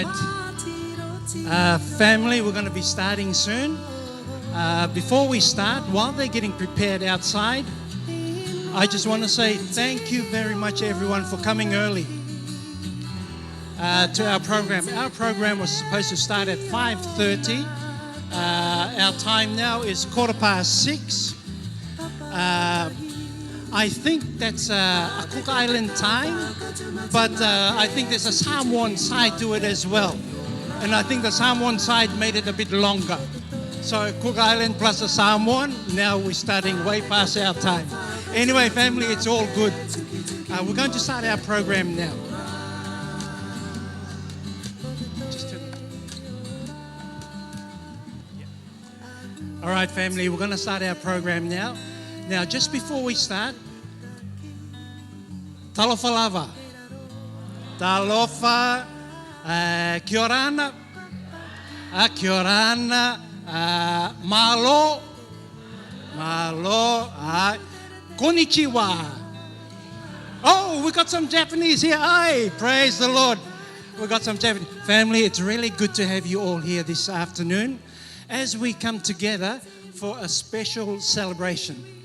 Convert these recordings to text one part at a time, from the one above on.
right. Family, we're going to be starting soon. Before we start, while they're getting prepared outside, I just want to say thank you very much, everyone, for coming early to our program. Our program was supposed to start at 5:30. Our time now is 6:15. I think that's a Cook Island time, but I think there's a Samoan side to it as well. And I think the Samoan side made it a bit longer. So Cook Island plus a Samoan, now we're starting way past our time. Anyway, family, it's all good. We're going to start our program now. All right, family, we're going to start our program now. Now, just before we start, talofa lava. Talofa, kia orana, kia orana, malo, konnichiwa. Oh, we got some Japanese here. Aye, praise the Lord. We got some Japanese. Family, it's really good to have you all here this afternoon as we come together for a special celebration.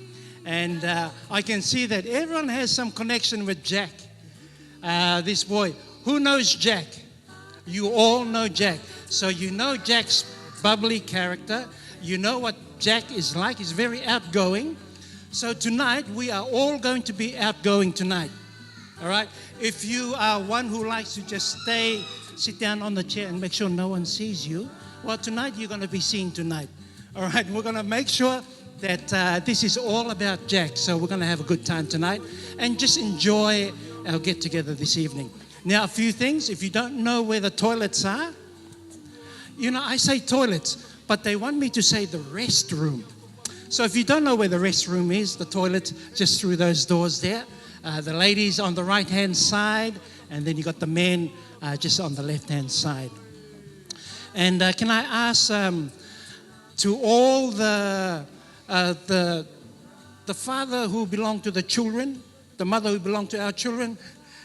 And I can see that everyone has some connection with Jack, this boy. Who knows Jack? You all know Jack. So you know Jack's bubbly character. You know what Jack is like. He's very outgoing. So tonight, we are all going to be outgoing tonight. All right? If you are one who likes to just sit down on the chair and make sure no one sees you, well, tonight you're going to be seen tonight. All right? We're going to make sure that this is all about Jack. So we're going to have a good time tonight and just enjoy our get-together this evening. Now, a few things. If you don't know where the toilets are, you know, I say toilets, but they want me to say the restroom. So if you don't know where the restroom is, the toilet just through those doors there. The ladies on the right-hand side, and then you got the men just on the left-hand side. And can I ask to all the father who belong to the children, the mother who belong to our children,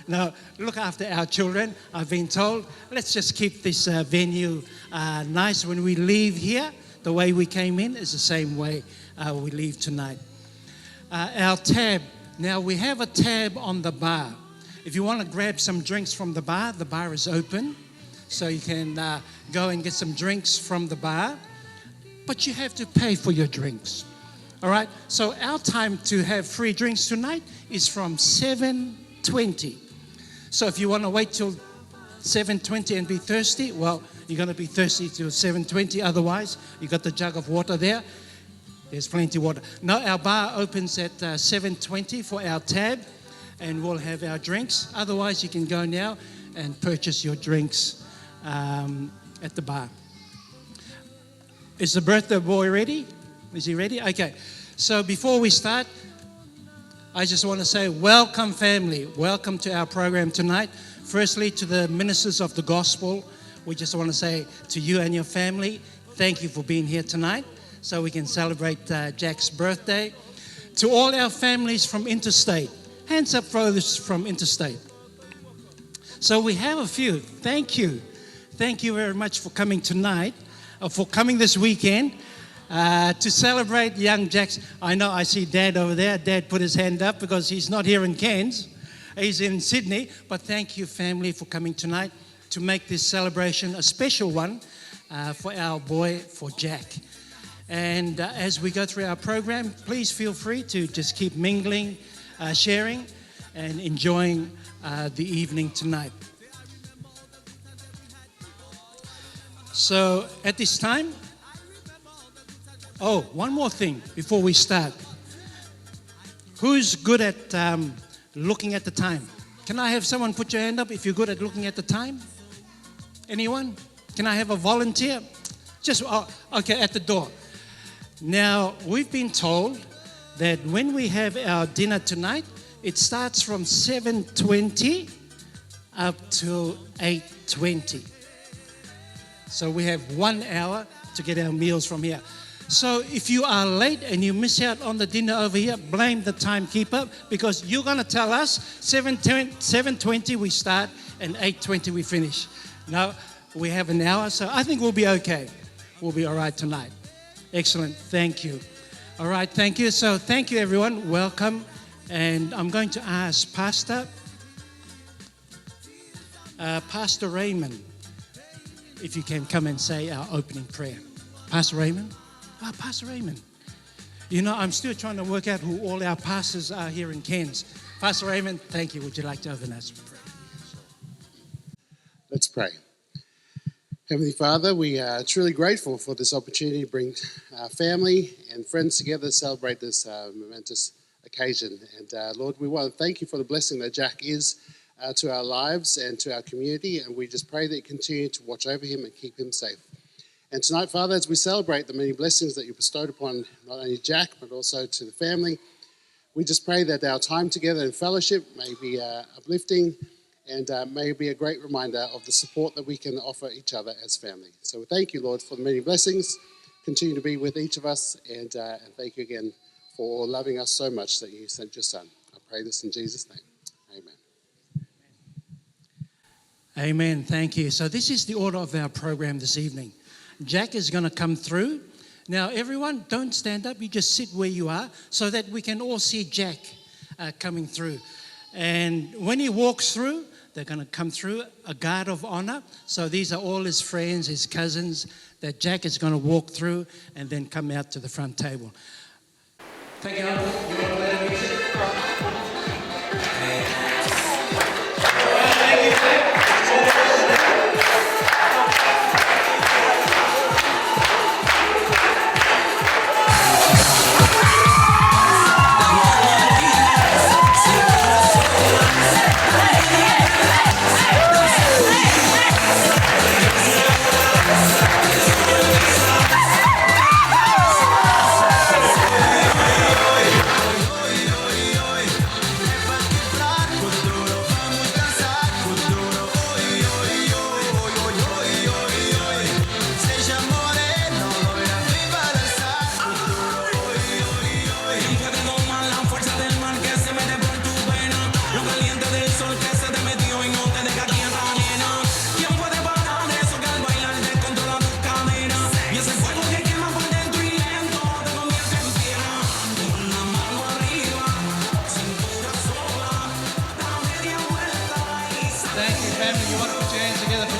now look after our children. I've been told, let's just keep this venue nice. When we leave here, the way we came in is the same way we leave tonight. Our tab. Now we have a tab on the bar. If you want to grab some drinks from the bar is open. So you can go and get some drinks from the bar. But you have to pay for your drinks. All right? So our time to have free drinks tonight is from 7:20. So if you want to wait till 7:20 and be thirsty, well, you're going to be thirsty till 7:20. Otherwise, you got the jug of water there. There's plenty of water. No, our bar opens at 7:20 for our tab, and we'll have our drinks. Otherwise, you can go now and purchase your drinks at the bar. Is the birthday boy ready? Is he ready? Okay. So before we start, I just want to say welcome, family. Welcome to our program tonight. Firstly, to the ministers of the gospel, we just want to say to you and your family, thank you for being here tonight so we can celebrate Jack's birthday. To all our families from interstate, hands up for those from interstate. So we have a few. Thank you. Thank you very much for coming tonight, for coming this weekend to celebrate young Jack's. I know I see Dad over there. Dad put his hand up because he's not here in Cairns. He's in Sydney. But thank you, family, for coming tonight to make this celebration a special one for our boy, for Jack. And as we go through our program, please feel free to just keep mingling, sharing, and enjoying the evening tonight. So at this time, one more thing before we start. Who's good at looking at the time? Can I have someone put your hand up if you're good at looking at the time? Anyone? Can I have a volunteer? Just, okay, at the door. Now, we've been told that when we have our dinner tonight, it starts from 7:20 up till 8:20. So we have 1 hour to get our meals from here. So if you are late and you miss out on the dinner over here, blame the timekeeper, because you're going to tell us 7:20 we start and 8:20 we finish. Now, We have an hour, so I think we'll be okay. We'll be all right tonight. Excellent. Thank you. All right, thank you. So thank you, everyone. Welcome. And I'm going to ask Pastor Raymond, if you can come and say our opening prayer. Pastor Raymond? Pastor Raymond. You know, I'm still trying to work out who all our pastors are here in Cairns. Pastor Raymond, thank you. Would you like to open us with prayer? Let's pray. Heavenly Father, we are truly grateful for this opportunity to bring our family and friends together to celebrate this momentous occasion. And Lord, we want to thank you for the blessing that Jack is to our lives and to our community. And we just pray that you continue to watch over him and keep him safe. And tonight, Father, as we celebrate the many blessings that you bestowed upon not only Jack, but also to the family, we just pray that our time together in fellowship may be uplifting and may be a great reminder of the support that we can offer each other as family. So we thank you, Lord, for the many blessings. Continue to be with each of us, and thank you again for loving us so much that you sent your Son. I pray this in Jesus' name. Amen. Amen. Thank you. So this is the order of our program this evening. Jack is going to come through. Now, everyone, don't stand up. You just sit where you are so that we can all see Jack coming through. And when he walks through, they're going to come through a guard of honor. So these are all his friends, his cousins, that Jack is going to walk through and then come out to the front table. Thank you. You want to play the music?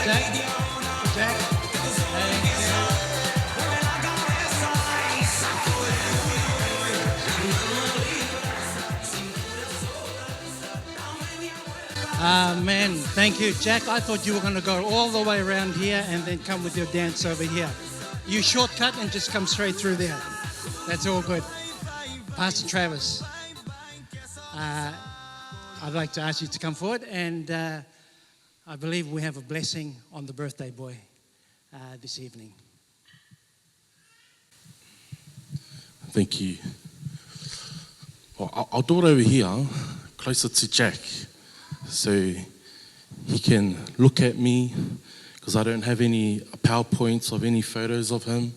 Thank you, Jack. Amen. Thank you, Jack. I thought you were going to go all the way around here and then come with your dance over here. You shortcut and just come straight through there. That's all good. Pastor Travis, I'd like to ask you to come forward, and I believe we have a blessing on the birthday boy this evening. Thank you. Well, I'll do it over here, closer to Jack, so he can look at me, because I don't have any PowerPoints of any photos of him.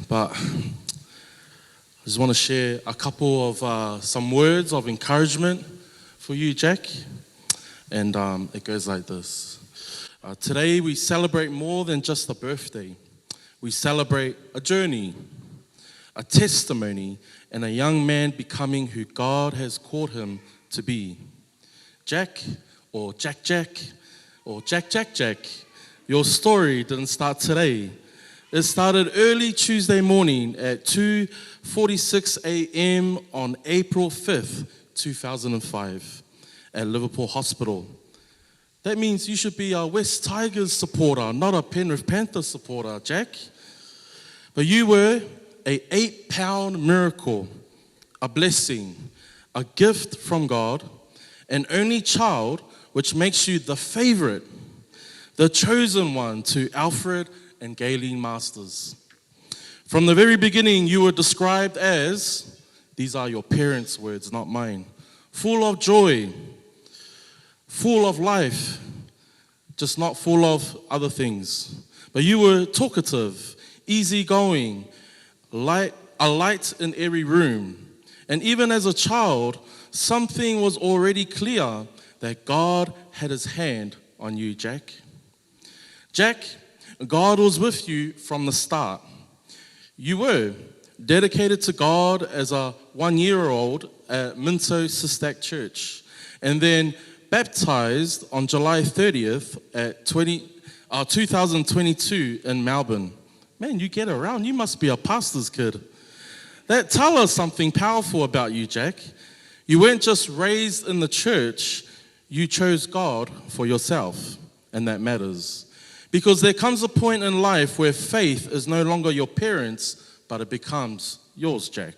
But I just want to share a couple of some words of encouragement for you, Jack. And it goes like this. Today we celebrate more than just a birthday. We celebrate a journey, a testimony, and a young man becoming who God has called him to be. Jack, or Jack, or Jack, your story didn't start today. It started early Tuesday morning at 2:46 a.m. on April 5th, 2005 at Liverpool Hospital. That means you should be a West Tigers supporter, not a Penrith Panthers supporter, Jack. But you were a 8-pound miracle, a blessing, a gift from God, an only child, which makes you the favorite, the chosen one to Alfred and Gayleen Marsters. From the very beginning, you were described as, these are your parents' words, not mine, full of joy, full of life, just not full of other things. But you were talkative, easygoing, a light in every room. And even as a child, something was already clear, that God had his hand on you, Jack. Jack, God was with you from the start. You were dedicated to God as a 1-year-old at Minto Sistak Church, and then baptized on July 30th at 2022 in Melbourne. Man, you get around. You must be a pastor's kid. That tell us something powerful about you, Jack. You weren't just raised in the church, you chose God for yourself, and that matters. Because there comes a point in life where faith is no longer your parents', but it becomes yours, Jack.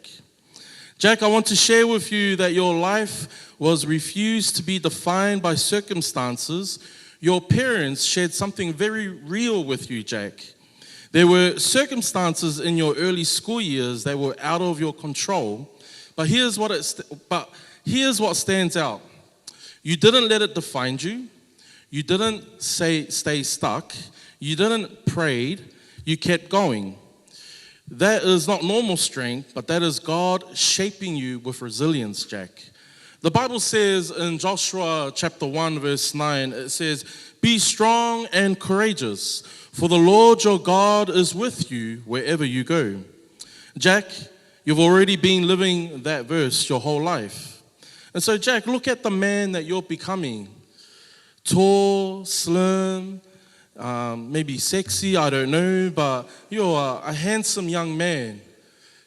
Jack, I want to share with you that your life was refused to be defined by circumstances. Your parents shared something very real with you, Jack. There were circumstances in your early school years that were out of your control, but here's what stands out. You didn't let it define you. You didn't stay stuck. You didn't pray. You kept going. That is not normal strength, but that is God shaping you with resilience, Jack. The Bible says in Joshua chapter 1, verse 9, it says, "Be strong and courageous, for the Lord your God is with you wherever you go." Jack, you've already been living that verse your whole life. And so, Jack, look at the man that you're becoming. Tall, slim, maybe sexy, I don't know, but you're a handsome young man.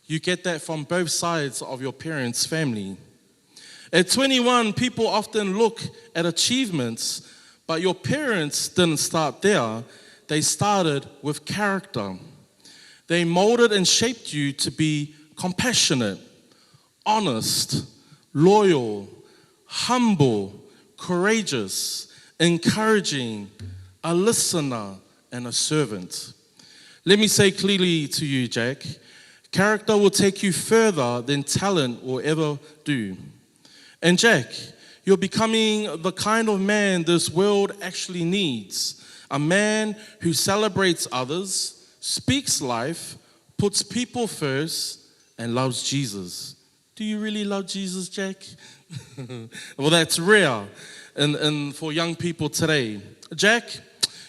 You get that from both sides of your parents' family. At 21, people often look at achievements, but your parents didn't start there. They started with character. They molded and shaped you to be compassionate, honest, loyal, humble, courageous, encouraging, a listener, and a servant. Let me say clearly to you, Jack, character will take you further than talent will ever do. And Jack, you're becoming the kind of man this world actually needs. A man who celebrates others, speaks life, puts people first, and loves Jesus. Do you really love Jesus, Jack? Well, that's rare and for young people today. Jack,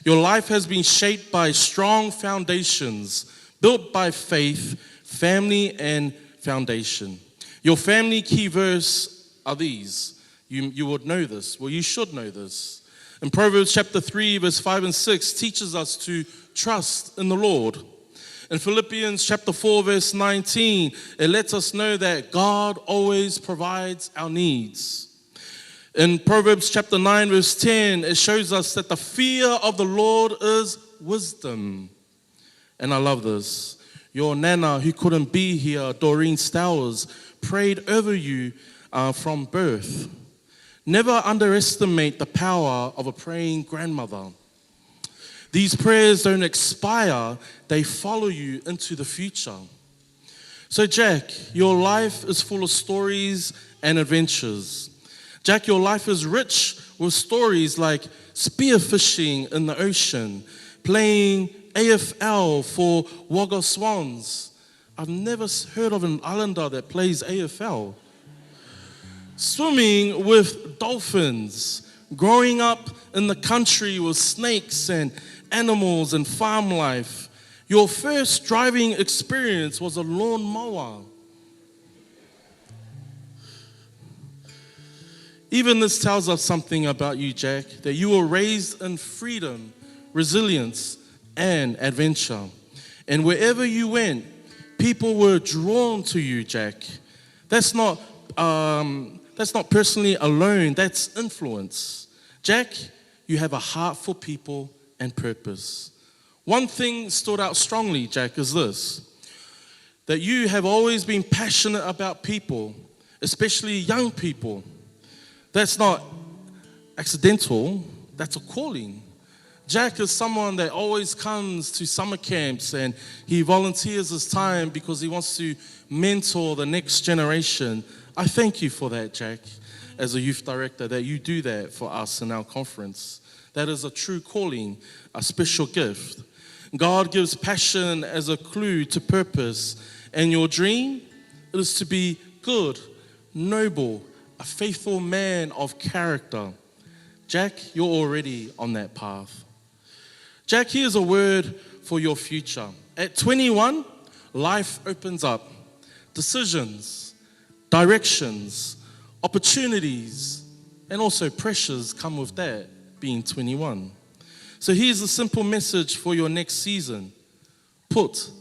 your life has been shaped by strong foundations, built by faith, family, and foundation. Your family key verse are these. You would know this. Well, you should know this. In Proverbs chapter 3, verse 5 and 6 teaches us to trust in the Lord. In Philippians chapter 4, verse 19, it lets us know that God always provides our needs. In Proverbs chapter 9, verse 10, it shows us that the fear of the Lord is wisdom. And I love this. Your Nana, who couldn't be here, Doreen Stowers, prayed over you from birth. Never underestimate the power of a praying grandmother. These prayers don't expire, they follow you into the future. So Jack, your life is full of stories and adventures. Jack, your life is rich with stories like spearfishing in the ocean, playing AFL for Wagga Swans. I've never heard of an islander that plays AFL. Swimming with dolphins, growing up in the country with snakes and animals and farm life. Your first driving experience was a lawnmower. Even this tells us something about you, Jack, that you were raised in freedom, resilience, and adventure. And wherever you went, people were drawn to you, Jack. That's not personally alone, that's influence. Jack, you have a heart for people and purpose. One thing stood out strongly, Jack, is this, that you have always been passionate about people, especially young people. That's not accidental, that's a calling. Jack is someone that always comes to summer camps and he volunteers his time because he wants to mentor the next generation. I thank you for that, Jack, as a youth director, that you do that for us in our conference. That is a true calling, a special gift. God gives passion as a clue to purpose, and your dream is to be good, noble, a faithful man of character. Jack, you're already on that path. Jack, here's a word for your future. At 21, life opens up. Decisions, directions, opportunities, and also pressures come with that, being 21. So here's a simple message for your next season. Put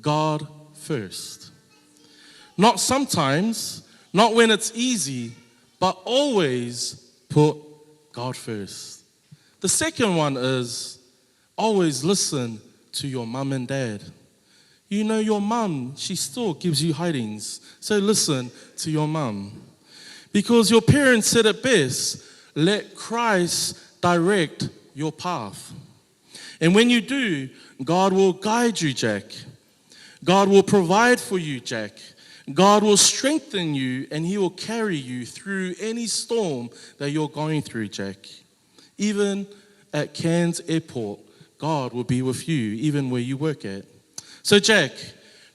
God first. Not sometimes, not when it's easy, but always put God first. The second one is always listen to your mum and dad. You know your mum, she still gives you hidings. So listen to your mum. Because your parents said it best, let Christ direct your path. And when you do, God will guide you, Jack. God will provide for you, Jack. God will strengthen you, and He will carry you through any storm that you're going through, Jack. Even at Cairns Airport, God will be with you, even where you work at. So, Jack,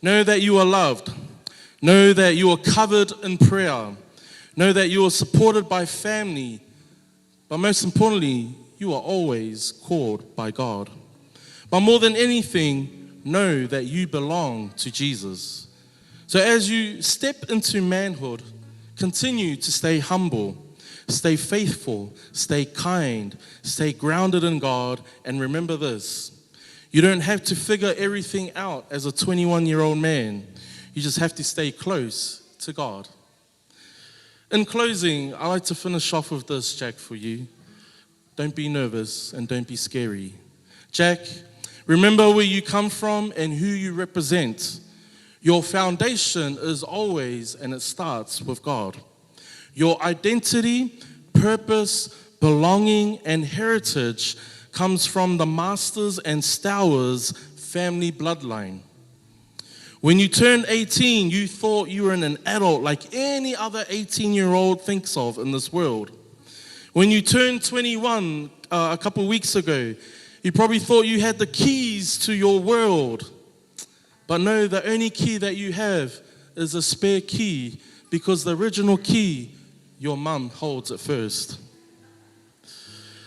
know that you are loved. Know that you are covered in prayer. Know that you are supported by family. But most importantly, you are always called by God. But more than anything, know that you belong to Jesus. So as you step into manhood, continue to stay humble, stay faithful, stay kind, stay grounded in God, and remember this. You don't have to figure everything out as a 21-year-old man. You just have to stay close to God. In closing, I like to finish off with this, Jack, for you. Don't be nervous and don't be scary. Jack, remember where you come from and who you represent. Your foundation is always, and it starts with God. Your identity, purpose, belonging, and heritage comes from the Marsters and Stowers family bloodline. When you turned 18, you thought you were an adult like any other 18-year-old thinks of in this world. When you turned 21 a couple weeks ago, you probably thought you had the keys to your world. But no, the only key that you have is a spare key, because the original key, your mum holds it first.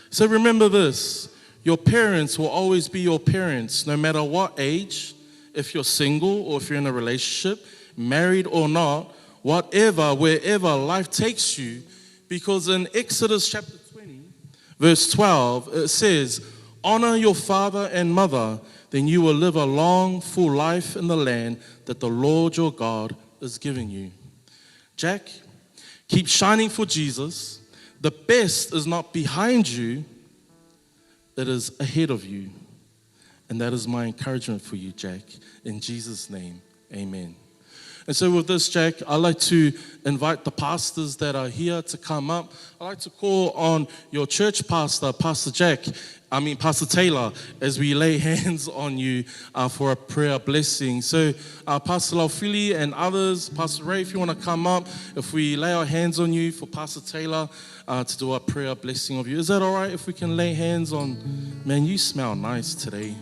So remember this, your parents will always be your parents, no matter what age, if you're single or if you're in a relationship, married or not, whatever, wherever life takes you, because in Exodus chapter 20, verse 12, it says, honor your father and mother, then you will live a long, full life in the land that the Lord your God is giving you. Jack, keep shining for Jesus. The best is not behind you, it is ahead of you. And that is my encouragement for you, Jack. In Jesus' name, amen. And so with this, Jack, I'd like to invite the pastors that are here to come up. I'd like to call on your church pastor, Pastor Taylor, as we lay hands on you for a prayer blessing. So Pastor Laufili and others, Pastor Ray, if you want to come up, if we lay our hands on you for Pastor Taylor to do a prayer blessing of you. Is that all right if we can lay hands on, man, you smell nice today.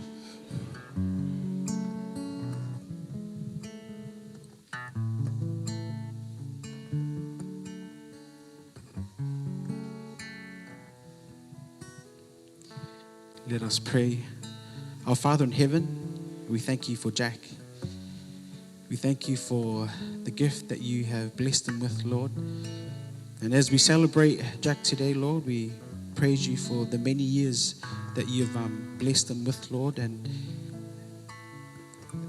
Let us pray. Our Father in heaven, we thank you for Jack. We thank you for the gift that you have blessed him with, Lord. And as we celebrate Jack today, Lord, we praise you for the many years that you've blessed him with, Lord, and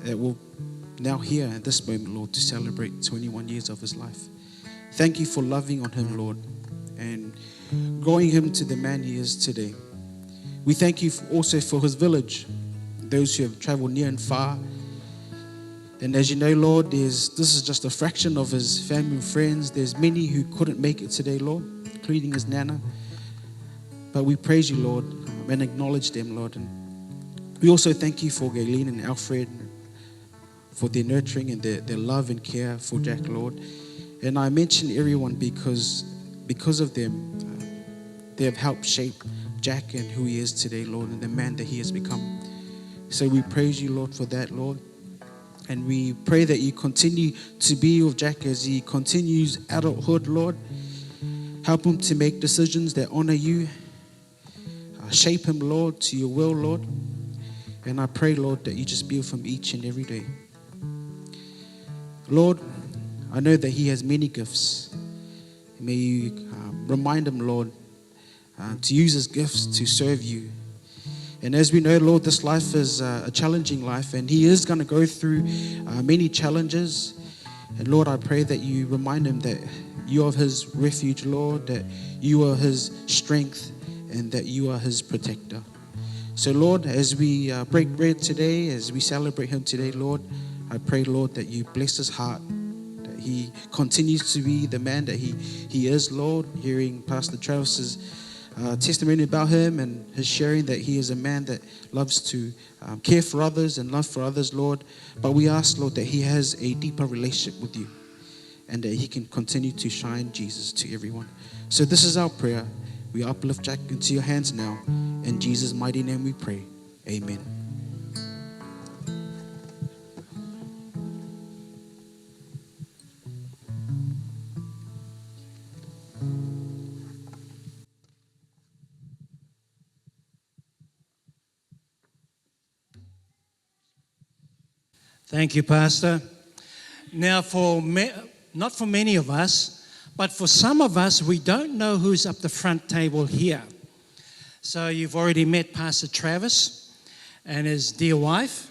that we're now here at this moment, Lord, to celebrate 21 years of his life. Thank you for loving on him, Lord, and growing him to the man he is today. We thank you also for his village, those who have traveled near and far. And as you know, Lord, this is just a fraction of his family and friends. There's many who couldn't make it today, Lord, including his nana. But we praise you, Lord, and acknowledge them, Lord. And we also thank you for Gayleen and Alfred, for their nurturing and their love and care for Jack, Lord. And I mention everyone because of them, they have helped shape Jack and who he is today, Lord, and the man that he has become. So we praise you, Lord, for that, Lord. And we pray that you continue to be with Jack as he continues adulthood, Lord. Help him to make decisions that honor you. Shape him, Lord, to your will, Lord. And I pray, Lord, that you just be with him each and every day. Lord, I know that he has many gifts. May you remind him, Lord, to use his gifts to serve you. And as we know, Lord, this life is a challenging life, and he is going to go through many challenges. And Lord, I pray that you remind him that you are his refuge, Lord, that you are his strength, and that you are his protector. So, Lord, as we break bread today, as we celebrate him today, Lord, I pray, Lord, that you bless his heart, that he continues to be the man that he is, Lord. Hearing Pastor Travis's testimony about him and his sharing that he is a man that loves to care for others and love for others, Lord. But we ask, Lord, that he has a deeper relationship with you and that he can continue to shine Jesus to everyone. So this is our prayer. We uplift Jack into your hands now. In Jesus' mighty name we pray. Amen. Thank you, Pastor. Now, not for many of us, but for some of us, we don't know who's up the front table here. So you've already met Pastor Travis and his dear wife.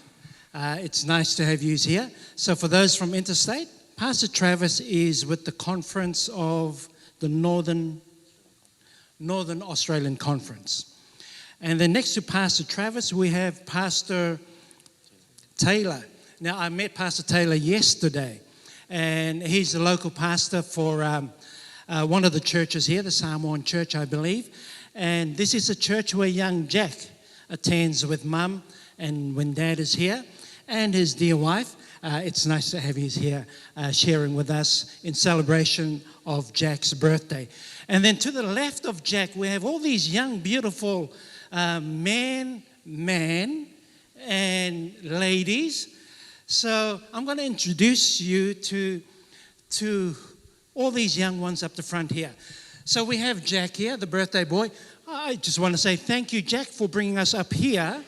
It's nice to have you here. So for those from interstate, Pastor Travis is with the conference of the Northern Australian Conference. And then next to Pastor Travis, we have Pastor Taylor. Now, I met Pastor Taylor yesterday, and he's the local pastor for one of the churches here, the Samoan church, I believe. And this is a church where young Jack attends with Mum and when Dad is here, and his dear wife. It's nice to have you here sharing with us in celebration of Jack's birthday. And then to the left of Jack, we have all these young, beautiful men and ladies. So I'm going to introduce you to all these young ones up the front here. So we have Jack here, the birthday boy. I just want to say thank you, Jack, for bringing us up here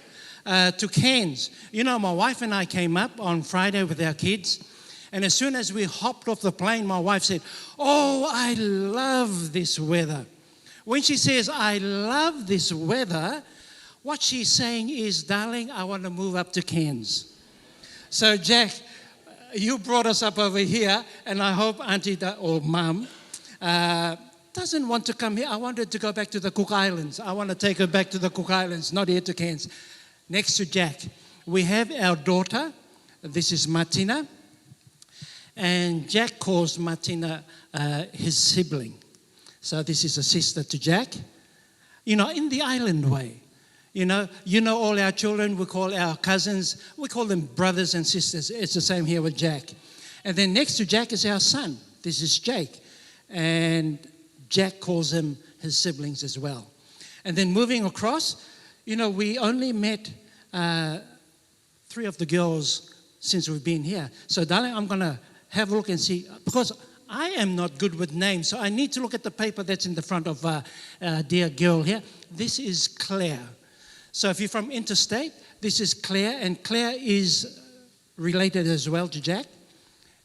to Cairns. You know, my wife and I came up on Friday with our kids, and as soon as we hopped off the plane, my wife said, "Oh, I love this weather." When she says, "I love this weather," what she's saying is, "Darling, I want to move up to Cairns." So, Jack, you brought us up over here, and I hope Auntie or Mum doesn't want to come here. I wanted to go back to the Cook Islands. I want to take her back to the Cook Islands, not here to Cairns. Next to Jack, we have our daughter. This is Martina. And Jack calls Martina his sibling. So this is a sister to Jack. You know, in the island way. You know all our children, we call our cousins, we call them brothers and sisters. It's the same here with Jack. And then next to Jack is our son. This is Jake. And Jack calls him his siblings as well. And then moving across, you know, we only met 3 of the girls since we've been here. So, darling, I'm going to have a look and see, because I am not good with names, so I need to look at the paper that's in the front of dear girl here. This is Claire. So if you're from interstate, this is Claire, and Claire is related as well to Jack,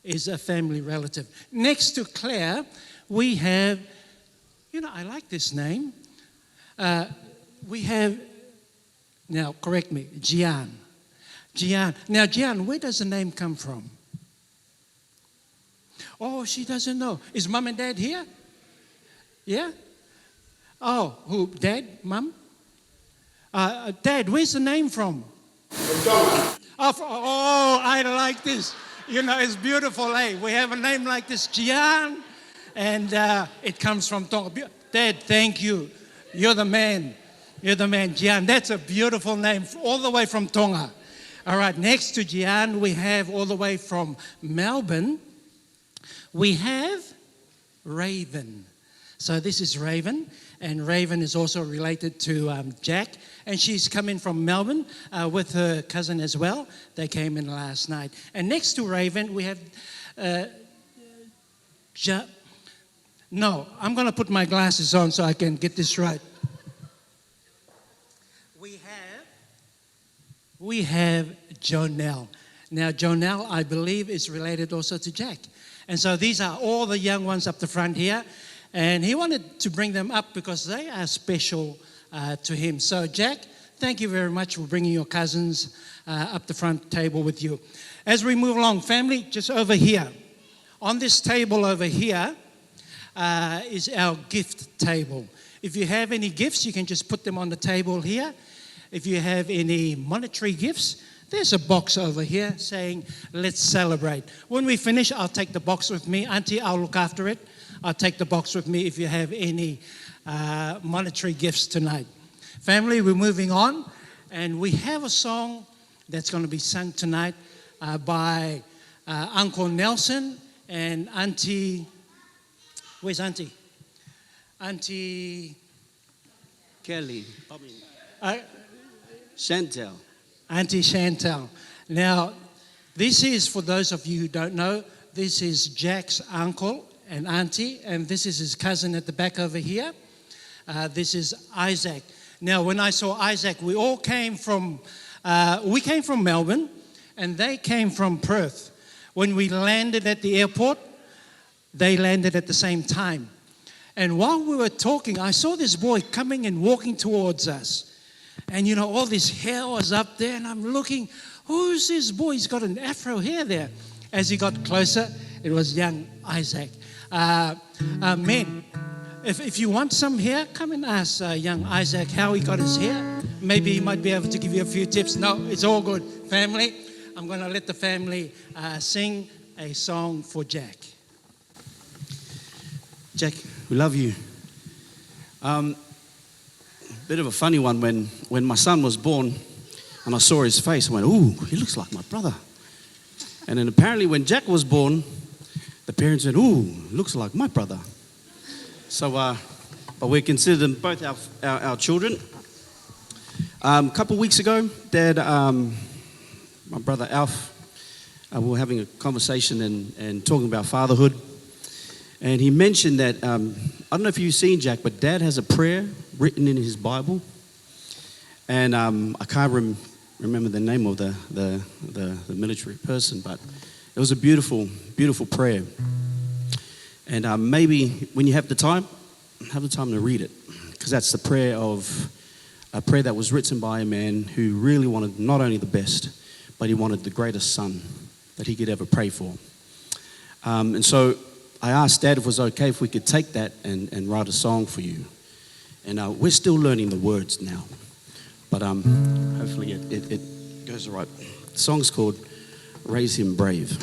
is a family relative. Next to Claire, we have, you know, I like this name. We have, now correct me, Gian. Now, Gian, where does the name come from? Oh, she doesn't know. Is Mum and Dad here? Yeah? Oh, who? Dad? Mum? Dad, where's the name from? From Tonga. Oh, I like this. You know, it's beautiful, eh? We have a name like this, Gian, and it comes from Tonga. Dad, thank you. You're the man. You're the man, Gian. That's a beautiful name, all the way from Tonga. All right, next to Gian, we have all the way from Melbourne, we have Raven. So this is Raven, and Raven is also related to Jack, and she's coming from Melbourne with her cousin as well. They came in last night. And next to Raven, we have no, I'm going to put my glasses on so I can get this right. we have Jonelle. Now, Jonelle, I believe, is related also to Jack. And so these are all the young ones up the front here. And he wanted to bring them up because they are special to him. So, Jack, thank you very much for bringing your cousins up the front table with you. As we move along, family, just over here. On this table over here is our gift table. If you have any gifts, you can just put them on the table here. If you have any monetary gifts, there's a box over here saying, let's celebrate. When we finish, I'll take the box with me. Auntie, I'll look after it. I'll take the box with me if you have any monetary gifts tonight. Family, we're moving on. And we have a song that's going to be sung tonight by Uncle Nelson and Auntie... Where's Auntie? Auntie... Kelly. Chantel. Auntie Chantel. Now, this is, for those of you who don't know, this is Jack's uncle and auntie, and this is his cousin at the back over here. This is Isaac. Now, when I saw Isaac, we all came from Melbourne, and they came from Perth. When we landed at the airport, they landed at the same time. And while we were talking, I saw this boy coming and walking towards us. And, you know, all this hair was up there, and I'm looking, who's this boy? He's got an afro hair there. As he got closer, it was young Isaac. Men, if you want some hair, come and ask young Isaac how he got his hair. Maybe he might be able to give you a few tips. No, it's all good. Family, I'm going to let the family sing a song for Jack. Jack, we love you. Bit of a funny one, when my son was born and I saw his face, I went, ooh, he looks like my brother. And then apparently when Jack was born, the parents said, ooh, looks like my brother. So, but we consider them both our children. A couple of weeks ago, Dad, my brother Alf, we were having a conversation and talking about fatherhood. And he mentioned that, I don't know if you've seen Jack, but Dad has a prayer written in his Bible. And I can't remember the name of the military person, but it was a beautiful, beautiful prayer. And maybe when you have the time to read it. Because that's a prayer that was written by a man who really wanted not only the best, but he wanted the greatest son that he could ever pray for. And so I asked Dad if it was okay if we could take that and write a song for you. And we're still learning the words now. But hopefully it goes all right. The song's called Raise Him Brave.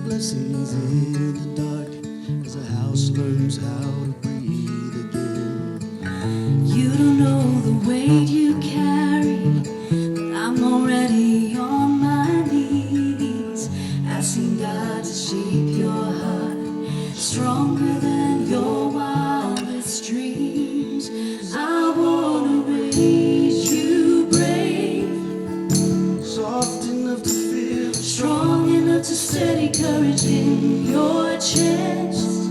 Blessings in the dark as a house learns how to breathe again. You don't know the weight you carry, but I'm already on my knees, asking God to shape your heart stronger than your wildest dreams. I wanna raise you brave, soft enough to feel, strong enough to steady courage in your chest,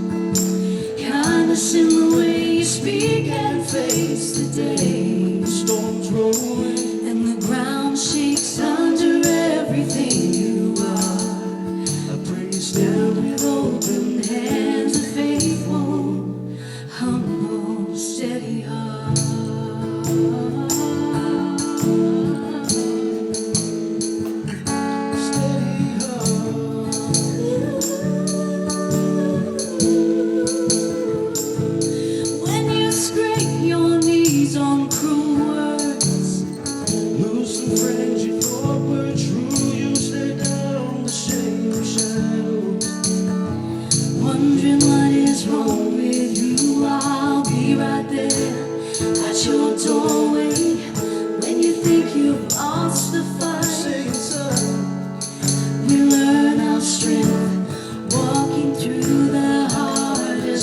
kindness in the way you speak and face the day. The storms rolling and the ground shakes under everything you are. I pray you stand with open hands, a faithful, humble, steady heart. Strength, walking through the hardest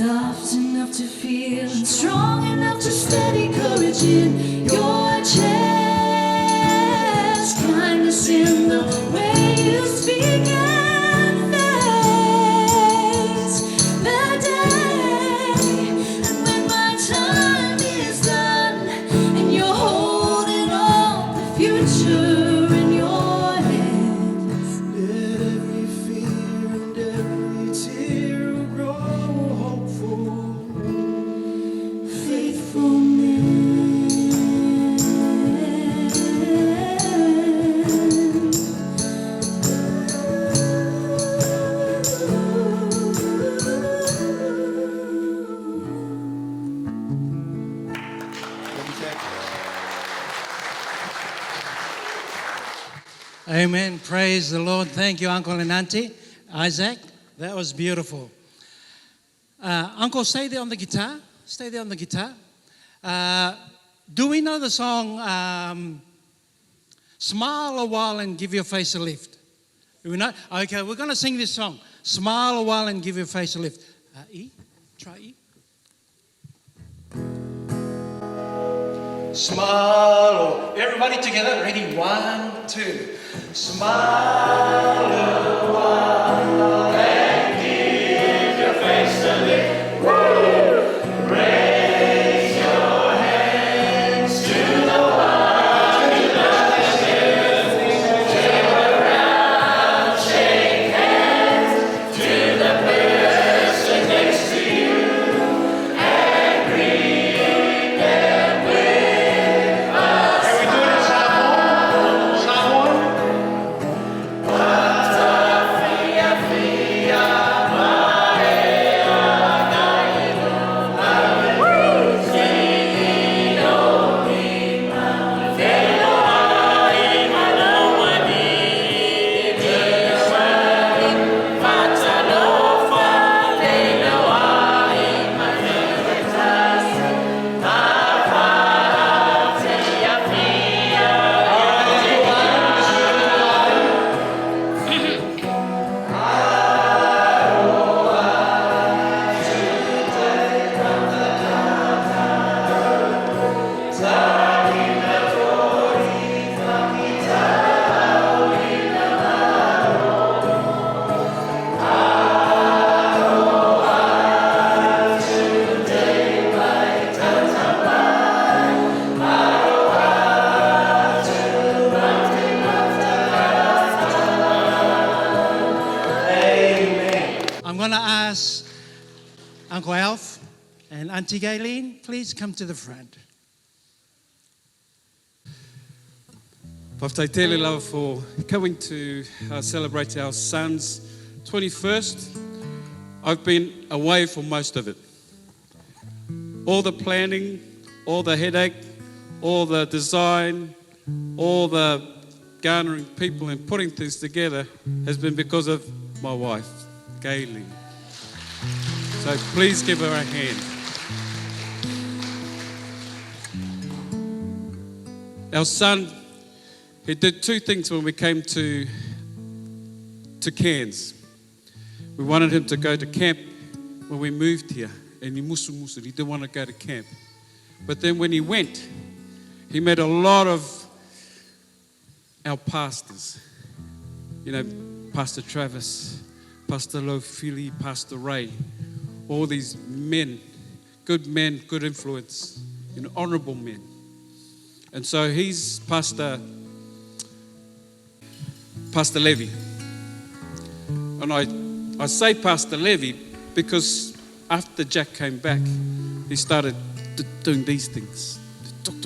soft enough to feel and strong enough to steady courage in your chest. Kindness in the way you speak and face the day. And when my time is done and you're holding all the future in your hands, let every fear and every tear grow hopeful, Amen. Praise the Lord. Thank you, Uncle and Auntie. Isaac, that was beautiful. Uncle, stay there on the guitar. Stay there on the guitar. Do we know the song Smile a While and Give Your Face a Lift? Do we know? Okay, we're going to sing this song. Smile a while and give your face a lift. E? Try E. Smile. Everybody together. Ready? 1, 2. Smile a while and give your face a lift. Woo! Raise your hands to the one you love and live. Turn around, shake hands to the person next to you and greet them with a smile. Can we do it in Psalm 1? I'm going to ask Uncle Alf and Auntie Gayleen, please come to the front. Paftai tele lava for coming to celebrate our son's 21st. I've been away for most of it. All the planning, all the headache, all the design, all the garnering people and putting things together has been because of my wife, Gayleen. So please give her a hand. Our son, he did two things when we came to Cairns. We wanted him to go to camp when we moved here. And he didn't want to go to camp. But then when he went, he met a lot of our pastors. You know, Pastor Travis, Pastor Lofili, Pastor Ray, all these men, good influence, you know, honorable men. And so he's Pastor Levy. And I say Pastor Levy because after Jack came back, he started doing these things. Talk.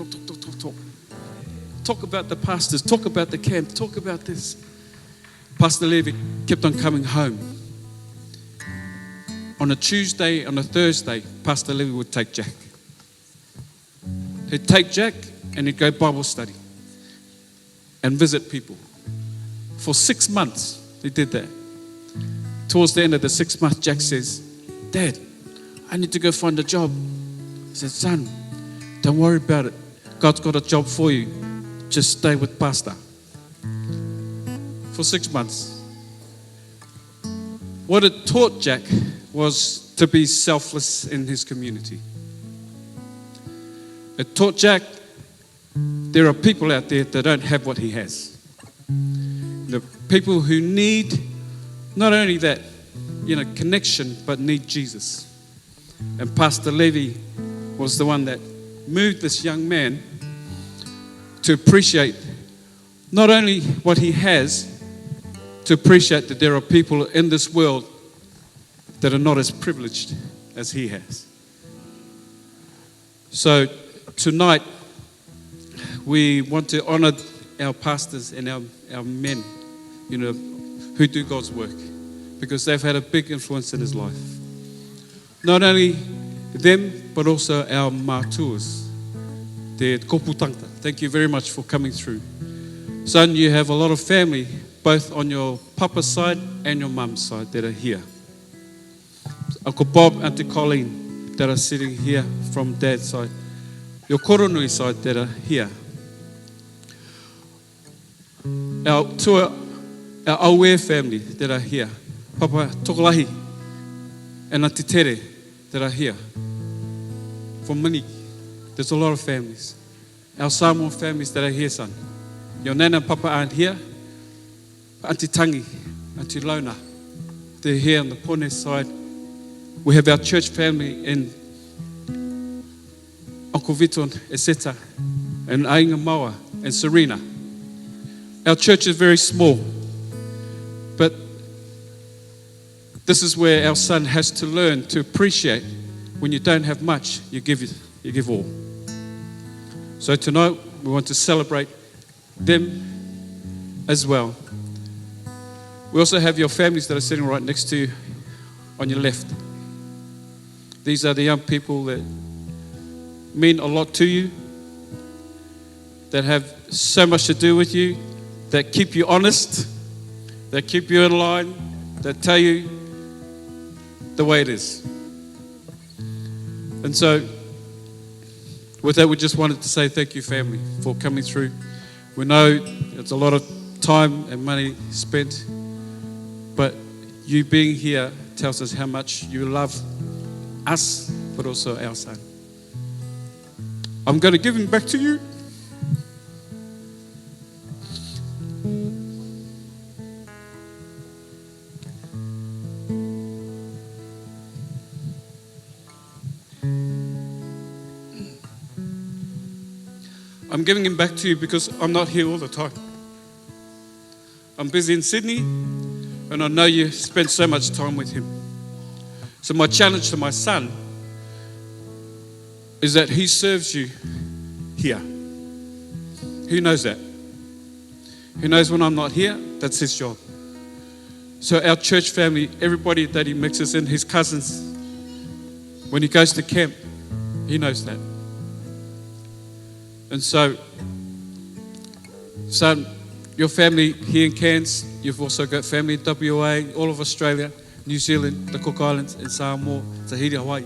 Talk about the pastors, talk about the camp, talk about this. Pastor Levy kept on coming home. On a Tuesday, on a Thursday, Pastor Levy would take Jack. He'd take Jack and he'd go Bible study and visit people. For 6 months, he did that. Towards the end of the 6 months, Jack says, Dad, I need to go find a job. I said, son, don't worry about it. God's got a job for you. Just stay with Pastor. For 6 months. What it taught Jack was to be selfless in his community. It taught Jack there are people out there that don't have what he has. The people who need not only that, connection, but need Jesus. And Pastor Levy was the one that moved this young man to appreciate not only what he has, to appreciate that there are people in this world that are not as privileged as he has. So tonight, we want to honor our pastors and our men, who do God's work, because they've had a big influence in his life. Not only them, but also our mātuas, the koputanga. Thank you very much for coming through. Son, you have a lot of family, both on your papa's side and your mum's side, that are here. Uncle Bob, Auntie Colleen, that are sitting here from Dad's side. Your koronui side that are here. Our Aue family that are here. Papa Tokolahi and Auntie Tere that are here. From Miniki, there's a lot of families. Our Samoan families that are here, son. Your Nana and Papa aren't here. Auntie Tangi, Auntie Lona, they're here on the Pone side. We have our church family in Uncle Viton, Eseta, and Ainga Maua, and Serena. Our church is very small, but this is where our son has to learn to appreciate when you don't have much, you give all. So tonight, we want to celebrate them as well. We also have your families that are sitting right next to you on your left. These are the young people that mean a lot to you, that have so much to do with you, that keep you honest, that keep you in line, that tell you the way it is. And so, with that, we just wanted to say thank you, family, for coming through. We know it's a lot of time and money spent, but you being here tells us how much you love us, but also our son. I'm going to give him back to you. I'm giving him back to you because I'm not here all the time. I'm busy in Sydney, and I know you spend so much time with him. So my challenge to my son is that he serves you here. He knows that. He knows when I'm not here, that's his job. So our church family, everybody that he mixes in, his cousins, when he goes to camp, he knows that. And so, son, your family here in Cairns, you've also got family in WA, all of Australia, New Zealand, the Cook Islands, and Samoa, Tahiti, Hawaii.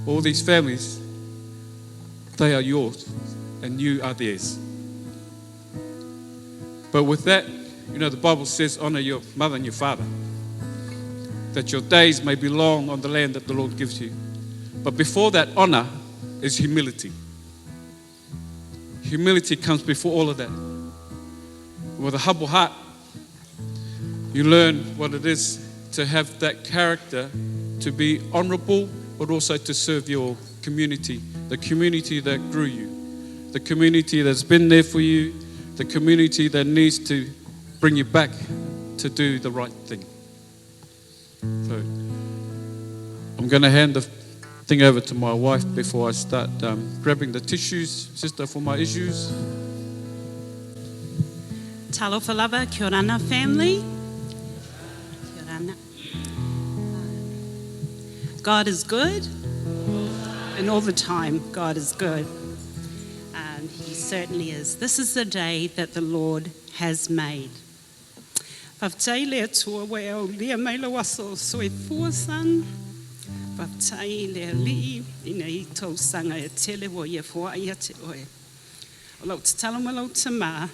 All these families, they are yours, and you are theirs. But with that, the Bible says, honor your mother and your father, that your days may be long on the land that the Lord gives you. But before that honor is humility. Humility comes before all of that. With a humble heart, you learn what it is to have that character, to be honorable, but also to serve your community, the community that grew you, the community that's been there for you, the community that needs to bring you back to do the right thing. So I'm going to hand the thing over to my wife before I start grabbing the tissues, sister, for my issues. Talofa lava, kia orana family. Kia orana. God is good, and all the time God is good. He certainly is. This is the day that the Lord has made. Whaftai lea tua wai au lia maila waso soe fuasan. Whaftai lea li ina I tau sanga e tele wo ia fua ia te oe. O lau te talama lau te maa.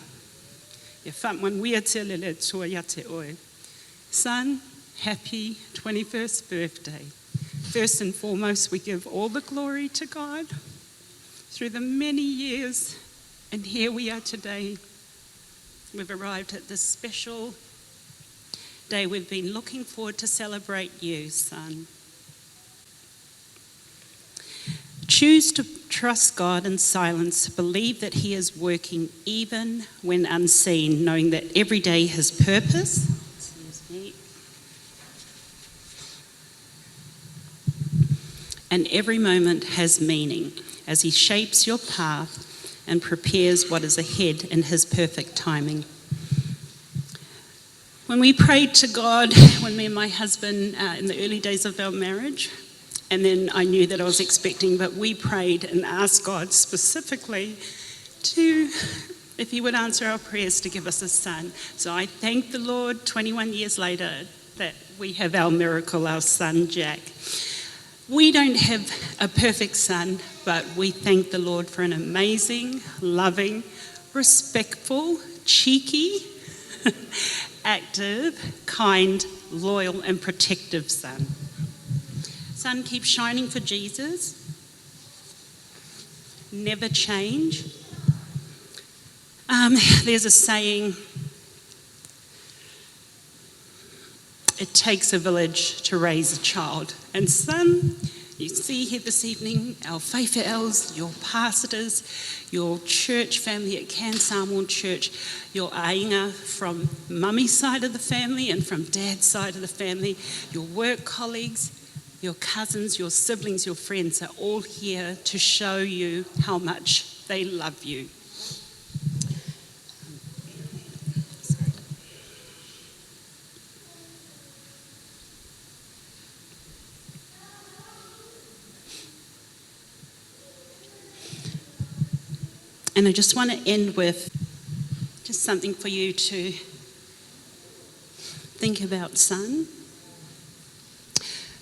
Ia whamwan wia tele lea tua ia te oe. Son, happy 21st birthday. First and foremost, we give all the glory to God through the many years, and here we are today. We've arrived at this special day. We've been looking forward to celebrate you, son. Choose to trust God in silence. Believe that He is working even when unseen, knowing that every day has purpose. And every moment has meaning as He shapes your path and prepares what is ahead in His perfect timing. When we prayed to God, when me and my husband, in the early days of our marriage, and then I knew that I was expecting, but we prayed and asked God specifically to, if He would answer our prayers, to give us a son. So I thank the Lord 21 years later that we have our miracle, our son Jack. We don't have a perfect son, but we thank the Lord for an amazing, loving, respectful, cheeky, active, kind, loyal, and protective son. Son, keep shining for Jesus. Never change. There's a saying, it takes a village to raise a child. And son, you see here this evening, our whaiwhāeals, your pastors, your church family at Cairns Church, your ainga from mummy's side of the family and from dad's side of the family, your work colleagues, your cousins, your siblings, your friends are all here to show you how much they love you. And I just want to end with just something for you to think about, son.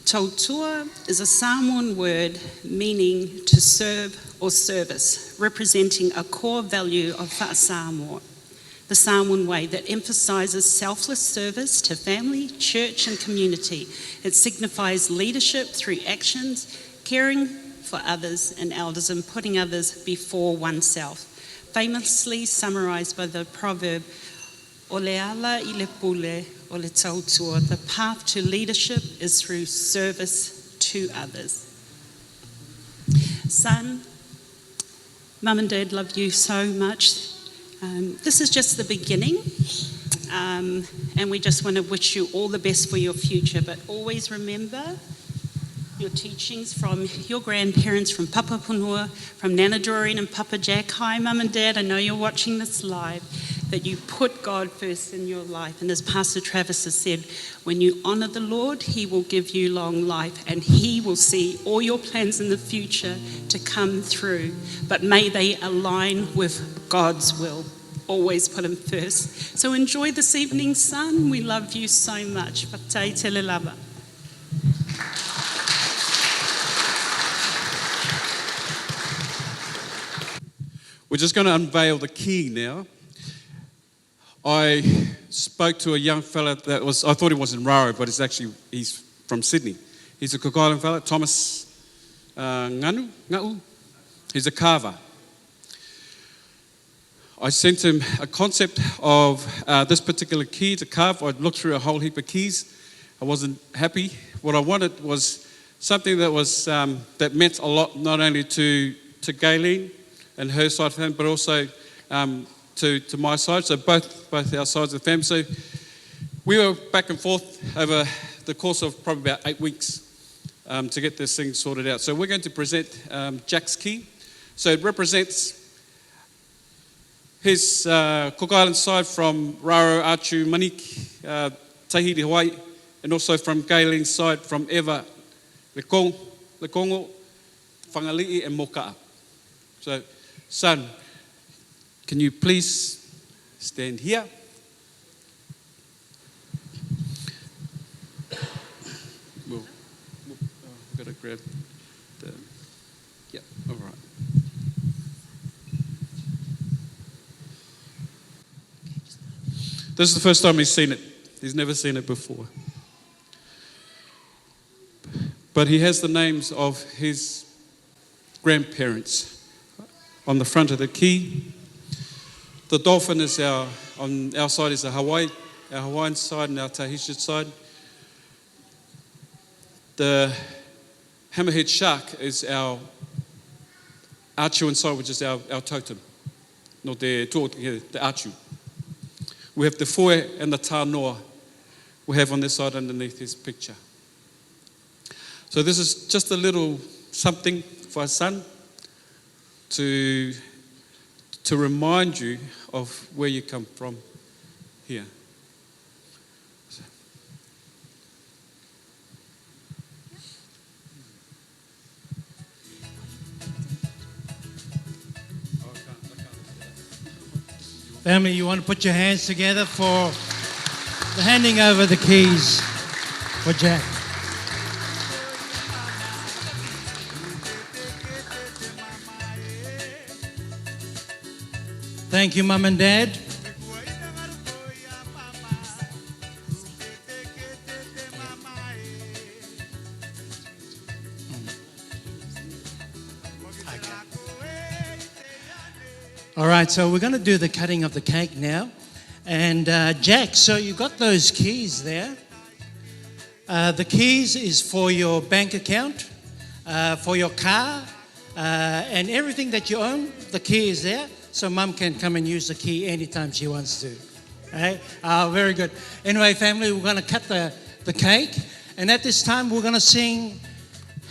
Tautua is a Samoan word meaning to serve or service, representing a core value of Whaasamoa, the Samoan way that emphasises selfless service to family, church and community. It signifies leadership through actions, caring for others and elders, and putting others before oneself. Famously summarised by the proverb, "O le ala I le pule, o le tautua," the path to leadership is through service to others. Son, Mum and Dad love you so much. This is just the beginning, and we just want to wish you all the best for your future, but always remember your teachings from your grandparents, from Papa Punua, from Nana Doreen and Papa Jack. Hi, Mum and Dad, I know you're watching this live, that you put God first in your life. And as Pastor Travis has said, when you honour the Lord, He will give you long life and He will see all your plans in the future to come through. But may they align with God's will. Always put Him first. So enjoy this evening, son. We love you so much. Patai te le lava. We're just going to unveil the key now. I spoke to a young fella that was, I thought he was in Raro, but he's from Sydney. He's a Cook Island fella, Thomas Ngau. He's a carver. I sent him a concept of this particular key to carve. I'd looked through a whole heap of keys. I wasn't happy. What I wanted was something that was that meant a lot, not only to Gayleen and her side of the family, but also to my side, so both our sides of the family. So we were back and forth over the course of probably about 8 weeks to get this thing sorted out. So we're going to present Jack's key. So it represents his Cook Island side from Raro, Achu, Maniki, Tahiti, Hawaii, and also from Gayleen's side from Eva, Lekongo, Whangalii, and Moka'a. So, son, can you please stand here? I've got to grab the, yeah, all right. This is the first time he's seen it. He's never seen it before. But he has the names of his grandparents on the front of the key. The dolphin is on our side is our Hawaiian side and our Tahitian side. The hammerhead shark is our achu inside, which is our totem. No, the achu. We have the foe and the tānoa we have on this side underneath his picture. So this is just a little something for our son to remind you of where you come from here. Family, you want to put your hands together for the handing over the keys for Jack. Thank you, Mum and Dad. All right, so we're going to do the cutting of the cake now. And Jack, so you got those keys there. The keys is for your bank account, for your car, and everything that you own. The key is there, so Mum can come and use the key anytime she wants to. Right? Very good. Anyway, family, we're going to cut the cake. And at this time, we're going to sing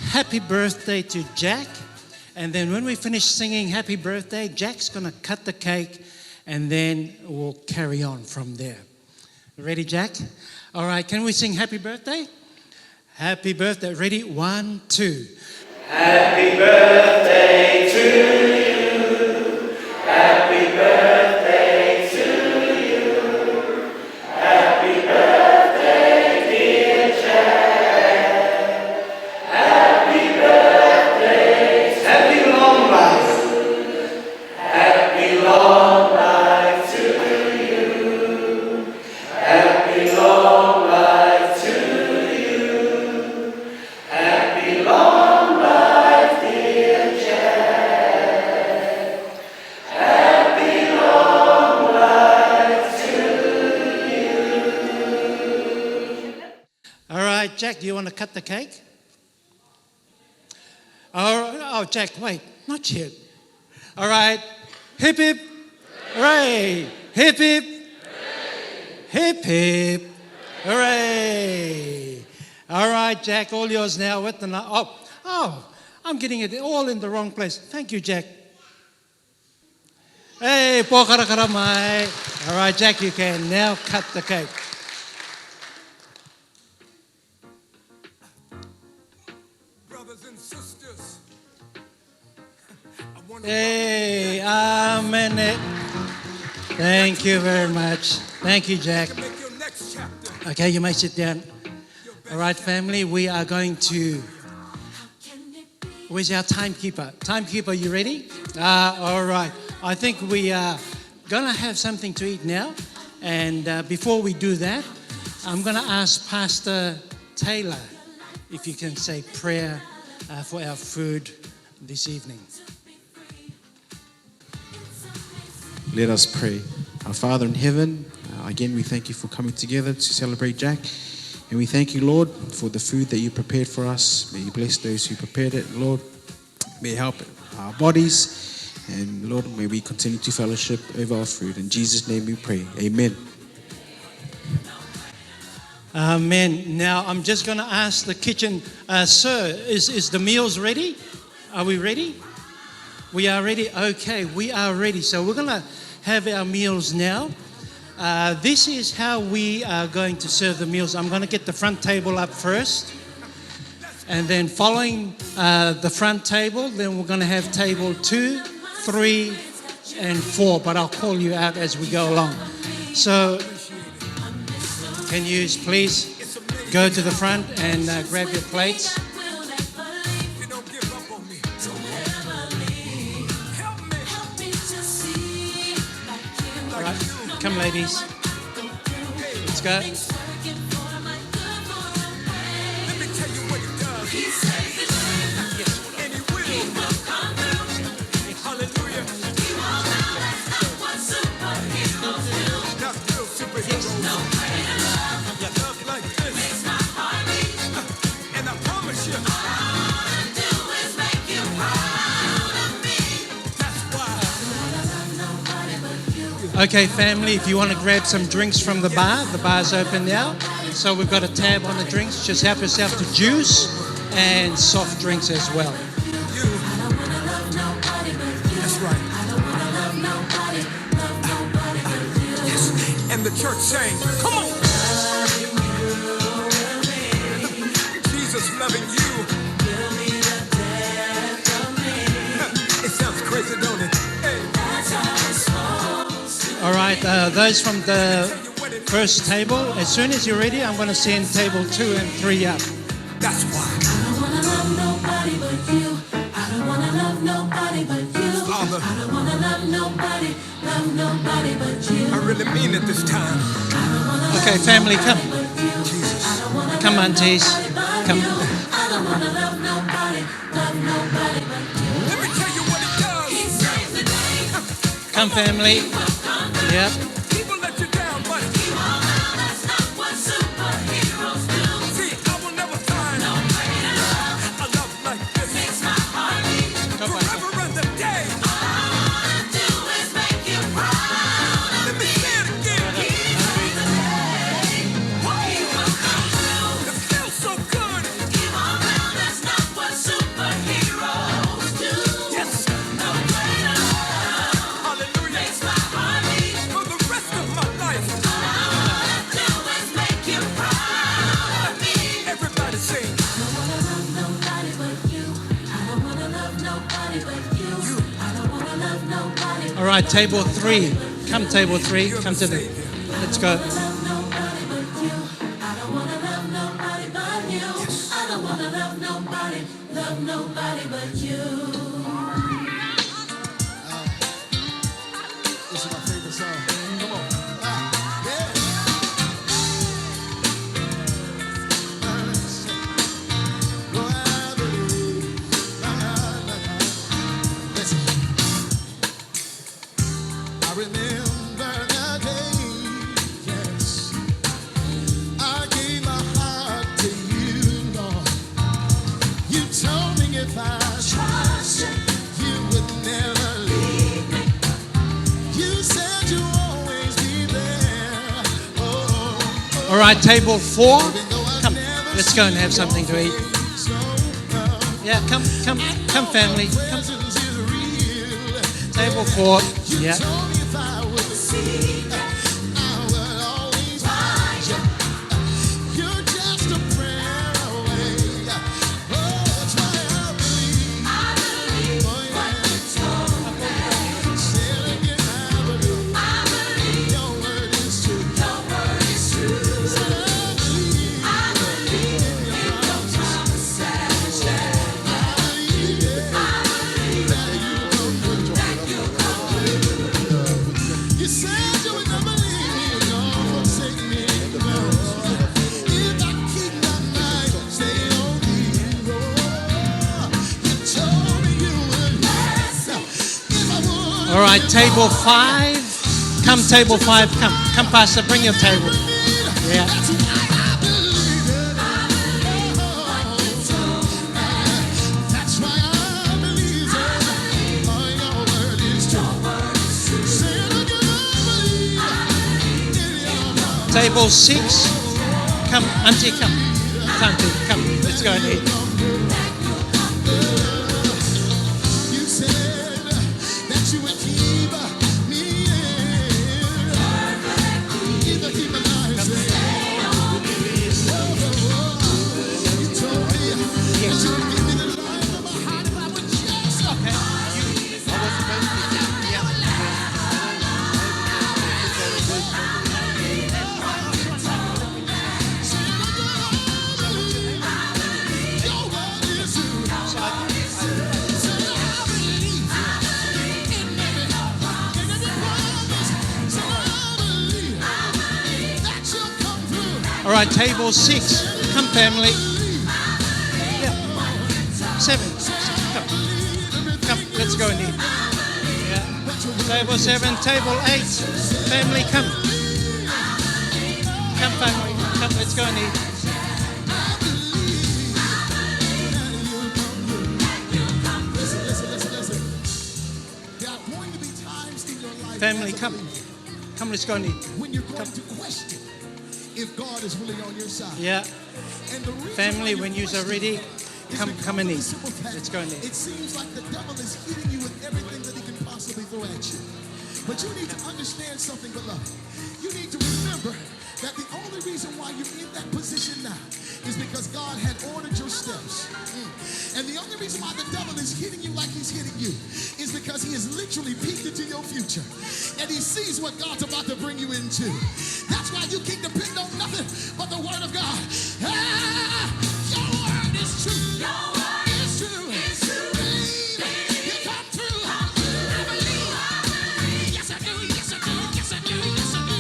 Happy Birthday to Jack. And then when we finish singing Happy Birthday, Jack's going to cut the cake, and then we'll carry on from there. Ready, Jack? All right, can we sing Happy Birthday? Happy Birthday. Ready? 1, 2. Happy birthday to you. Happy birthday to you. Happy birthday, dear Jack. Happy birthday. Happy long life. Happy long life to you. Happy long life to you. Happy long life, dear Jack. Happy long life to you. All right, Jack, do you want to cut the cake? Oh, Jack, wait, not yet. All right, hip hip, hooray! Hip hip, hip hip, hooray! All right, Jack, all yours now with the I'm getting it all in the wrong place. Thank you, Jack. Hey, pokarakara mai. All right, Jack, you can now cut the cake. Brothers and sisters, Hey, amen. Thank you very much. Thank you, Jack. make your next chapter. Okay, you may sit down. All right, family, we are going to... Where's our timekeeper? Timekeeper, you ready? All right. I think we are going to have something to eat now. And before we do that, I'm going to ask Pastor Taylor if you can say prayer for our food this evening. Let us pray. Our Father in heaven, again we thank you for coming together to celebrate Jack. And we thank you, Lord, for the food that you prepared for us. May you bless those who prepared it, Lord. May you help our bodies. And Lord, may we continue to fellowship over our food. In Jesus' name we pray. Amen. Amen. Now I'm just going to ask the kitchen, sir, is the meals ready? Are we ready? We are ready? Okay, we are ready. So we're going to have our meals now. This is how we are going to serve the meals. I'm going to get the front table up first. And then following the front table, then we're going to have table 2, 3, and 4. But I'll call you out as we go along. So can you please go to the front and grab your plates? All right, come ladies. Let's go. Let me tell you what it does. Okay, family, if you want to grab some drinks from the bar's open now. So we've got a tab on the drinks. Just help yourself to juice and soft drinks as well. That's right. Yes. And the church saying, come on. Jesus loving you. It sounds crazy, don't it? Hey. All right, those from the first table, as soon as you're ready, I'm going to send table 2 and 3 up. That's why. I don't wanna love nobody but you. I don't wanna love nobody but you. Father. I don't wanna love nobody but you. I really mean it this time. Okay, family, come. Jesus. Come, aunties. Come. I don't wanna love nobody but you. Let me tell you what it does. He saves the day. Come, family. Yep. People let you down, but That's not what superheroes do. see, I will never find No greater love a love like this. makes my heart beat. Forever and the day. All I wanna do is make you proud. Let me say it again. He saves the day. He will come through. It feels so good. Keep on around. That's not what superheroes do. Yes. No greater love Hallelujah. makes my heart beat. For the rest of my life. All I wanna do is make you proud of me. Everybody sing. I don't wanna love nobody but you. I don't wanna love nobody but you. I don't wanna love nobody but All right, table 3. Come, table 3. Come to the... Let's go. love nobody but you. I don't wanna love nobody but you. I don't wanna love nobody but you. This is my favorite song. Come on. I remember the day, yes, I gave my heart to you, Lord. You told me if I trust you, you would never leave me. You said you'd always be there. Oh, All right, table 4. even though I Come, never let's go and have see something to eat. your face so well. Yeah, come, family. Come. Presence is real. Table 4. You Yeah. told me if I would see, I would always find you. You're just a prayer away. Oh, that's why I believe. Oh, yeah. Say it again, I believe. Your word is true. Say I believe in your promises. I believe that you come through. You said you would never leave me nor forsake me. If I keep my mind stayed on you, you told me you would. If I would. All right, table 5. Come, table 5. Come, Pastor. Bring your table. Yeah. That's why I believe it. That's why I believe it. Oh, your word is true. Say it again, I believe in your love. Table 6. Come, auntie, come. Auntie, come. Let's go and eat. You said that you would keep me in. Either keep my life safe. You told me that you would give me the life of my heart if I would just. Your word is true. Say I believe in every promise. Say I believe that you'll come through. All right, table 6. Come, family. Yeah. 7. Come, let's go and eat. Yeah. Table 7. Table 8. Family, come. Come, family. Come, let's go and eat. Listen. There are going to be times in your life Family, as a come. believer Come, let's go, Nick. when you're going to question if God is really on your side. Yeah. And the reason Family, why when you're question ready, is come because and of the eat. simple fact, Let's go, Nick. It seems like the devil is hitting you with everything that he can possibly throw at you. But you need to understand something, beloved. You need to remember that the only reason why you're in that position now is because God had ordered your steps. And the only reason why the devil is hitting you like he's hitting you is because he has literally peeked into your future. And he sees what God's about to bring you into. That's why you can't depend on nothing but the word of God. Ah, your word is true. Your word is true. It's true. Believe it. You come through. I believe. Yes, I do. Yes, I do. Yes, I do. Yes, I do.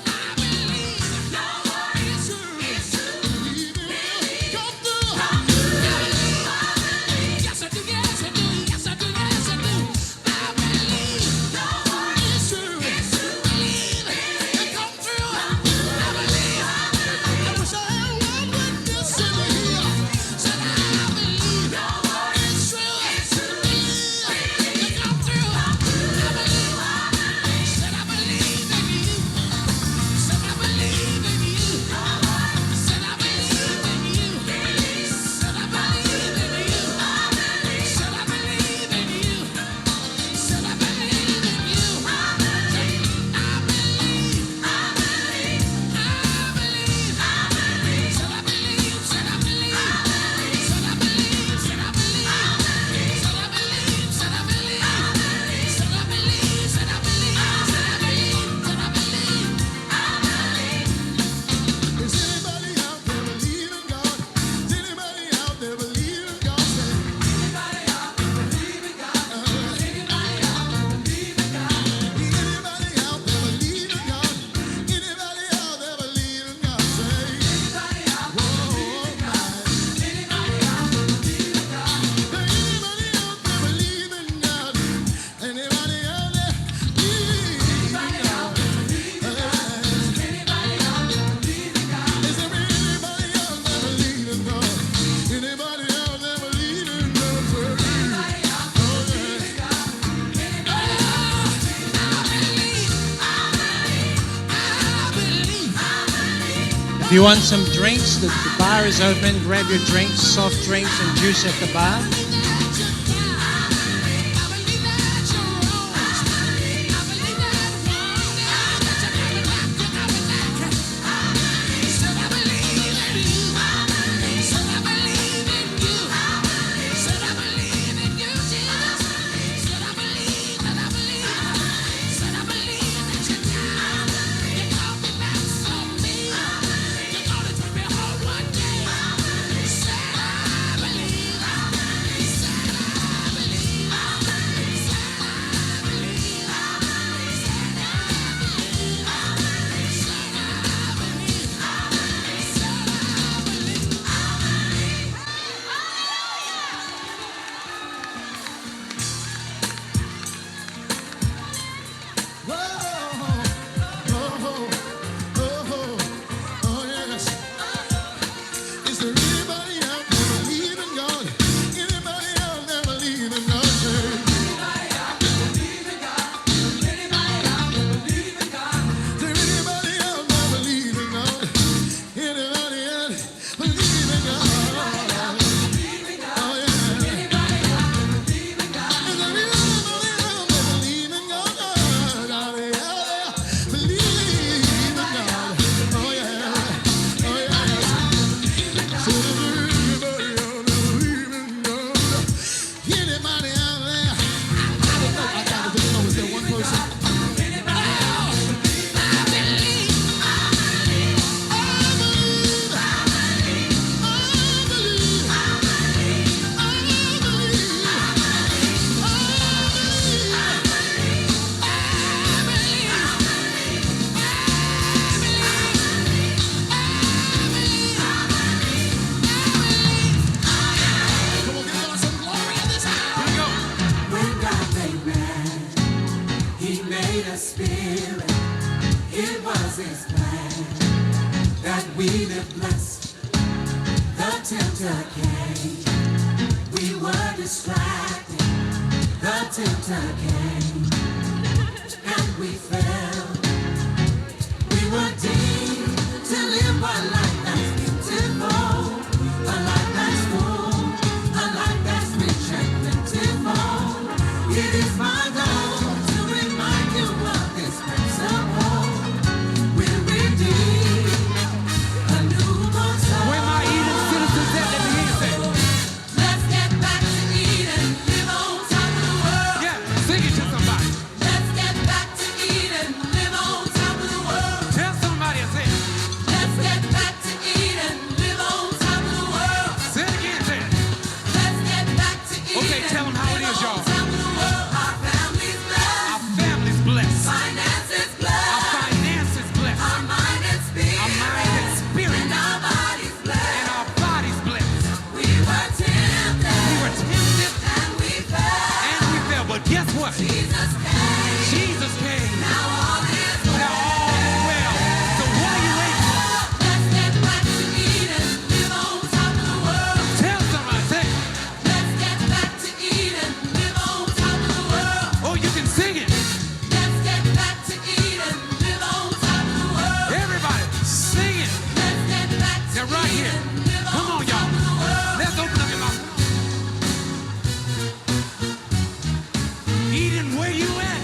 I believe. Your word is true. It's true. Believe it. Come through. I believe. Yes, I do. Yes, I do. Yes, I do. Yes, I do. I believe. Your word is true. It's true. Believe it. Come through. I believe. I wish I had one witness in here. Said I believe. Your word is true. It's true. Believe it. Come through. I believe. Said I believe in you. Said I believe in you. Said I believe in you. Said I believe in you. Said I believe in you. Said I believe in you. I believe. I believe. I believe. Said I believe. Said I believe. Said I believe. Said I believe. Said I believe. Said I believe. Said I believe. Said I believe. Said I believe. Said I believe. Is anybody out there believe in God? Is anybody out there believe in God? Anybody out there believe in God? Anybody out there believe in God? Anybody out there believe in God? Anybody out there believe in God? Anybody out there believe in God? Anybody out there believe in God? Anybody out there believe in God? Anybody out there believe in God? Anybody out there believe in God? Anybody out there believe in God? Is there anybody out there believe in God? Anybody out there believe in God? Anybody out there believe in God? If you want some drinks, the bar is open. Grab your drinks, soft drinks and juice at the bar. tempter came, and we fell. were deemed to live a life that's beautiful, a life that's full, a life that's rich and plentiful. It is my goal to remind you of this principle. We're redeemed, a newborn soul. Where my Eden citizens at? Let me hear you say it. Let's get back to Eden, live on top of the world. Yeah, sing it to somebody. Let's get back to Eden, live on top of the world. Tell somebody I said. Let's get back to Eden, live on top of the world. Say it again, say it. Let's get back to Eden. Okay, tell 'em how it live is, on y'all. top of the world. Our family's blessed. Our family's blessed. Finances Our blessed. finances blessed. Our mind and spirit. Our mind and spirit. And our bodies blessed. And our bodies blessed. We were tempted. We were tempted And we fell. and we fell, but guess what? Jesus came. Jesus came. Now all is Now well. all is well. So what are you waiting for? Let's get back to Eden, live on top of the world. Tell somebody, say it. Let's get back to Eden, live on top of the world. Oh, you can sing it. Let's get back to Eden, live on top of the world. Everybody, sing it. Let's get back to Now right here. Eden, live Come on on, top y'all. of the world. Let's open up your mouth. Eden, where you at?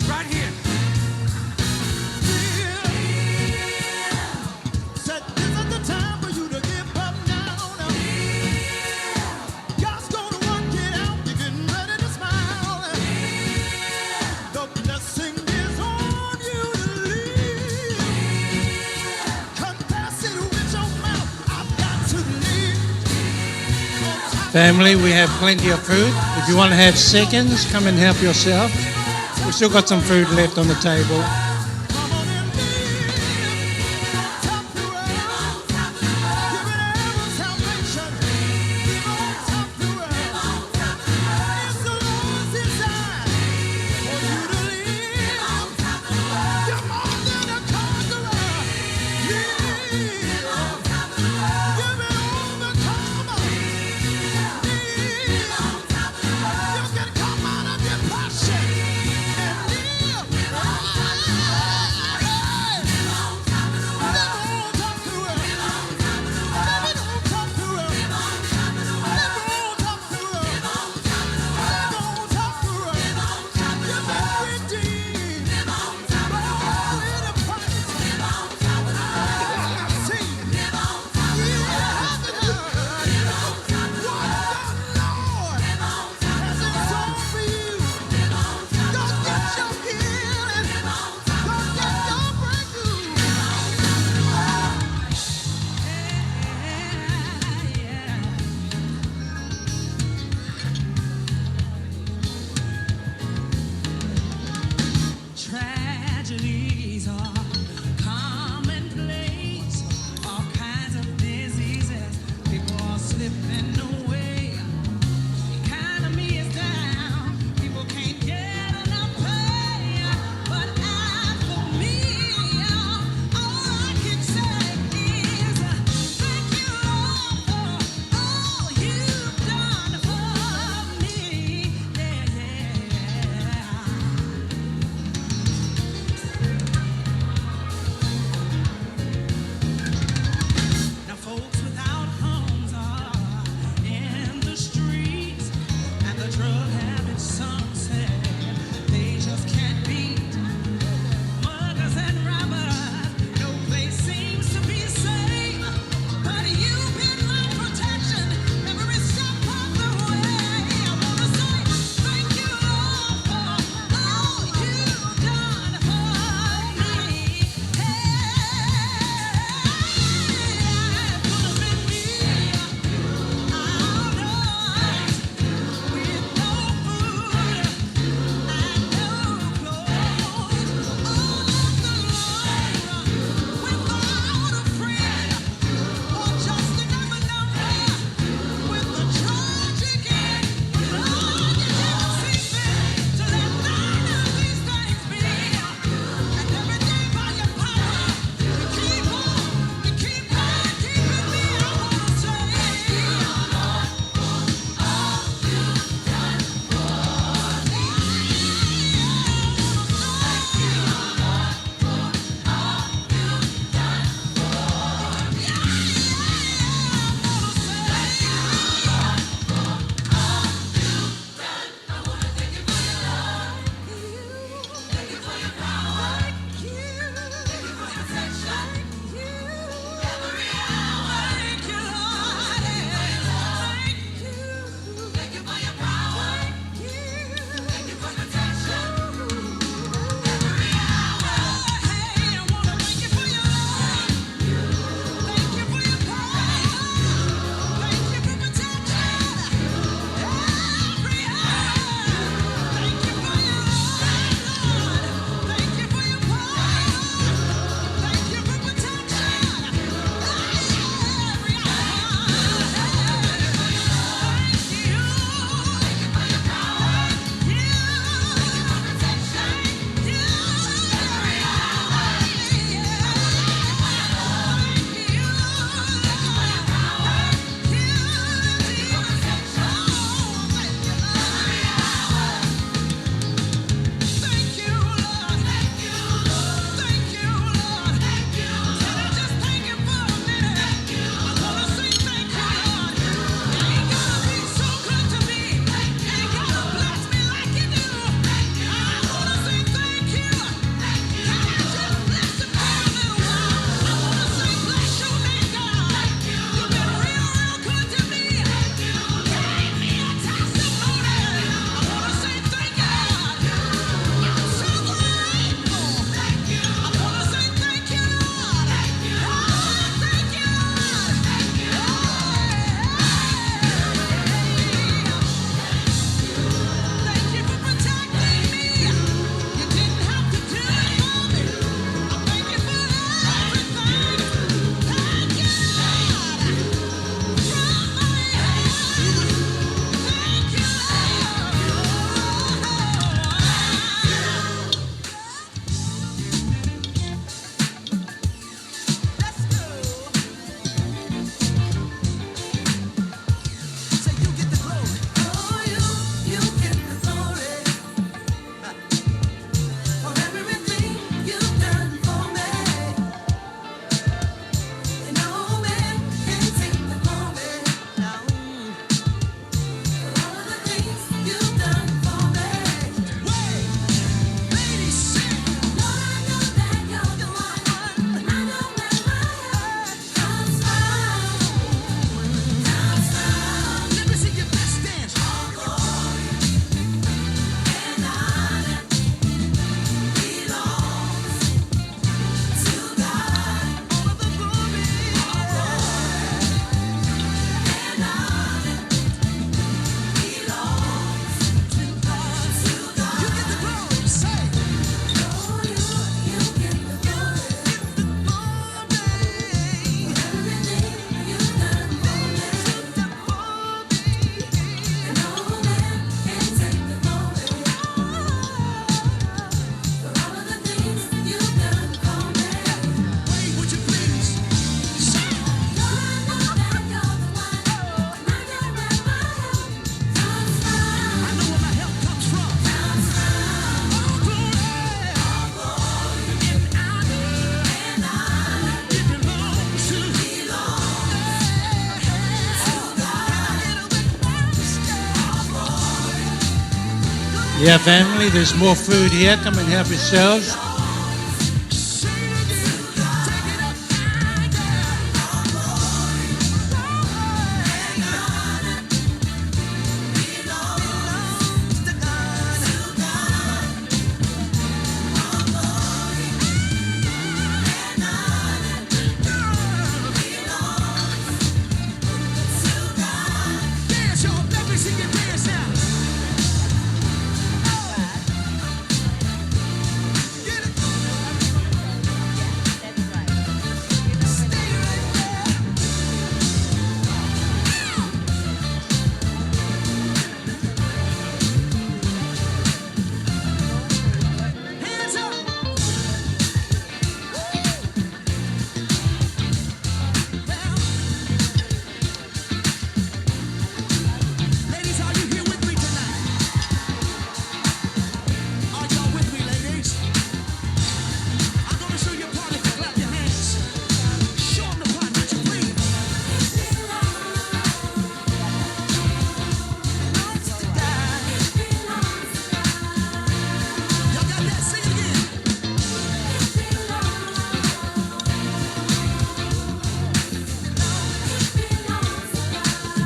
Right here. Said this is the time for you to give up now. God's gonna work it out. You're getting ready to smile. The blessing is on you to leave. Confess it with your mouth. I've got to leave. Family, we have plenty of food. If you want to have seconds, come and help yourself. We've still got some food left on the table. Come on and live on top of the world. Give it ever salvation. Live on top of the world. It's the Lord's desire for you to live on top of the world. You're more than a conqueror. Live on top of the world. Give it overcomer. Live on top of the world. You can come out of depression and live on top of the world. Yeah, family, there's more food here. Come and help yourselves. Dance, y'all. Let me see you dance now. Get it. Stay right there. Hands up. Ladies, are you here with me tonight? Are y'all with me, ladies? I'm gonna show you a part if you clap your hands. Show 'em the part that you bring. Y'all got that? Sing it again.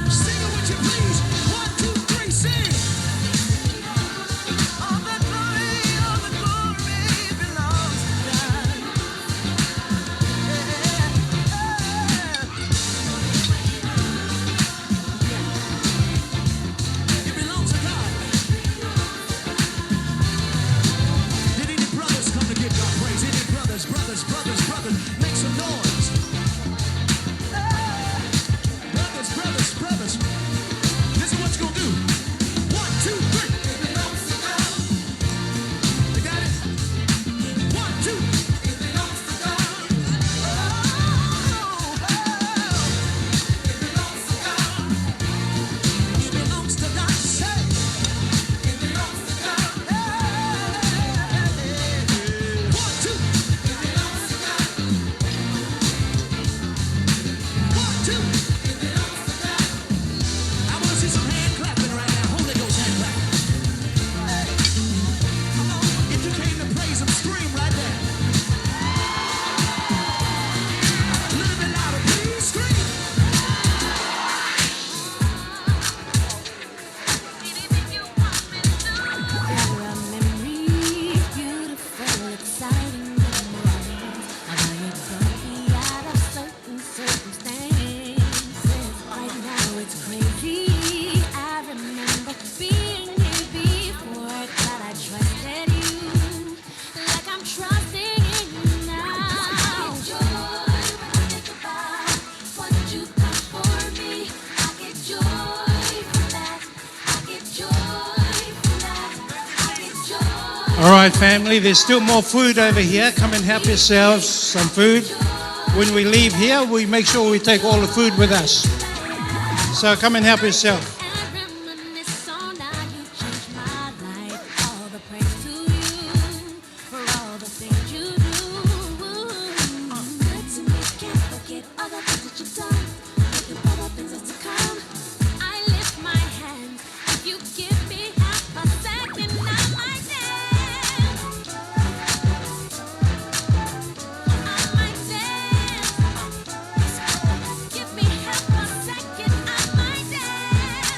Sing it with you, please. 1, 2, 3, sing. All the glory belongs to God. It belongs to God. Did any brothers come to give God praise? Any brothers, make some noise. Brothers. This is what you gonna do. 1, 2, 3. You got it? 1, 2. It belongs to God. It belongs to God. Say. It belongs to God. 1, 2. It belongs to God. 1, 2. It belongs to God. I want to see some hand clapping right now. Holy Ghost hand clapping. Come on. If you came to praise him, scream right there. A little bit louder, please. Scream. Beautiful, exciting memories of how you brought me out of certain circumstances. Right now it's crazy. I remember being here before, but I trusted you like I'm trusting in you now. I get joy when I think about what you've done for me. I get joy from that. I get joy from that. I get joy. All right, family, there's still more food over here. Come and help yourselves. Some food. When we leave here, we make sure we take all the food with us. So come and help yourself. And reminisce on how you changed my life. All the praise to you for all the things you do. Good to me, can't forget all the things that you've done. Thinking for the things that's to come. I lift my hands. If you give me half a second, I might dance. I might dance. Give me half a second, I might dance.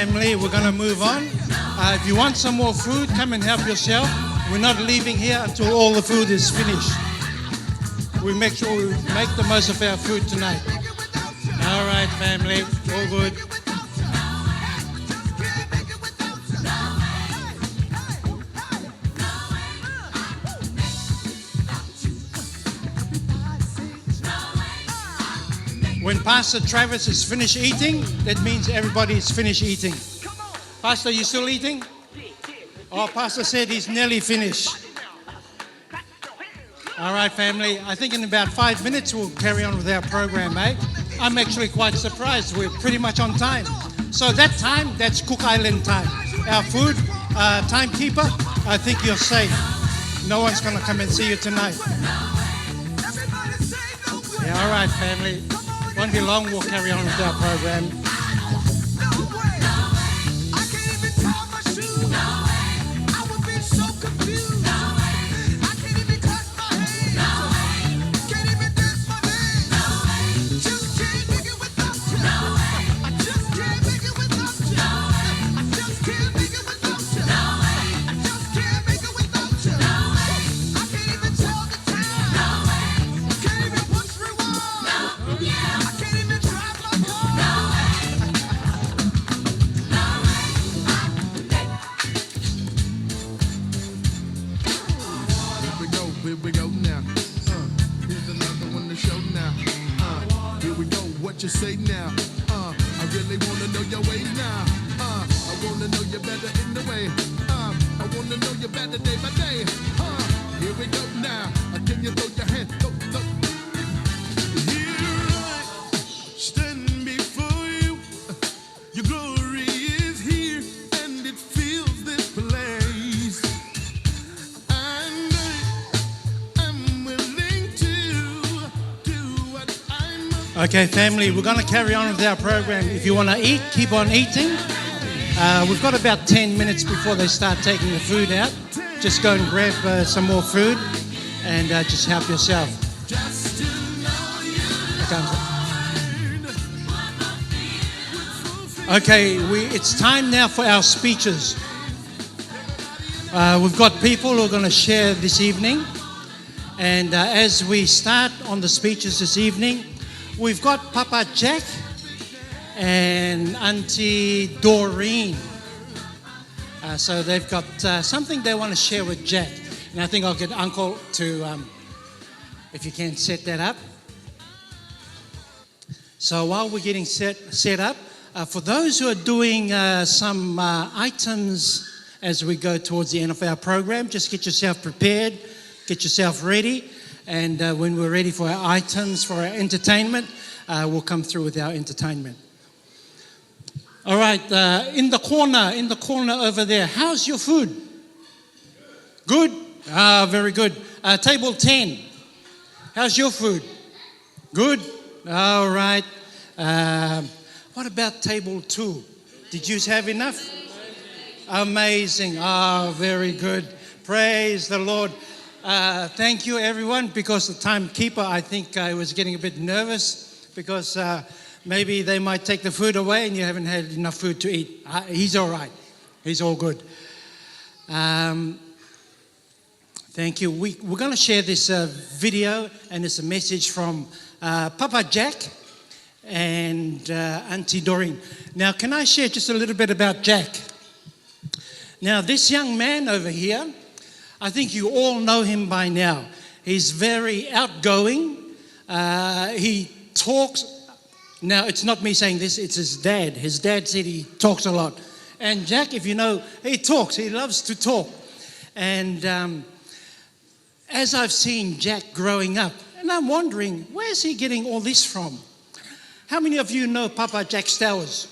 family, we're going to move on. If you want some more food, come and help yourself. We're not leaving here until all the food is finished. We make sure we make the most of our food tonight. All right, family, all good. When Pastor Travis is finished eating, that means everybody is finished eating. Pastor, you still eating? Oh, Pastor said he's nearly finished. All right, family. I think in about 5 minutes we'll carry on with our program, eh? I'm actually quite surprised. We're pretty much on time. So that time, that's Cook Island time. Our food timekeeper, I think you're safe. No one's going to come and see you tonight. Yeah, all right, family. Won't be long, we'll carry on with our program. Here we go now. Here's another one to show now. Here we go. What you say now? I really wanna know your ways now. I wanna know you better in the way. I wanna know you better day by day. Here we go now. Can you throw your hand? Go. Here I stand before you. Your glory is here, and it fills this place. And I'm willing to do what I must. Okay, family, we're going to carry on with our program. If you want to eat, keep on eating. We've got about 10 minutes before they start taking the food out. Just go and grab some more food and just help yourself. Okay, it's time now for our speeches. We've got people who are going to share this evening. And as we start on the speeches this evening, we've got Papa Jack and Auntie Doreen. So they've got something they want to share with Jack. And I think I'll get Uncle to, if you can set that up. So while we're getting set up, for those who are doing some items as we go towards the end of our program, just get yourself prepared, get yourself ready. And when we're ready for our items, for our entertainment, we'll come through with our entertainment. All right, in the corner over there, how's your food? Good? Very good. Table 10, how's your food? Good? All right. What about table 2? Did you have enough? Amazing. Very good. Praise the Lord. Thank you, everyone, because the timekeeper, I think I was getting a bit nervous because maybe they might take the food away and you haven't had enough food to eat. He's all right. He's all good. Thank you. We're going to share this video, and it's a message from Papa Jack and Auntie Doreen. Now, can I share just a little bit about Jack? Now, this young man over here, I think you all know him by now. He's very outgoing. He talks. Now, it's not me saying this, it's his dad. His dad said he talks a lot. And Jack, if you know, he talks. He loves to talk. And as I've seen Jack growing up, and I'm wondering, where's he getting all this from? How many of you know Papa Jack Stowers?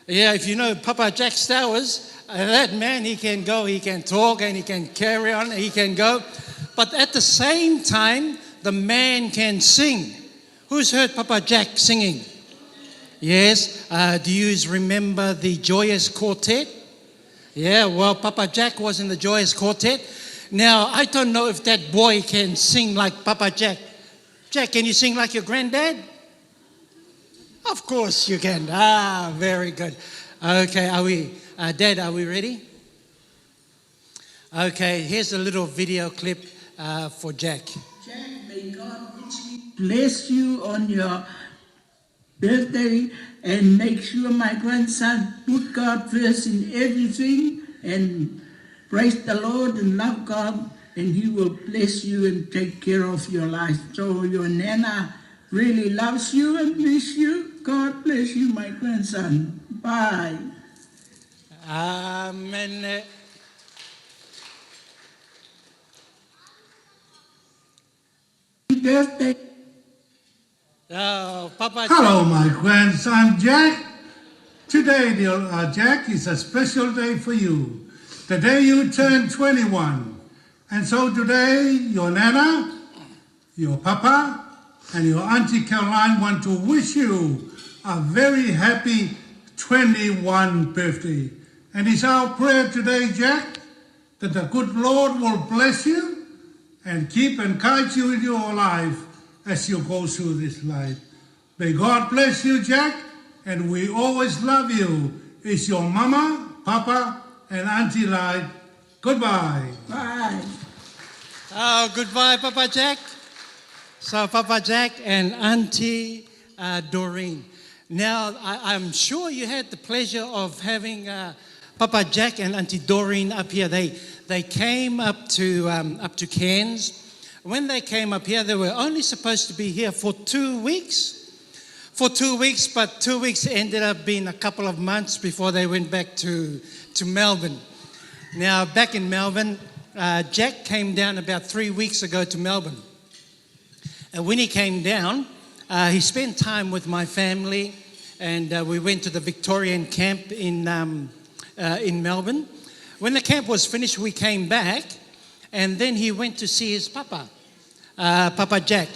Yeah, if you know Papa Jack Stowers, that man, he can go, he can talk, and he can carry on, he can go. But at the same time, the man can sing. Who's heard Papa Jack singing? Yes. Do you remember the Joyous Quartet? Yeah, well, Papa Jack was in the Joyous Quartet. Now, I don't know if that boy can sing like Papa Jack. Jack, can you sing like your granddad? Of course you can. Very good. Okay, Dad, are we ready? Okay, here's a little video clip for Jack. Jack, may God richly bless you on your birthday and make sure my grandson put God first in everything and praise the Lord and love God, and He will bless you and take care of your life. So your Nana really loves you and miss you. God bless you, my grandson. Bye. Amen. Happy birthday. Oh, Papa Hello, Jack. my grandson Jack. Today, dear Jack, is a special day for you. The day you turn 21. And so today, your Nana, your Papa, and your Auntie Caroline want to wish you a very happy 21 birthday. And it's our prayer today, Jack, that the good Lord will bless you and keep and guide you in your life as you go through this life. May God bless you, Jack, and we always love you. It's your Mama, Papa, and Auntie Light. Goodbye. Bye. Oh, goodbye, Papa Jack. So, Papa Jack and Auntie Doreen. Now, I'm sure you had the pleasure of having Papa Jack and Auntie Doreen up here. They came up to Cairns. When they came up here, they were only supposed to be here for 2 weeks. For 2 weeks, but 2 weeks ended up being a couple of months before they went back to Melbourne. Now, back in Melbourne, Jack came down about 3 weeks ago to Melbourne. And when he came down, he spent time with my family, and we went to the Victorian camp in Melbourne. When the camp was finished, we came back, and then he went to see his Papa, Papa Jack.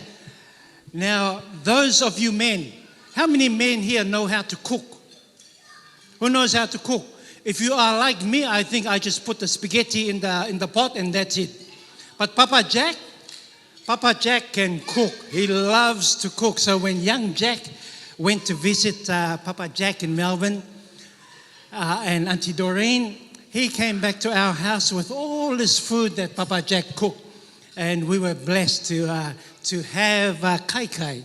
Now, those of you men, how many men here know how to cook? Who knows how to cook? If you are like me, I think I just put the spaghetti in the pot and that's it. But Papa Jack can cook. He loves to cook. So when young Jack went to visit Papa Jack in Melbourne and Auntie Doreen, he came back to our house with all this food that Papa Jack cooked. And we were blessed to have KeiKei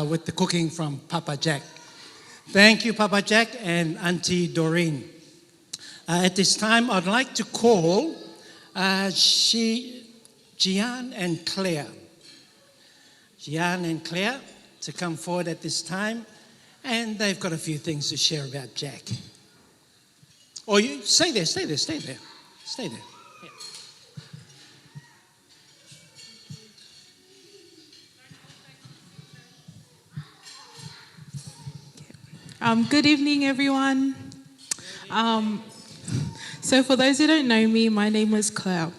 with the cooking from Papa Jack. Thank you, Papa Jack and Auntie Doreen. At this time, I'd like to call Gian and Claire. Gian and Claire to come forward at this time, and they've got a few things to share about Jack. Or you stay there. Yeah. Good evening, everyone. So for those who don't know me, my name is Claire.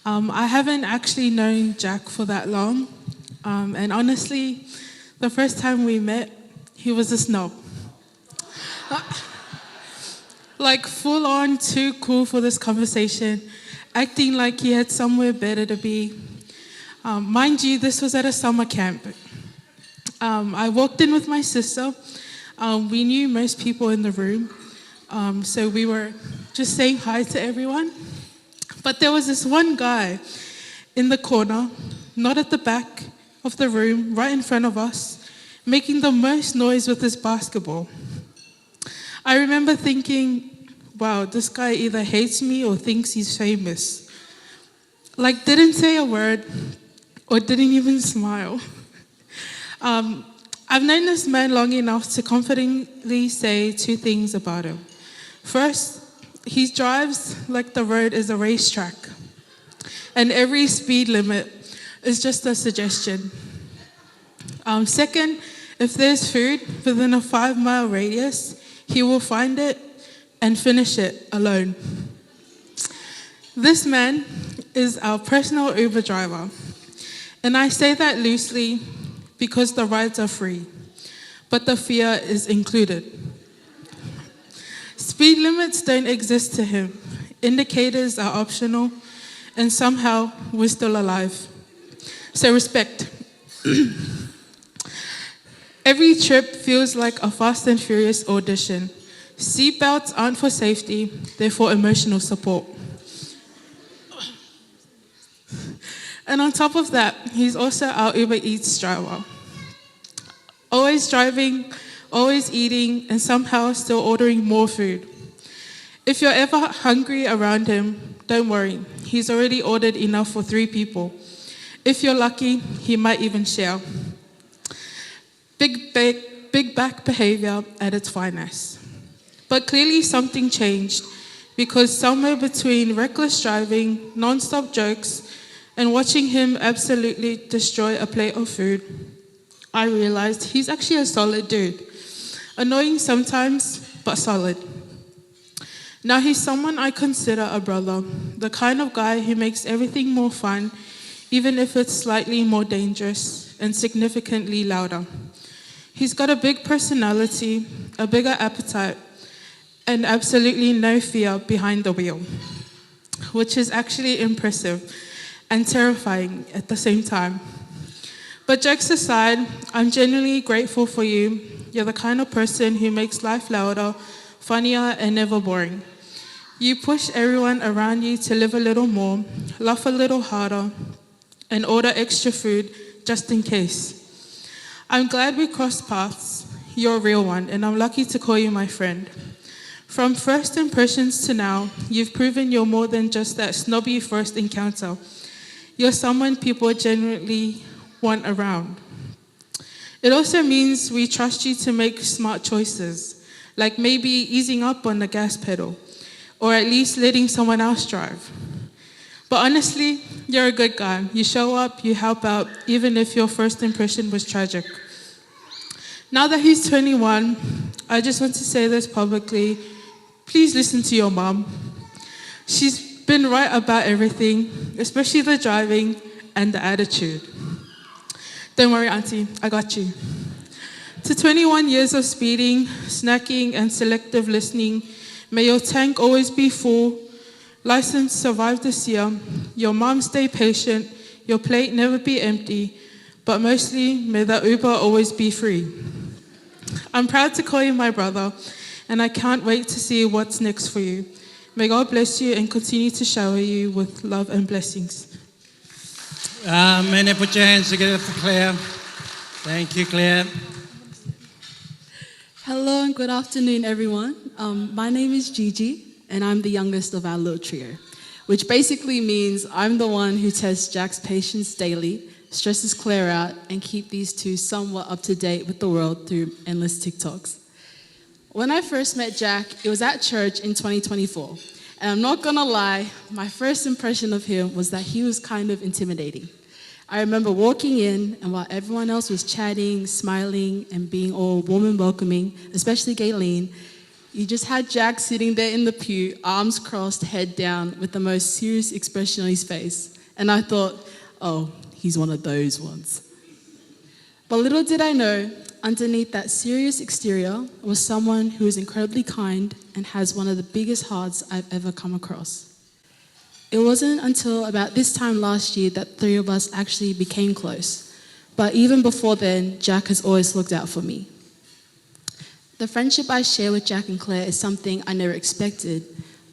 I haven't actually known Jack for that long. And honestly, the first time we met, he was a snob. Like full on too cool for this conversation, acting like he had somewhere better to be. Mind you, this was at a summer camp. I walked in with my sister. We knew most people in the room, so we were just saying hi to everyone. But there was this one guy in the corner, not at the back of the room, right in front of us, making the most noise with his basketball. I remember thinking, wow, this guy either hates me or thinks he's famous. Like, didn't say a word or didn't even smile. I've known this man long enough to confidently say two things about him. First, he drives like the road is a racetrack, and every speed limit is just a suggestion. Second, if there's food within a 5-mile radius, he will find it and finish it alone. This man is our personal Uber driver, and I say that loosely because the rides are free, but the fare is included. Speed limits don't exist to him. Indicators are optional, and somehow we're still alive. So respect. Every trip feels like a Fast and Furious audition. Seatbelts aren't for safety, they're for emotional support. And on top of that, he's also our Uber Eats driver. Always driving, always eating, and somehow still ordering more food. If you're ever hungry around him, don't worry, he's already ordered enough for 3 people. If you're lucky, he might even share. Big back behavior at its finest. But clearly something changed, because somewhere between reckless driving, non-stop jokes, and watching him absolutely destroy a plate of food, I realized he's actually a solid dude. Annoying sometimes, but solid. Now he's someone I consider a brother, the kind of guy who makes everything more fun, even if it's slightly more dangerous and significantly louder. He's got a big personality, a bigger appetite, and absolutely no fear behind the wheel, which is actually impressive and terrifying at the same time. But jokes aside, I'm genuinely grateful for you. You're the kind of person who makes life louder, funnier, and never boring. You push everyone around you to live a little more, laugh a little harder, and order extra food just in case. I'm glad we crossed paths. You're a real one, and I'm lucky to call you my friend. From first impressions to now, you've proven you're more than just that snobby first encounter. You're someone people genuinely want around. It also means we trust you to make smart choices, like maybe easing up on the gas pedal, or at least letting someone else drive. But honestly, you're a good guy. You show up, you help out, even if your first impression was tragic. Now that he's 21, I just want to say this publicly. Please listen to your mom. She's been right about everything, especially the driving and the attitude. Don't worry, Auntie, I got you. To 21 years of speeding, snacking, and selective listening, may your tank always be full, license survive this year, your mom stay patient, your plate never be empty, but mostly may that Uber always be free. I'm proud to call you my brother, and I can't wait to see what's next for you. May God bless you and continue to shower you with love and blessings. Amen. Put your hands together for Claire. Thank you, Claire. Hello and good afternoon, everyone. My name is Gigi, and I'm the youngest of our little trio, which basically means I'm the one who tests Jack's patience daily, stresses Claire out, and keep these two somewhat up to date with the world through endless TikToks. When I first met Jack, it was at church in 2024. And I'm not gonna lie, my first impression of him was that he was kind of intimidating. I remember walking in, and while everyone else was chatting, smiling, and being all warm and welcoming, especially Gayleen, you just had Jack sitting there in the pew, arms crossed, head down, with the most serious expression on his face. And I thought, oh, he's one of those ones. But little did I know, underneath that serious exterior was someone who is incredibly kind and has one of the biggest hearts I've ever come across. It wasn't until about this time last year that 3 of us actually became close. But even before then, Jack has always looked out for me. The friendship I share with Jack and Claire is something I never expected,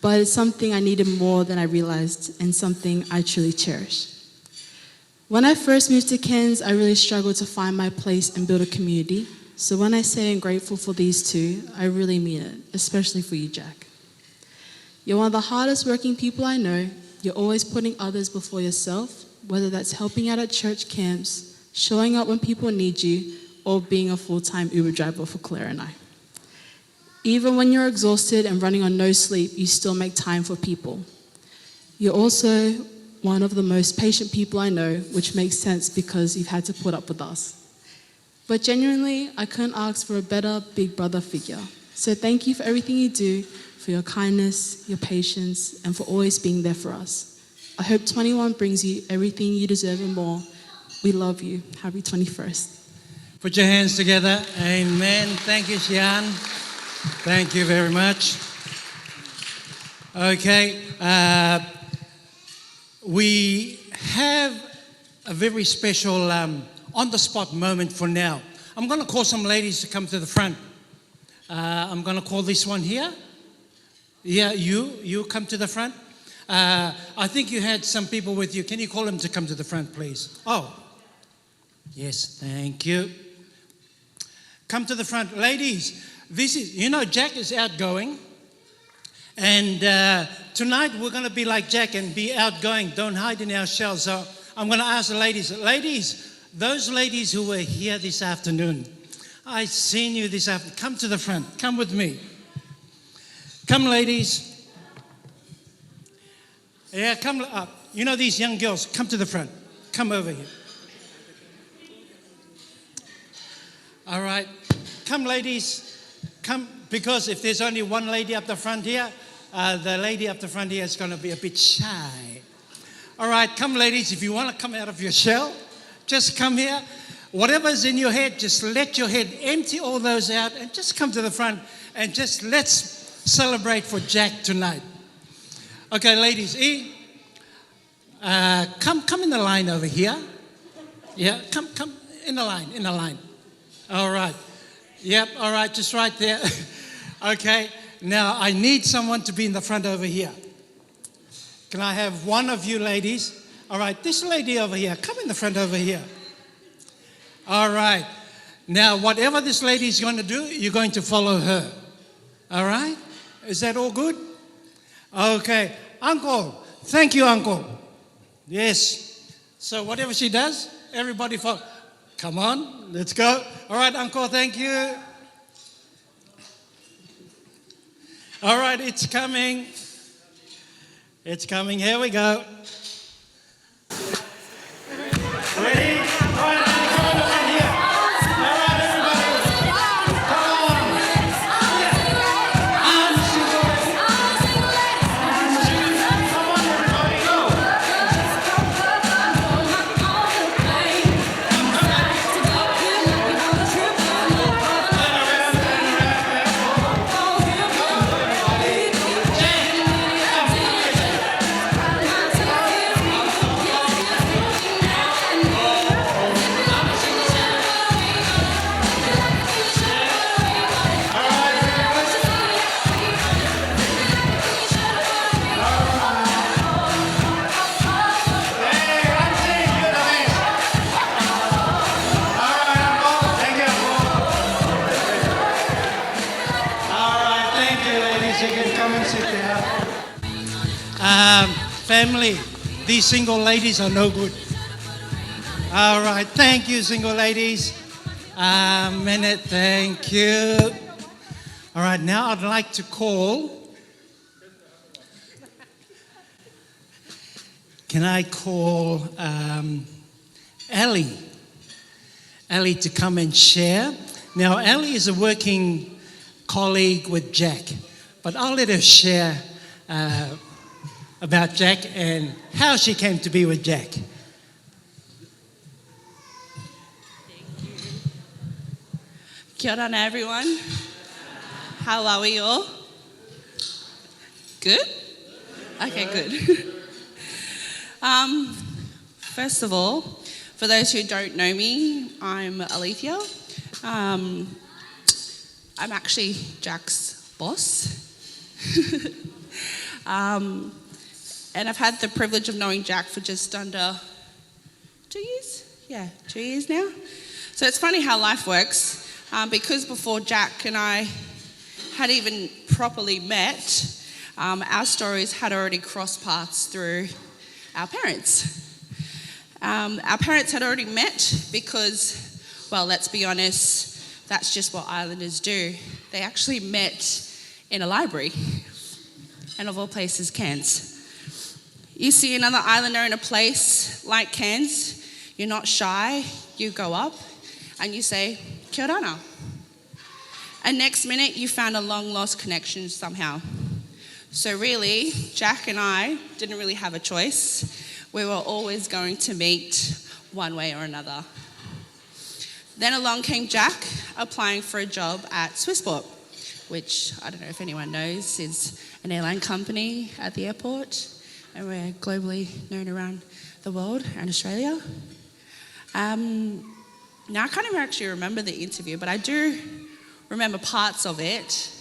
but it's something I needed more than I realized and something I truly cherish. When I first moved to Cairns, I really struggled to find my place and build a community. So when I say I'm grateful for these two, I really mean it, especially for you, Jack. You're one of the hardest working people I know. You're always putting others before yourself, whether that's helping out at church camps, showing up when people need you, or being a full-time Uber driver for Claire and I. Even when you're exhausted and running on no sleep, you still make time for people. You're also one of the most patient people I know, which makes sense because you've had to put up with us. But genuinely, I couldn't ask for a better big brother figure. So thank you for everything you do, for your kindness, your patience, and for always being there for us. I hope 21 brings you everything you deserve and more. We love you. Happy 21st. Put your hands together. Amen. Thank you, Xian. Thank you very much. Okay. We have a very special on-the-spot moment for now. I'm going to call some ladies to come to the front. I'm going to call this one here. Yeah, you come to the front. I think you had some people with you. Can you call them to come to the front, please? Oh, yes, thank you. Come to the front. Ladies, Jack is outgoing. And tonight we're going to be like Jack and be outgoing. Don't hide in our shells. So I'm going to ask the ladies. Ladies, those ladies who were here this afternoon, I seen you this afternoon. Come to the front. Come with me. Come, ladies. Yeah, come up. These young girls, come to the front. Come over here. All right. Come, ladies. Come, because if there's only one lady up the front here, the lady up the front here is going to be a bit shy. All right, come, ladies. If you want to come out of your shell, just come here. Whatever's in your head, just let your head empty all those out and just come to the front and just let's celebrate for Jack tonight. Okay, ladies, come in the line over here. Yeah, come in the line. All right. Yep, all right, just right there. Okay, now I need someone to be in the front over here. Can I have one of you ladies? All right, this lady over here, come in the front over here. All right. Now, whatever this lady is going to do, you're going to follow her. All right? Is that all good? Okay. Uncle. Thank you, Uncle. Yes. So whatever she does, everybody follow. Come on. Let's go. All right, Uncle. Thank you. All right. It's coming. It's coming. Here we go. Ready? All right. Family, these single ladies are no good. All right, thank you, single ladies. A minute, thank you. All right, now I'd like to call. Can I call Ellie? Ellie to come and share. Now, Ellie is a working colleague with Jack, but I'll let her share about Jack and how she came to be with Jack. Thank you. Kia ora, everyone. How are we all? Good? Okay, good. First of all, for those who don't know me, I'm Alethea. I'm actually Jack's boss. And I've had the privilege of knowing Jack for just under 2 years? Yeah, 2 years now. So it's funny how life works, because before Jack and I had even properly met, our stories had already crossed paths through our parents. Our parents had already met because, well, let's be honest, that's just what Islanders do. They actually met in a library, and of all places, Cairns. You see another Islander in a place like Cairns, you're not shy, you go up and you say, kia ora. And next minute, you found a long-lost connection somehow. So really, Jack and I didn't really have a choice. We were always going to meet one way or another. Then along came Jack, applying for a job at Swissport, which I don't know if anyone knows is an airline company at the airport. And we're globally known around the world and Australia. Now, I can't even actually remember the interview, but I do remember parts of it.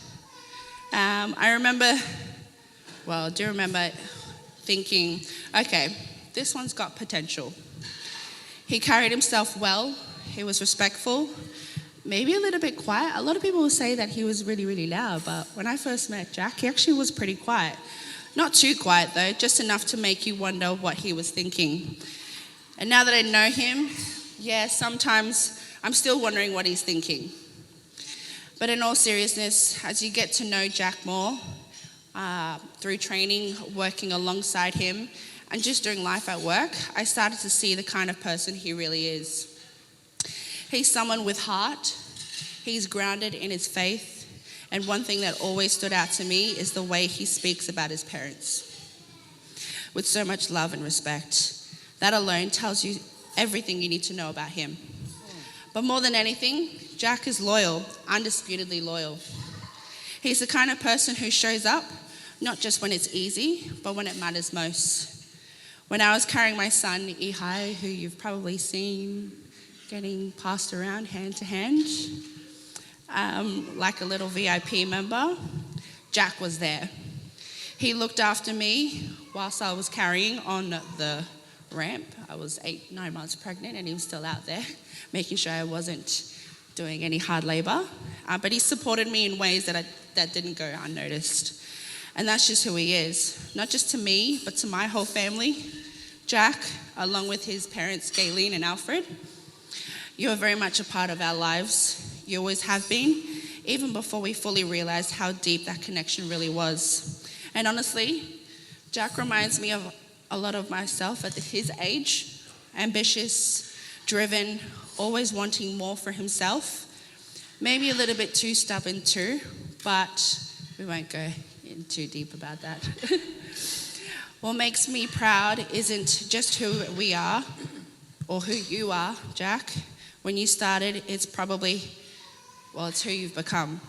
I do remember thinking, okay, this one's got potential. He carried himself well. He was respectful, maybe a little bit quiet. A lot of people will say that he was really, really loud, but when I first met Jack, he actually was pretty quiet. Not too quiet though, just enough to make you wonder what he was thinking. And now that I know him, yeah, sometimes I'm still wondering what he's thinking. But in all seriousness, as you get to know Jack more, through training, working alongside him, and just doing life at work, I started to see the kind of person he really is. He's someone with heart, he's grounded in his faith, and one thing that always stood out to me is the way he speaks about his parents. With so much love and respect. That alone tells you everything you need to know about him. But more than anything, Jack is loyal, undisputedly loyal. He's the kind of person who shows up, not just when it's easy, but when it matters most. When I was carrying my son, Ihai, who you've probably seen getting passed around hand to hand, like a little VIP member, Jack was there. He looked after me whilst I was carrying on the ramp. I was 9 months pregnant and he was still out there, making sure I wasn't doing any hard labor. But he supported me in ways that didn't go unnoticed. And that's just who he is. Not just to me, but to my whole family. Jack, along with his parents, Gayleen and Alfred, you are very much a part of our lives. You always have been, even before we fully realized how deep that connection really was. And honestly, Jack reminds me of a lot of myself at his age, ambitious, driven, always wanting more for himself. Maybe a little bit too stubborn too, but we won't go in too deep about that. What makes me proud isn't just who we are or who you are, Jack. When you started, it's who you've become.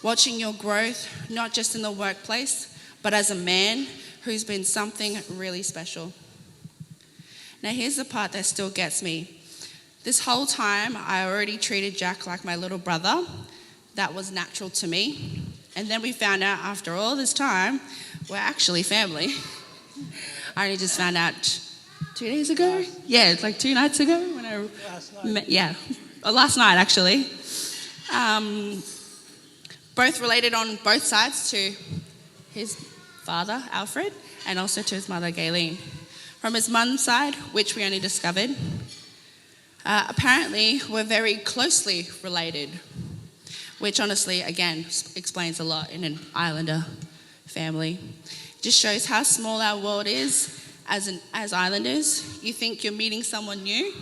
Watching your growth, not just in the workplace, but as a man who's been something really special. Now here's the part that still gets me. This whole time, I already treated Jack like my little brother. That was natural to me. And then we found out after all this time, we're actually family. I only just found out 2 days ago. Yeah, it's like 2 nights ago when I met. Yeah, last night actually. Both related on both sides to his father, Alfred, and also to his mother, Gayleen. From his mum's side, which we only discovered, apparently we're very closely related, which honestly, again, explains a lot in an Islander family. Just shows how small our world is as Islanders. You think you're meeting someone new,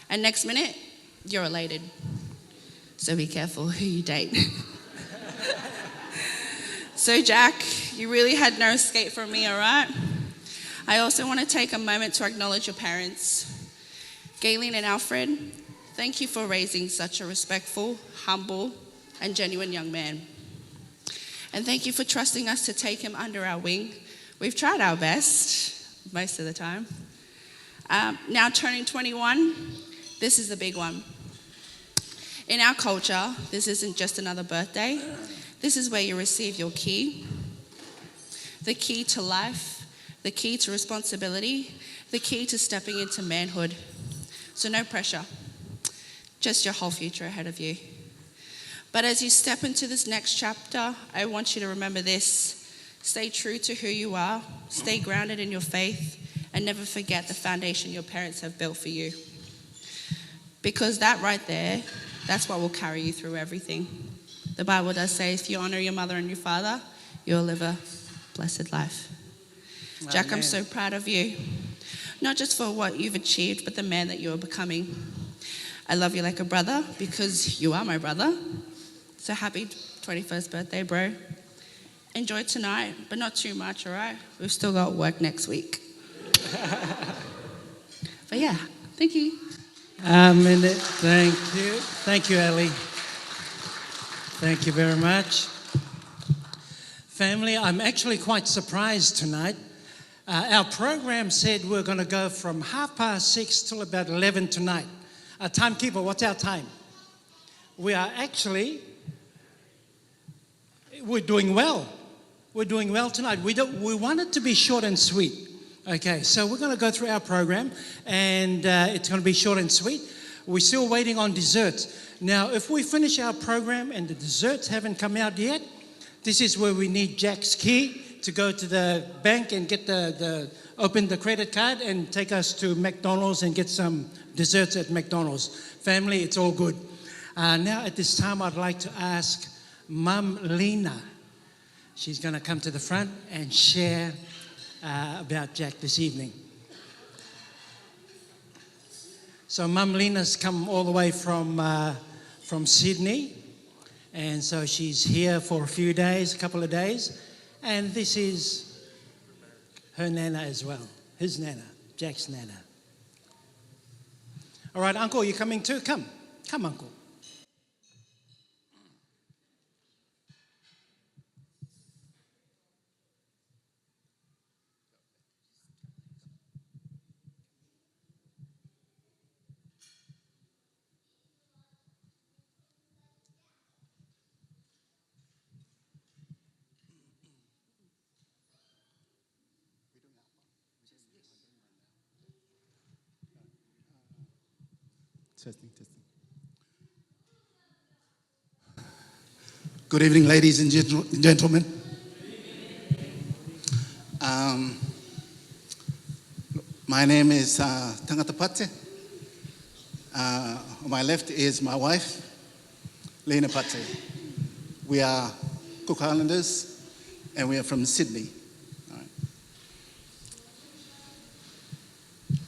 and next minute, you're related. So be careful who you date. So Jack, you really had no escape from me, all right? I also want to take a moment to acknowledge your parents. Gayleen and Alfred, thank you for raising such a respectful, humble, and genuine young man. And thank you for trusting us to take him under our wing. We've tried our best, most of the time. Now turning 21, this is the big one. In our culture, this isn't just another birthday. This is where you receive your key. The key to life, the key to responsibility, the key to stepping into manhood. So no pressure, just your whole future ahead of you. But as you step into this next chapter, I want you to remember this. Stay true to who you are, stay grounded in your faith, and never forget the foundation your parents have built for you. Because that right there, that's what will carry you through everything. The Bible does say, if you honor your mother and your father, you'll live a blessed life. Amen. Jack, I'm so proud of you. Not just for what you've achieved, but the man that you are becoming. I love you like a brother because you are my brother. So happy 21st birthday, bro. Enjoy tonight, but not too much, all right? We've still got work next week. But yeah, thank you. Amen. Thank you. Thank you, Ellie. Thank you very much. Family, I'm actually quite surprised tonight. Our program said we're going to go from 6:30 till about 11 tonight. A timekeeper, what's our time? We are actually, we're doing well. We're doing well tonight. We want it to be short and sweet. Okay, so we're going to go through our program, and it's going to be short and sweet. We're still waiting on desserts. Now, if we finish our program and the desserts haven't come out yet, this is where we need Jack's key to go to the bank and get open the credit card and take us to McDonald's and get some desserts at McDonald's. Family, it's all good. Now, at this time, I'd like to ask Mum Lena. She's going to come to the front and share about Jack this evening. So Mum Lena's come all the way from Sydney, and so she's here for a couple of days, and this is her nana as well, his nana, Jack's nana. All right, Uncle, you coming too? Come, Uncle. Testing. Good evening, ladies and gentlemen. My name is Tangata Pate. On my left is my wife, Lena Pate. We are Cook Islanders, and we are from Sydney. All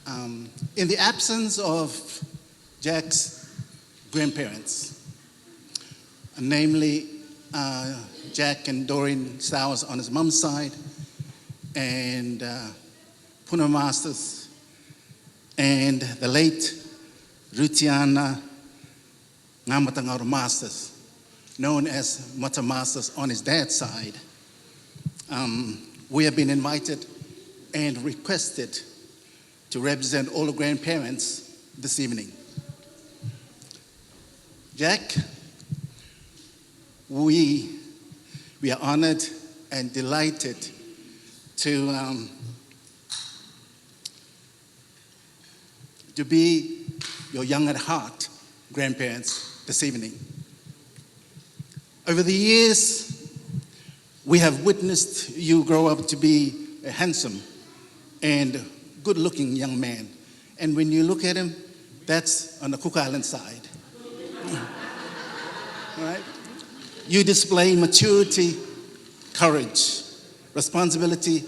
right. In the absence of Jack's grandparents, namely Jack and Doreen Stowers on his mum's side, and Punua Marsters, and the late Rutiana Ngamatangaro Marsters, known as Mata Marsters on his dad's side. We have been invited and requested to represent all the grandparents this evening. Jack, we are honored and delighted to be your young at heart grandparents this evening. Over the years, we have witnessed you grow up to be a handsome and good-looking young man. And when you look at him, that's on the Cook Island side. Right? You display maturity, courage, responsibility,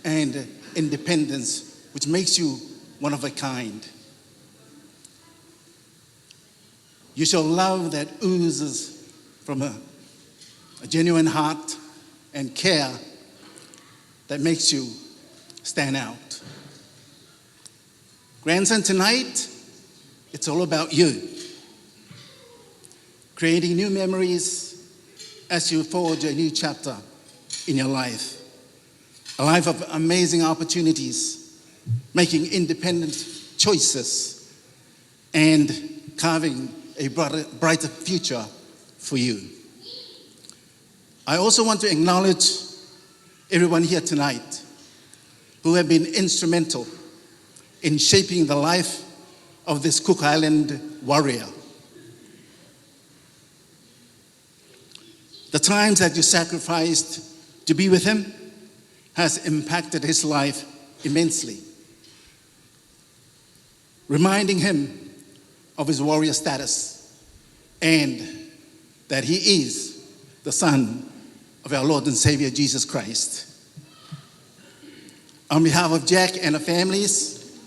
and independence, which makes you one of a kind. You show love that oozes from a genuine heart and care that makes you stand out. Grandson, tonight, it's all about you. Creating new memories as you forge a new chapter in your life. A life of amazing opportunities, making independent choices, and carving a brighter future for you. I also want to acknowledge everyone here tonight who have been instrumental in shaping the life of this Cook Island warrior. The times that you sacrificed to be with him has impacted his life immensely, reminding him of his warrior status and that he is the Son of our Lord and Savior Jesus Christ. On behalf of Jack and the families,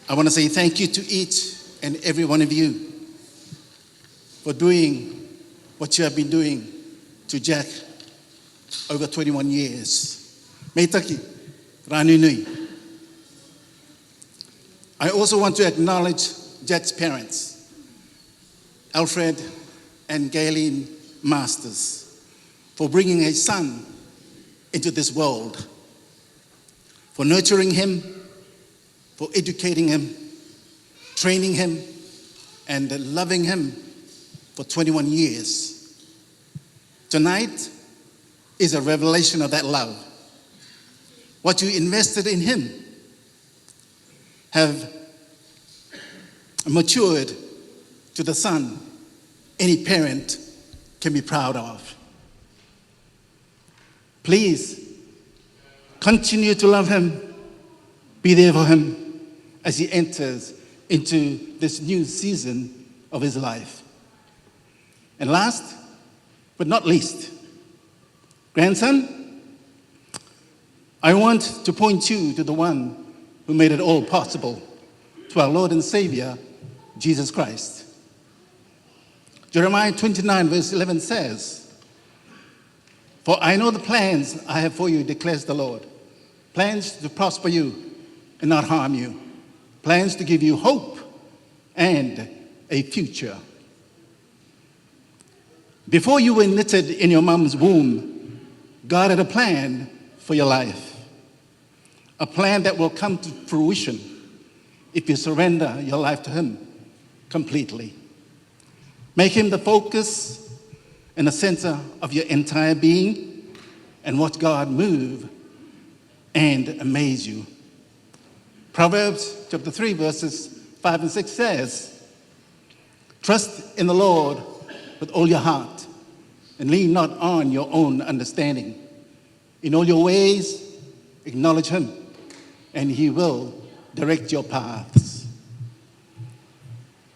I want to say thank you to each and every one of you for doing what you have been doing to Jack over 21 years. Meitaki, Ranu Nui. I also want to acknowledge Jack's parents, Alfred and Gayleen Marsters, for bringing a son into this world, for nurturing him, for educating him, training him, and loving him for 21 years. Tonight is a revelation of that love. What you invested in him have matured to the son any parent can be proud of. Please continue to love him, be there for him as he enters into this new season of his life. And last but not least, grandson, I want to point you to the one who made it all possible, to our Lord and Savior, Jesus Christ. Jeremiah 29 verse 11 says, "For I know the plans I have for you, declares the Lord, plans to prosper you and not harm you, plans to give you hope and a future." Before you were knitted in your mom's womb, God had a plan for your life, a plan that will come to fruition if you surrender your life to him completely. Make him the focus and the center of your entire being, and watch God move and amaze you. Proverbs chapter 3 verses 5 and 6 says, "Trust in the Lord with all your heart, and lean not on your own understanding. In all your ways, acknowledge him, and he will direct your paths."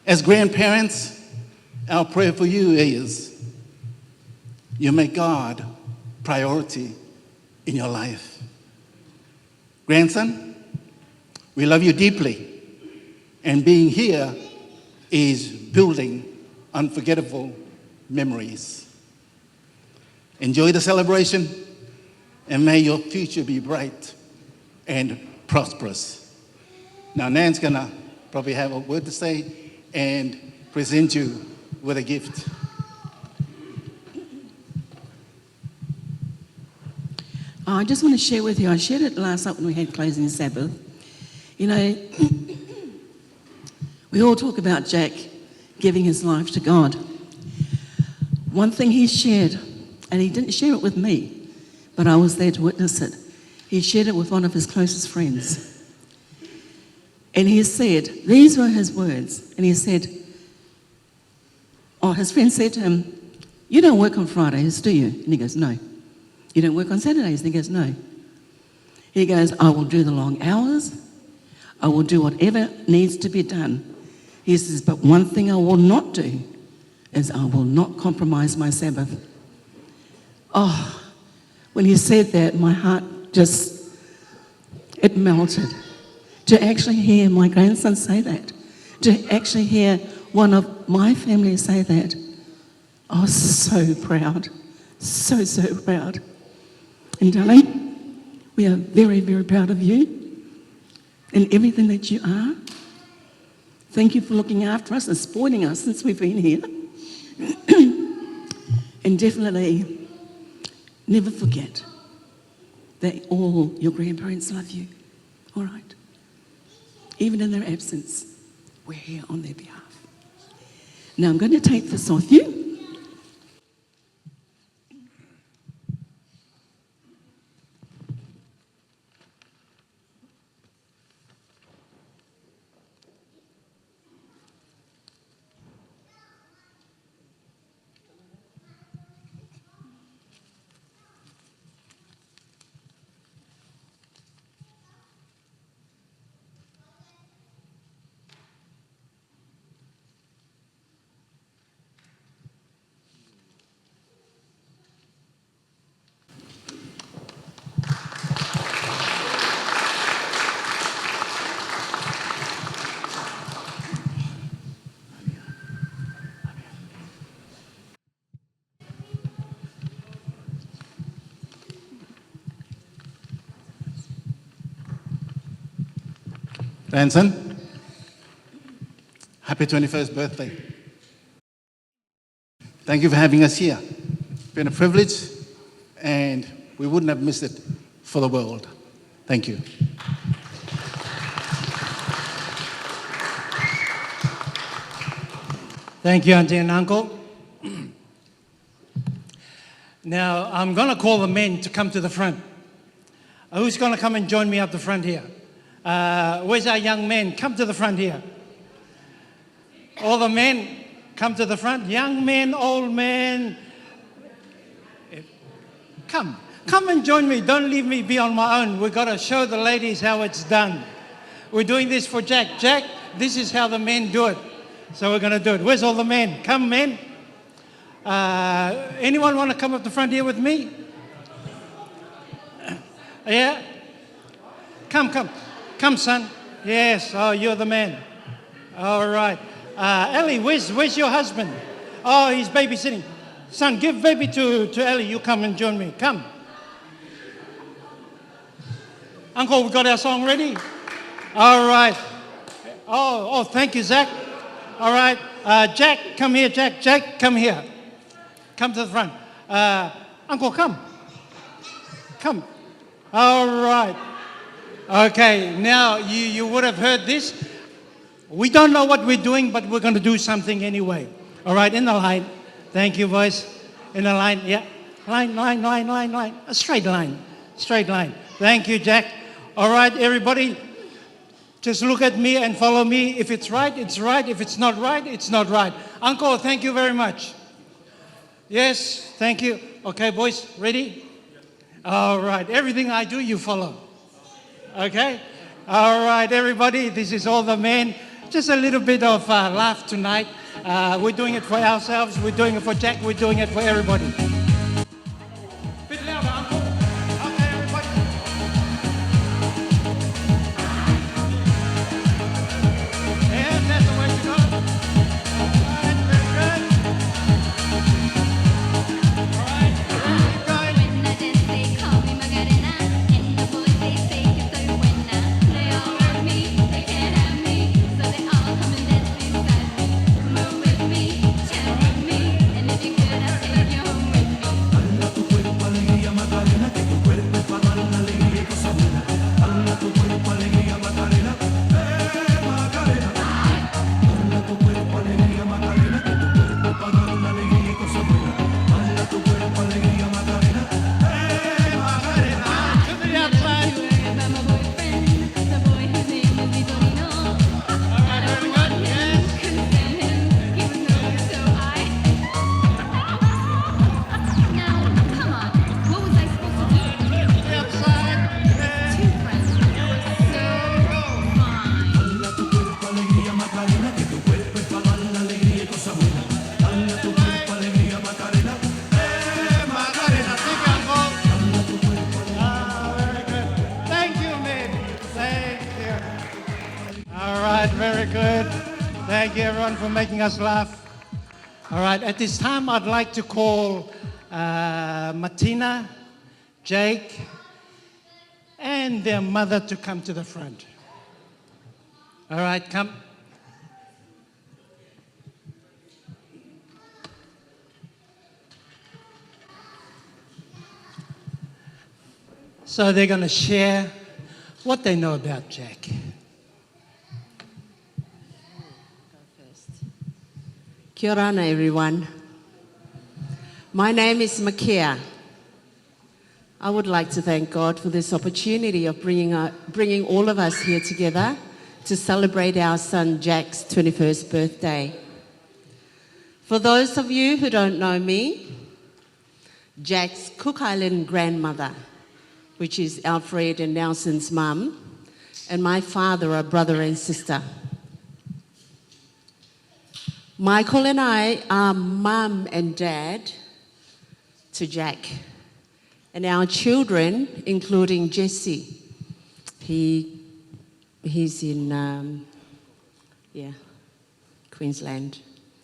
As grandparents, our prayer for you is you make God priority in your life. Grandson, we love you deeply, and being here is building unforgettable memories. Enjoy the celebration, and may your future be bright and prosperous. Now, Nan's gonna probably have a word to say and present you with a gift. I just want to share with you, I shared it last night when we had closing Sabbath. You know, we all talk about Jack giving his life to God. One thing he shared, and he didn't share it with me, but I was there to witness it. He shared it with one of his closest friends. And he said, these were his words, and he said, his friend said to him, "You don't work on Fridays, do you?" And he goes, "No." "You don't work on Saturdays?" And he goes, "No." He goes, "I will do the long hours. I will do whatever needs to be done." He says, "But one thing I will not do is I will not compromise my Sabbath." Oh, when he said that, my heart just, it melted. To actually hear my grandson say that, to actually hear one of my family say that, I was so proud, so, so proud. And darling, we are very, very proud of you and everything that you are. Thank you for looking after us and supporting us since we've been here. And definitely never forget that all your grandparents love you, all right? Even in their absence, we're here on their behalf. Now I'm going to take this off you. Grandson, happy 21st birthday. Thank you for having us here. It's been a privilege, and we wouldn't have missed it for the world. Thank you. Thank you, Auntie and Uncle. Now, I'm going to call the men to come to the front. Who's going to come and join me up the front here? Where's our young men? Come to the front here. All the men, come to the front. Young men, old men. Come and join me. Don't leave me be on my own. We've got to show the ladies how it's done. We're doing this for Jack. Jack, this is how the men do it. So we're going to do it. Where's all the men? Come, men. Anyone want to come up the front here with me? Yeah? Come, son. Yes. Oh, you're the man. All right. Ellie, where's your husband? Oh, he's babysitting. Son, give baby to Ellie. You come and join me. Come. Uncle, we got our song ready? All right. Oh, thank you, Zach. All right. Jack, come here, Jack. Jack, come here. Come to the front. Uncle, come. Come. All right. Okay, now you would have heard this. We don't know what we're doing, but we're going to do something anyway. All right, in the line. Thank you, boys. In the line, yeah. Line. A straight line. Thank you, Jack. All right, everybody. Just look at me and follow me. If it's right, it's right. If it's not right, it's not right. Uncle, thank you very much. Yes, thank you. Okay, boys, ready? All right, everything I do, you follow. Okay? All right, everybody, this is all the men. Just a little bit of laugh tonight. We're doing it for ourselves. We're doing it for Jack. We're doing it for everybody. Bit louder, Uncle. Okay, everybody. Yeah, that's the way to go. All right, very good. All right, keep going. They call me Magarena, and the boys they say que soy buena. They all want me, they can't have me, so they all come and dance beside me. Move with me, chat with me, and if you could, I'll take you home with me. Hala tu cuerpo alegría Macarena, que tu cuerpo es para dar la alegría y cosa buena. Hala tu cuerpo alegría Macarena, Macarena. Hala tu cuerpo alegría Macarena, que tu cuerpo es para dar la alegría y cosa buena. Hala tu cuerpo alegría Macarena, Macarena. To the outside. By my boyfriend, the boy whose name is Vitorino. All right, very good. Yes. Couldn't stand him. He was nervous, so I. Now, come on. What was I supposed to do? To the outside. Two friends. They were so fine. Hala tu cuerpo alegría Macarena, que tu cuerpo es para dar la alegría y cosa buena. Hala tu cuerpo alegría Macarena, Macarena. Thank you, Uncle. Hala tu cuerpo alegría. Very good. Thank you, man. Thank you. All right, very good. Thank you, everyone, for making us laugh. All right, at this time, I'd like to call Martina, Jake, and their mother to come to the front. All right, come. So they're going to share what they know about Jack. Kia ora, everyone. My name is Makia. I would like to thank God for this opportunity of bringing all of us here together to celebrate our son Jack's 21st birthday. For those of you who don't know me, Jack's Cook Island grandmother, which is Alfred and Nelson's mum, and my father are brother and sister. Michael and I are mum and dad to Jack, and our children, including Jesse. He's in Queensland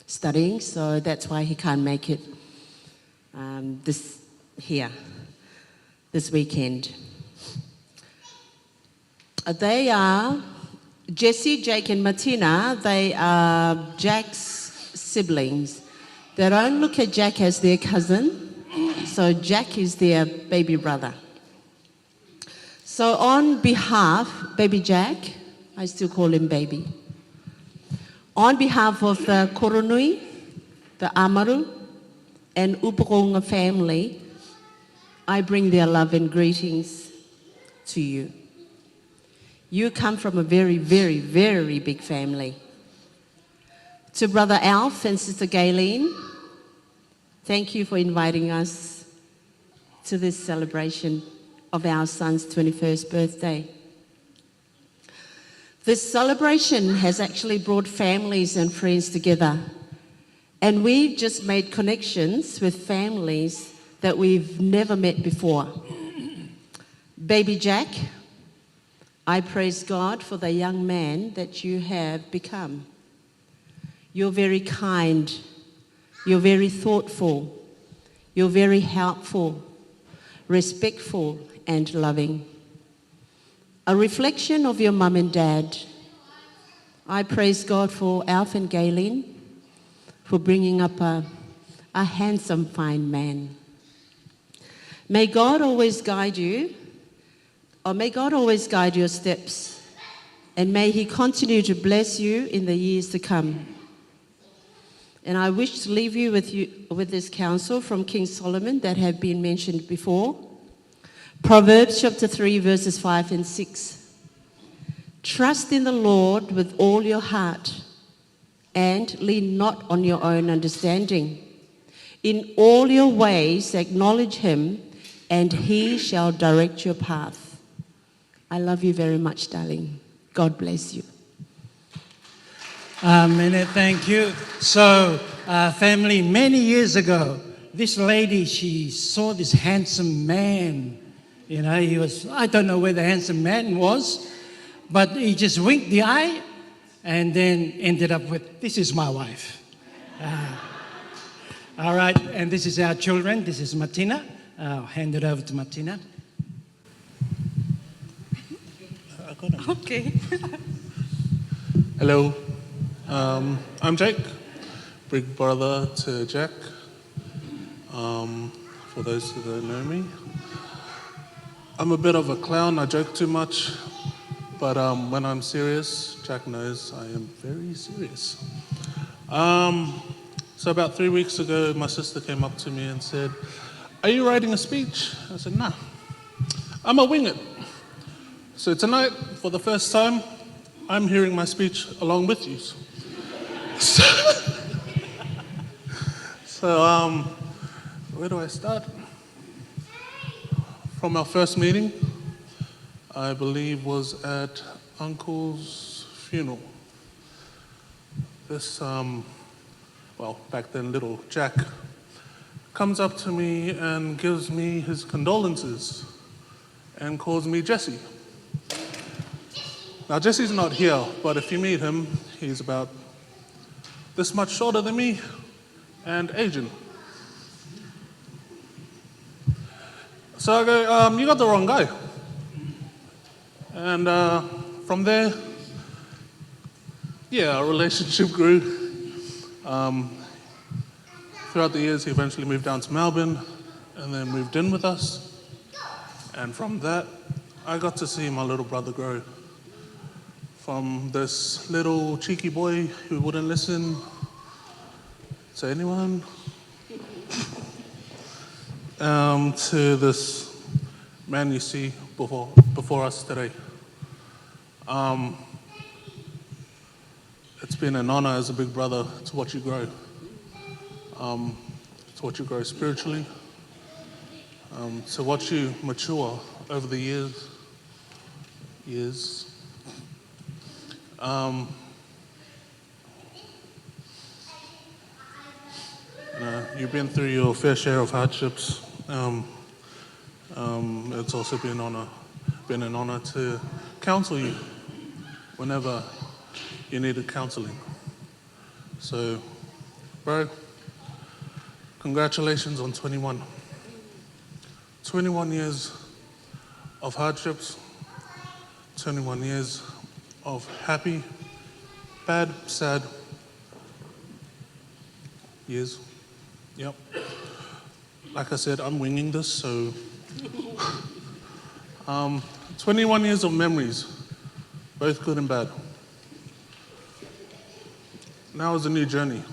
studying, so that's why he can't make it this weekend. They are Jesse, Jake, and Martina. They are Jack's siblings. They don't look at Jack as their cousin, so Jack is their baby brother. So on behalf, baby Jack, I still call him baby. On behalf of the Koronui, the Amaru, and Upuronga family, I bring their love and greetings to you. You come from a very, very, very big family. To Brother Alf and Sister Gayleen, thank you for inviting us to this celebration of our son's 21st birthday. This celebration has actually brought families and friends together, and we've just made connections with families that we've never met before. Baby Jack, I praise God for the young man that you have become. You're very kind, you're very thoughtful, you're very helpful, respectful, and loving. A reflection of your mum and dad. I praise God for Alf and Gayleen for bringing up a handsome, fine man. May God always guide you, or may God always guide your steps, and may He continue to bless you in the years to come. And I wish to leave you with this counsel from King Solomon that have been mentioned before. Proverbs chapter 3, verses 5 and 6. Trust in the Lord with all your heart and lean not on your own understanding. In all your ways acknowledge Him, and He shall direct your path. I love you very much, darling. God bless you. Amen. Thank you. So, family, many years ago, this lady, she saw this handsome man. You know, he was, I don't know where the handsome man was, but he just winked the eye and then ended up with, this is my wife. All right, and this is our children. This is Martina. I'll hand it over to Martina. Okay. Hello. I'm Jake, big brother to Jack. For those who don't know me, I'm a bit of a clown. I joke too much, but when I'm serious, Jack knows I am very serious. So about 3 weeks ago, my sister came up to me and said, "Are you writing a speech?" I said, "Nah, I'm a wing it." So tonight, for the first time, I'm hearing my speech along with you. So, where do I start? From our first meeting, I believe was at Uncle's funeral. This, well, back then little Jack, comes up to me and gives me his condolences and calls me Jesse. Now, Jesse's not here, but if you meet him, he's about this much shorter than me and Asian. So I go, you got the wrong guy. And from there, yeah, our relationship grew. Throughout the years, he eventually moved down to Melbourne and then moved in with us. And from that, I got to see my little brother grow. From this little cheeky boy who wouldn't listen to anyone, to this man you see before us today. It's been an honor as a big brother to watch you grow, to watch you grow spiritually, to watch you mature over the years. You've been through your fair share of hardships. It's also been an honor to counsel you whenever you needed counseling. So, bro, congratulations on 21. 21 years of hardships, 21 years of happy, bad, sad years. Yep. Like I said, I'm winging this, so 21 years of memories, both good and bad. Now is a new journey.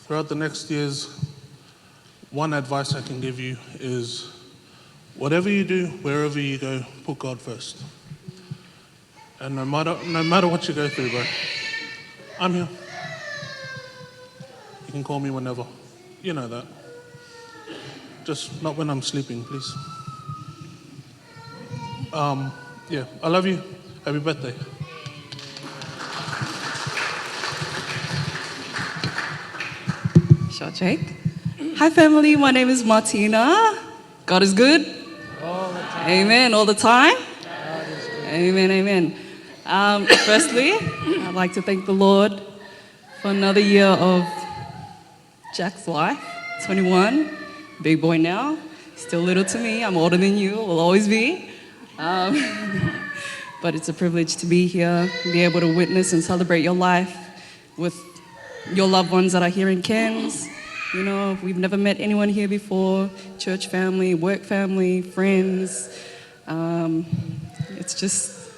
throughout the next years, one advice I can give you is whatever you do, wherever you go, put God first. And no matter what you go through, bro, I'm here. You can call me whenever. You know that. Just not when I'm sleeping, please. Yeah, I love you. Happy birthday. Short Jake. Hi family, my name is Martina. God is good. All the time. Amen, all the time. Amen, amen. Firstly, I'd like to thank the Lord for another year of Jack's life. 21, big boy now, still little to me. I'm older than you, will always be. But it's a privilege to be here, be able to witness and celebrate your life with your loved ones that are here in Cairns. You know, we've never met anyone here before, church family, work family, friends. It's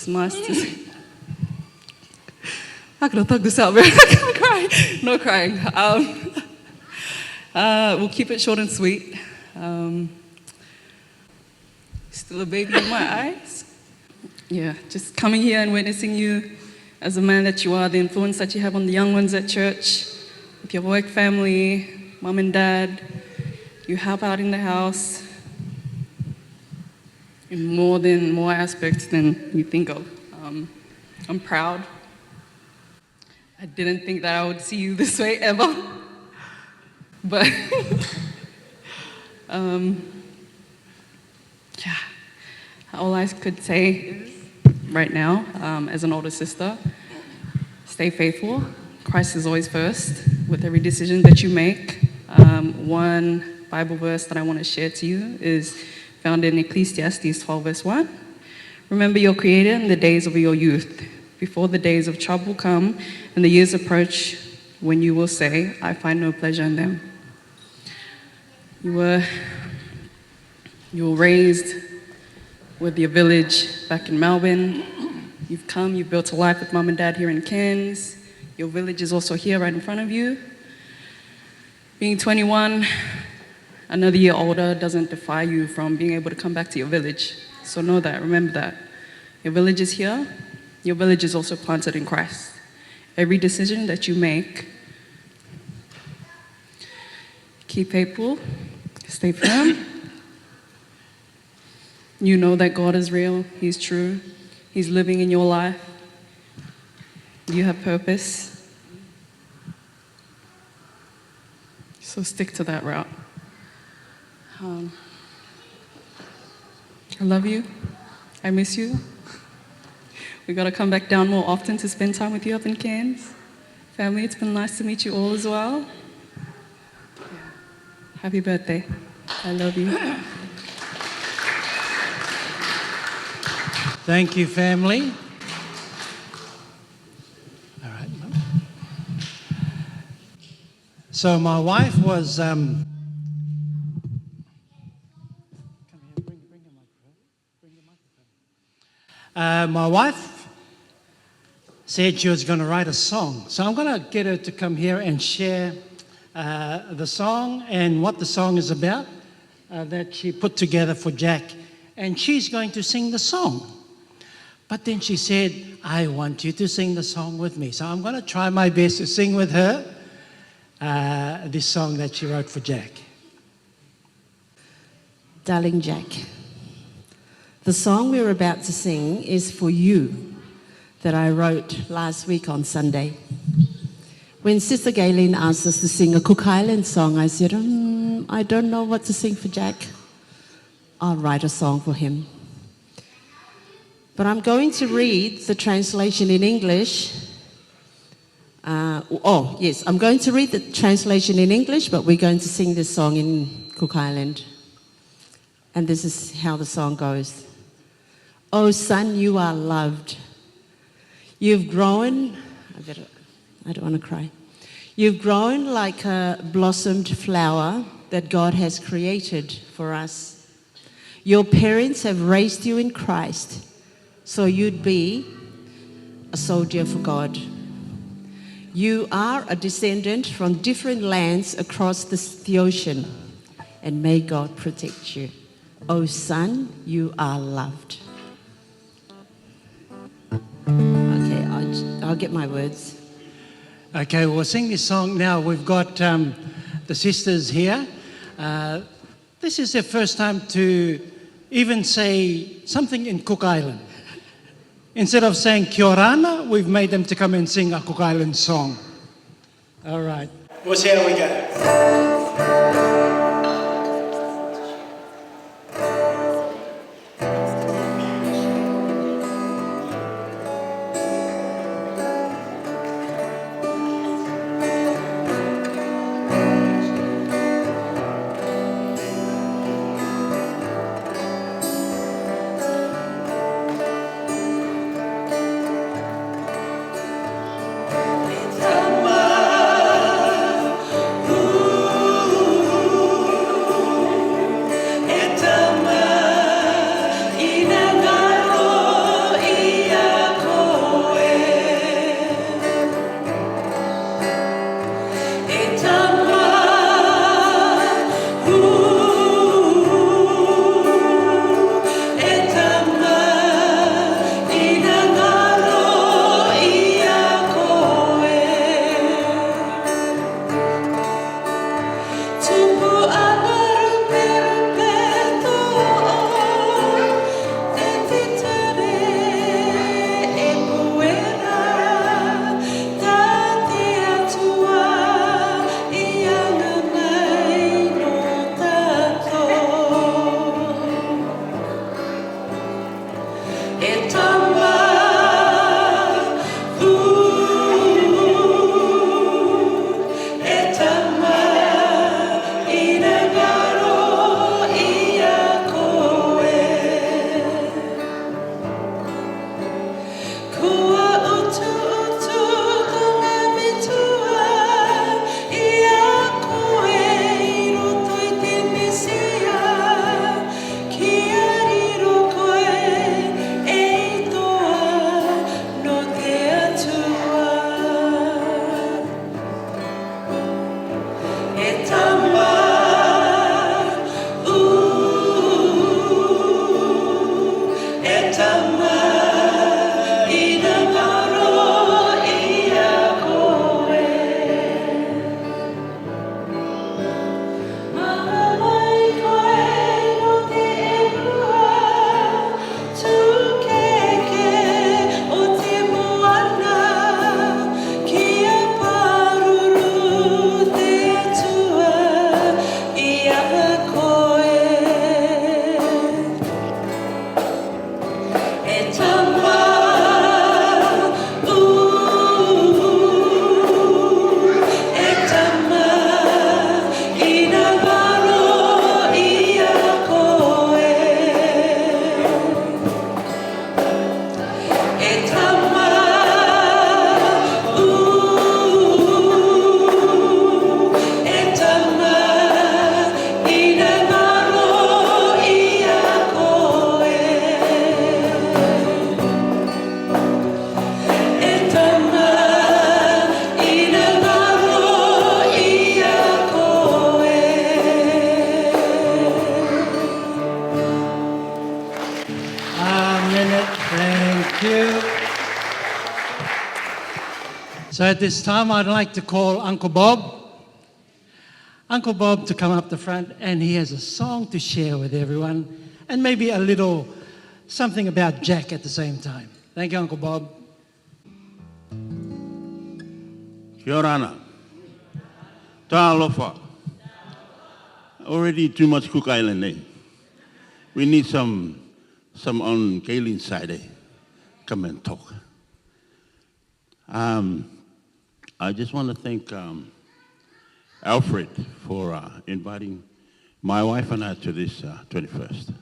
nice to see. How can I thug this out, man? I can't cry. No crying. We'll keep it short and sweet. Still a baby in my eyes. Yeah, just coming here and witnessing you as a man that you are, the influence that you have on the young ones at church, with your work family, mom and dad. You help out in the house in more aspects than you think of. I'm proud. I didn't think that I would see you this way ever. But yeah, all I could say is right now, as an older sister, stay faithful. Christ is always first with every decision that you make. One Bible verse that I want to share to you is found in Ecclesiastes 12 verse 1. Remember your Creator in the days of your youth, before the days of trouble come and the years approach when you will say, I find no pleasure in them. You were raised with your village back in Melbourne. You've built a life with mom and dad here in Cairns. Your village is also here right in front of you. Being 21, another year older doesn't defy you from being able to come back to your village. So know that, remember that. Your village is here. Your village is also planted in Christ. Every decision that you make, keep faithful, stay firm. You know that God is real, He's true, He's living in your life. You have purpose. So stick to that route. I love you. I miss you. We got to come back down more often to spend time with you up in Cairns. Family, it's been nice to meet you all as well. Happy birthday. I love you. Thank you, family. All right. So my wife was... my wife said she was going to write a song. So I'm going to get her to come here and share the song and what the song is about that she put together for Jack. And she's going to sing the song. But then she said, I want you to sing the song with me. So I'm going to try my best to sing with her this song that she wrote for Jack. Darling Jack, the song we're about to sing is for you that I wrote last week on Sunday. When Sister Gayleen asked us to sing a Cook Island song, I said, I don't know what to sing for Jack. I'll write a song for him. But I'm going to read the translation in English. I'm going to read the translation in English, but we're going to sing this song in Cook Island. And this is how the song goes. Oh, son, you are loved. You've grown, I don't want to cry. You've grown like a blossomed flower that God has created for us. Your parents have raised you in Christ, so you'd be a soldier for God. You are a descendant from different lands across the ocean, and may God protect you. O son, you are loved. Okay, I'll get my words. Okay, we'll sing this song now. We've got the sisters here. This is their first time to even say something in Cook Island. Instead of saying Kia Orana, we've made them to come and sing a Cook Island song. All right. We'll see how we go. So at this time, I'd like to call Uncle Bob. Uncle Bob to come up the front, and he has a song to share with everyone, and maybe a little something about Jack at the same time. Thank you, Uncle Bob. Kia orana. Tā alofa. Already too much Cook Island, eh? We need some on Cairns side, eh? Come and talk. I just want to thank Alfred for inviting my wife and I to this 21st.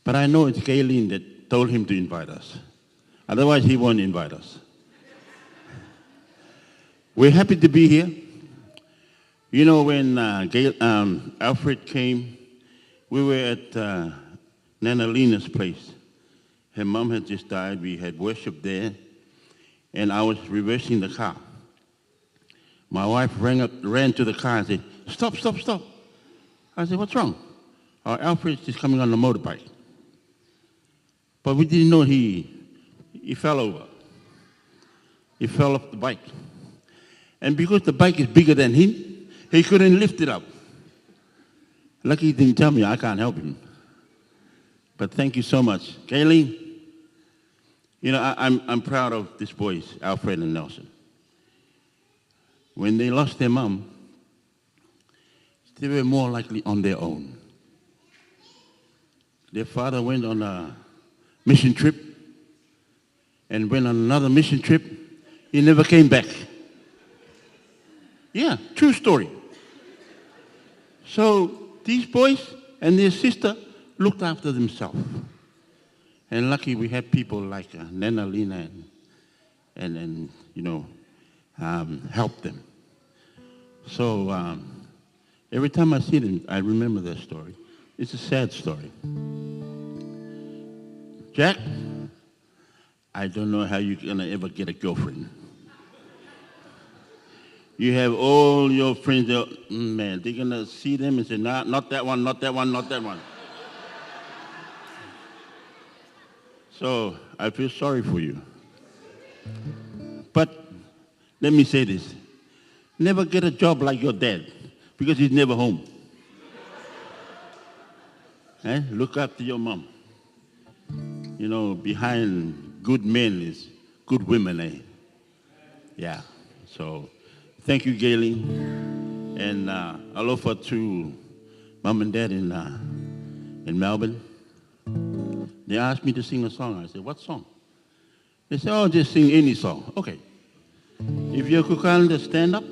But I know it's Galen that told him to invite us. Otherwise, he won't invite us. We're happy to be here. You know, when Alfred came, we were at Nana Lena's place. Her mom had just died. We had worship there. And I was reversing the car. My wife ran to the car and said, "Stop, stop, stop." I said, "What's wrong?" "Alfred is coming on the motorbike." But we didn't know he fell over. He fell off the bike. And because the bike is bigger than him, he couldn't lift it up. Lucky he didn't tell me, I can't help him. But thank you so much. Kayleen, you know, I'm proud of these boys, Alfred and Nelson. When they lost their mom, they were more likely on their own. Their father went on a mission trip and went on another mission trip. He never came back. Yeah, true story. So these boys and their sister looked after themselves. And lucky we had people like Nana Lina and you know, help them. So every time I see them, I remember their story. It's a sad story. Jack, I don't know how you're going to ever get a girlfriend. You have all your friends, man, they're going to see them and say, nah, not that one, not that one, not that one. So I feel sorry for you. But let me say this. Never get a job like your dad, because he's never home. Look after your mom. You know, behind good men is good women, eh? Yeah, so thank you, Gayleen. And aloha to Mom and Dad in Melbourne. They asked me to sing a song. I said, what song? They said, oh, just sing any song. Okay. If you're Kukalanda, stand up.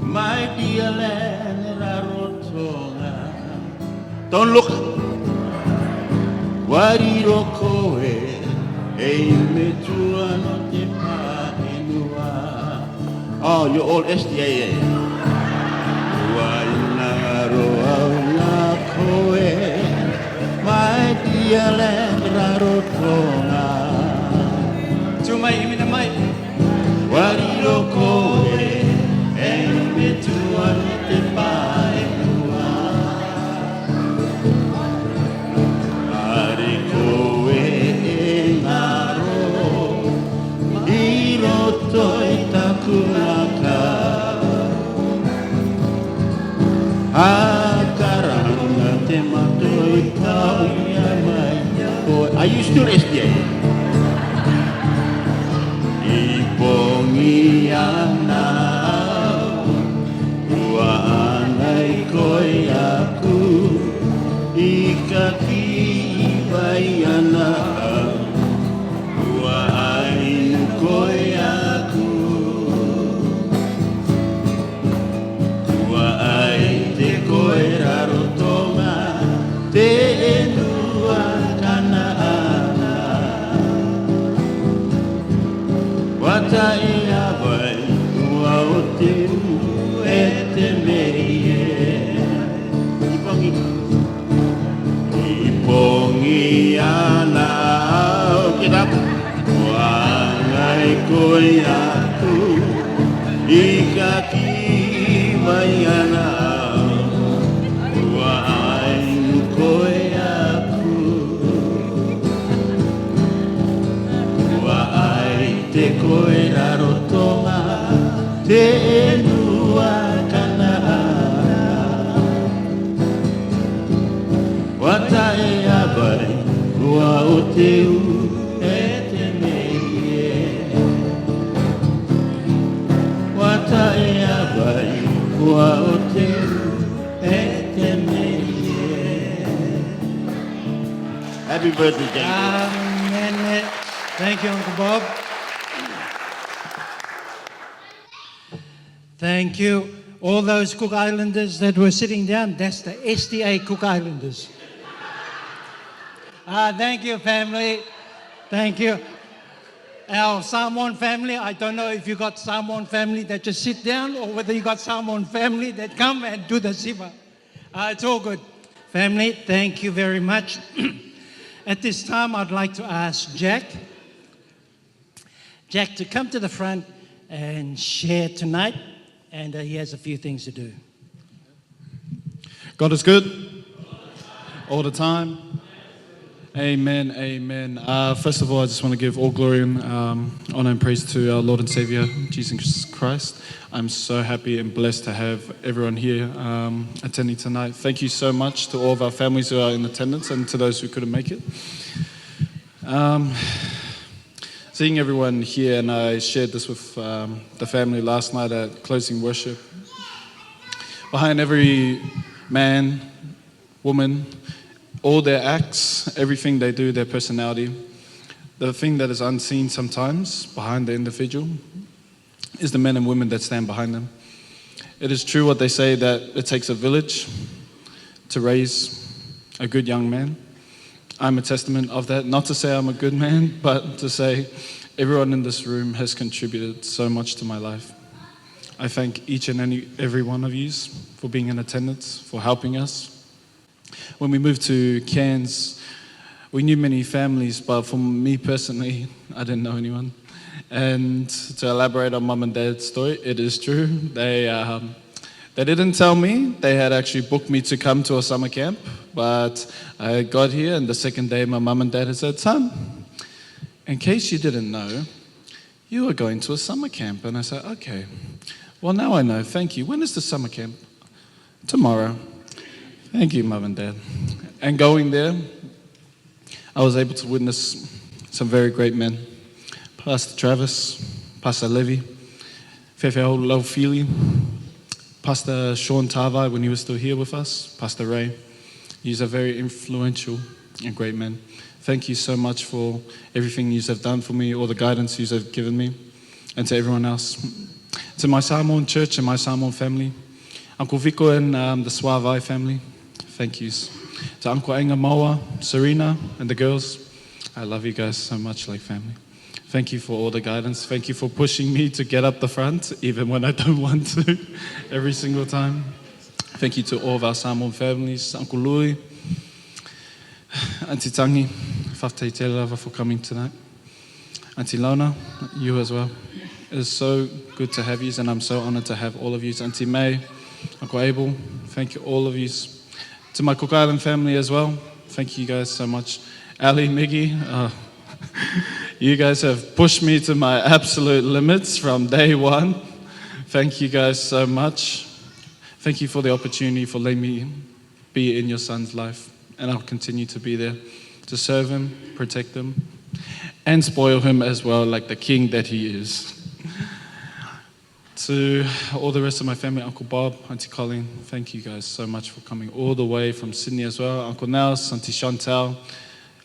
My dear land, don't look. Wariro koe, ei me tua no te paenua. Oh, you're all SDA. Wainaro au koe, my dear land, rarotonga. Tumai imina mai. Wariro koe, ei me tua no te paenua. Are koe e ngaro, I roto I takunaka. Akaranga te matoi kauia mai. Are you still SDA? Ipongi ana, ua anai koi aku, ikaki vai ana, ua ainu koi aku, ua ai te koi rarotonga, te enua kana ana. Wata I awai, ua o te u e te meie. Ipongi. Ipongi ana, get up. Ua ngai koi aku, ikaki mai ana. Ua ainu koi aku, ua ai te koi rarotonga, te enua kana ana. Wata e awai, ua o te u e te meie. Wata e awai, ua o te u e te meie. Happy birthday, James. Amen. Thank you, Uncle Bob. Thank you. All those Cook Islanders that were sitting down, that's the SDA Cook Islanders. Thank you, family. Thank you. Our Samoan family, I don't know if you got Samoan family that just sit down or whether you got Samoan family that come and do the siva. It's all good. Family, thank you very much. At this time, I'd like to ask Jack Jack to come to the front and share tonight, and he has a few things to do. God is good all the time. Amen, amen. First of all, I just want to give all glory and honor and praise to our Lord and Savior, Jesus Christ. I'm so happy and blessed to have everyone here attending tonight. Thank you so much to all of our families who are in attendance and to those who couldn't make it. Seeing everyone here, and I shared this with the family last night at closing worship. Behind every man, woman, all their acts, everything they do, their personality, the thing that is unseen sometimes behind the individual is the men and women that stand behind them. It is true what they say, that it takes a village to raise a good young man. I'm a testament of that. Not to say I'm a good man, but to say everyone in this room has contributed so much to my life. I thank each and every one of you for being in attendance, for helping us. When we moved to Cairns, we knew many families, but for me personally, I didn't know anyone. And to elaborate on Mum and Dad's story, it is true. They didn't tell me. They had actually booked me to come to a summer camp, but I got here, and the second day my mum and dad had said, "Son, in case you didn't know, you are going to a summer camp." And I said, "Okay, well now I know, thank you. When is the summer camp?" "Tomorrow." "Thank you, Mum and Dad." And going there, I was able to witness some very great men. Pastor Travis, Pastor Levy, Fefeo Laufili, Pastor Sean Tavai when he was still here with us, Pastor Ray. He's a very influential and great man. Thank you so much for everything you have done for me, all the guidance you have given me, and to everyone else. To my Samoan church and my Samoan family, Uncle Vico and the Suavai family, thank yous. To Uncle Ainga Moa, Serena, and the girls, I love you guys so much like family. Thank you for all the guidance. Thank you for pushing me to get up the front, even when I don't want to, every single time. Thank you to all of our Samoan families, Uncle Louis, Auntie Tangi, Whaftai te lava for coming tonight. Auntie Lona, you as well. It is so good to have you, and I'm so honoured to have all of you. Auntie May, Uncle Abel, thank you all of you. To my Cook Island family as well, thank you guys so much. Ali, Miggy, you guys have pushed me to my absolute limits from day one. Thank you guys so much. Thank you for the opportunity for letting me be in your son's life. And I'll continue to be there to serve him, protect him, and spoil him as well, like the king that he is. To all the rest of my family, Uncle Bob, Auntie Colleen, thank you guys so much for coming all the way from Sydney as well. Uncle Nels, Auntie Chantal,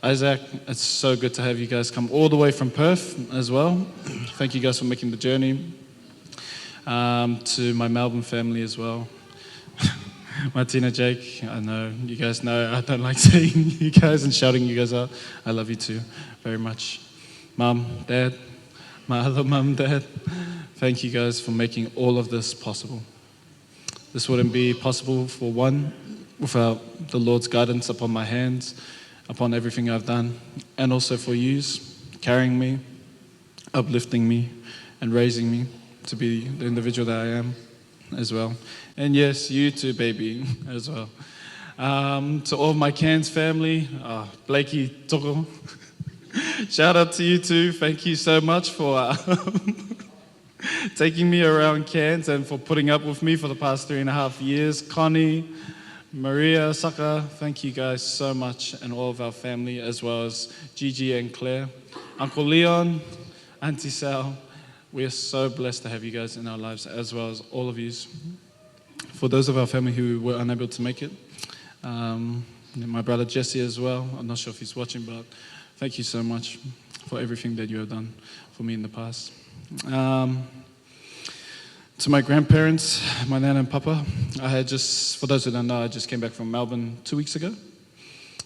Isaac, it's so good to have you guys come all the way from Perth as well. Thank you guys for making the journey. To my Melbourne family as well. Martina, Jake, I know, you guys know I don't like seeing you guys and shouting you guys out. I love you too very much. Mum, Dad, my other mum, Dad, thank you guys for making all of this possible. This wouldn't be possible for one without the Lord's guidance upon my hands, upon everything I've done, and also for yous carrying me, uplifting me, and raising me to be the individual that I am as well. And yes, you too, baby, as well. To all of my Cairns family, Blakey, Toko, shout out to you too. Thank you so much for taking me around Cairns and for putting up with me for the past 3.5 years. Connie, Maria, Saka, thank you guys so much, and all of our family, as well as Gigi and Claire. Uncle Leon, Auntie Sal, we are so blessed to have you guys in our lives, as well as all of you. For those of our family who were unable to make it, my brother Jesse as well, I'm not sure if he's watching, but thank you so much for everything that you have done for me in the past. To my grandparents, my nan and papa, for those who don't know, I just came back from Melbourne 2 weeks ago.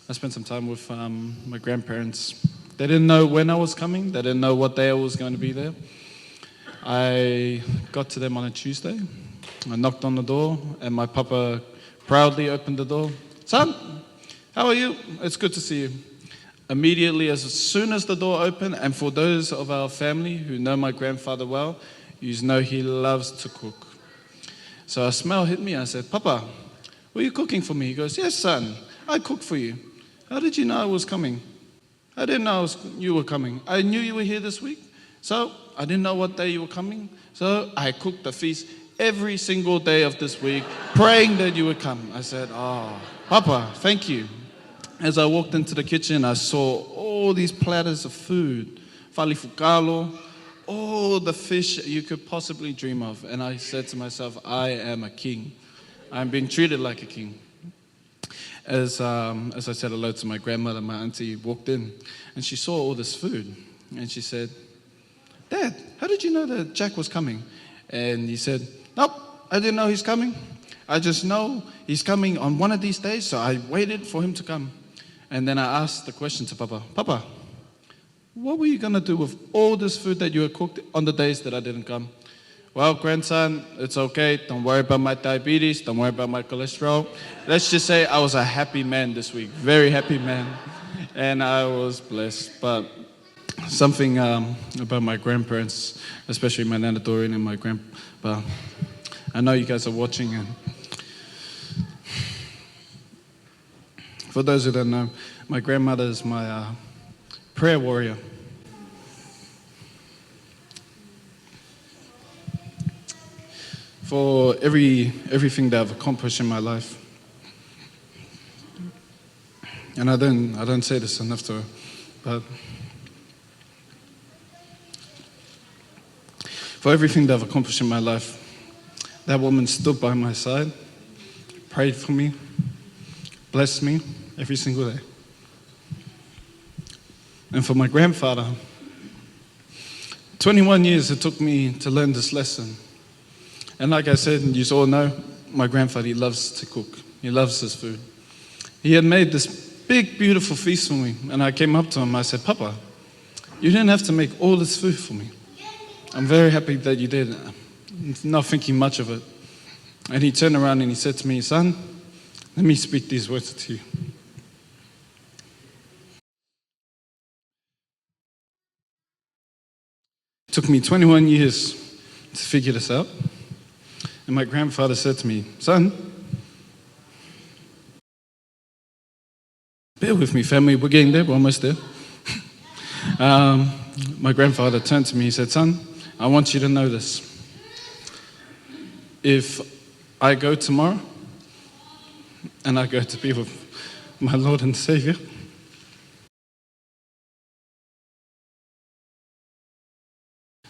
I spent some time with my grandparents. They didn't know when I was coming. They didn't know what day I was going to be there. I got to them on a Tuesday. I knocked on the door, and my papa proudly opened the door. "Son, how are you? It's good to see you." Immediately, as soon as the door opened, and for those of our family who know my grandfather well, you know he loves to cook. So a smell hit me. I said, Papa, were you cooking for me? He goes, yes, son, I cook for you. How did you know I was coming? I didn't know you were coming. I knew you were here this week, so I didn't know what day you were coming. So I cooked the feast every single day of this week, praying that you would come. I said, oh, Papa, thank you. As I walked into the kitchen, I saw all these platters of food, falifukalo, all the fish you could possibly dream of. And I said to myself, I am a king. I'm being treated like a king. As I said hello to my grandmother, my auntie walked in, and she saw all this food. And she said, Dad, how did you know that Jack was coming? And he said, nope, I didn't know he's coming. I just know he's coming on one of these days, so I waited for him to come. And then I asked the question to Papa, Papa, what were you going to do with all this food that you had cooked on the days that I didn't come? Well, grandson, it's okay. Don't worry about my diabetes. Don't worry about my cholesterol. Let's just say I was a happy man this week, very happy man. And I was blessed. But something about my grandparents, especially my Nana Doreen and my grandpa, I know you guys are watching, and for those who don't know, my grandmother is my prayer warrior. For everything that I've accomplished in my life, and I don't say this enough to her, but for everything that I've accomplished in my life, that woman stood by my side, prayed for me, blessed me every single day. And for my grandfather, 21 years it took me to learn this lesson. And like I said, and you all know, my grandfather, he loves to cook. He loves his food. He had made this big, beautiful feast for me. And I came up to him, I said, Papa, you didn't have to make all this food for me. I'm very happy that you did. Not thinking much of it. And he turned around and he said to me, son, let me speak these words to you. It took me 21 years to figure this out. And my grandfather said to me, son, bear with me, family, we're getting there, we're almost there. My grandfather turned to me, he said, son, I want you to know this. If I go tomorrow and I go to be with my Lord and Savior,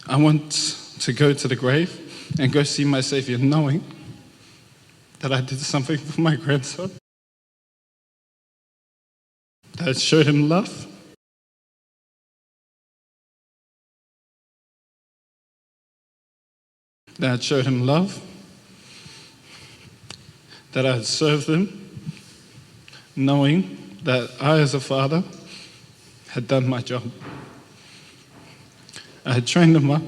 I want to go to the grave and go see my Savior knowing that I did something for my grandson, that I showed him love, that I showed him love, that I had served him, knowing that I as a father had done my job. I had trained him up.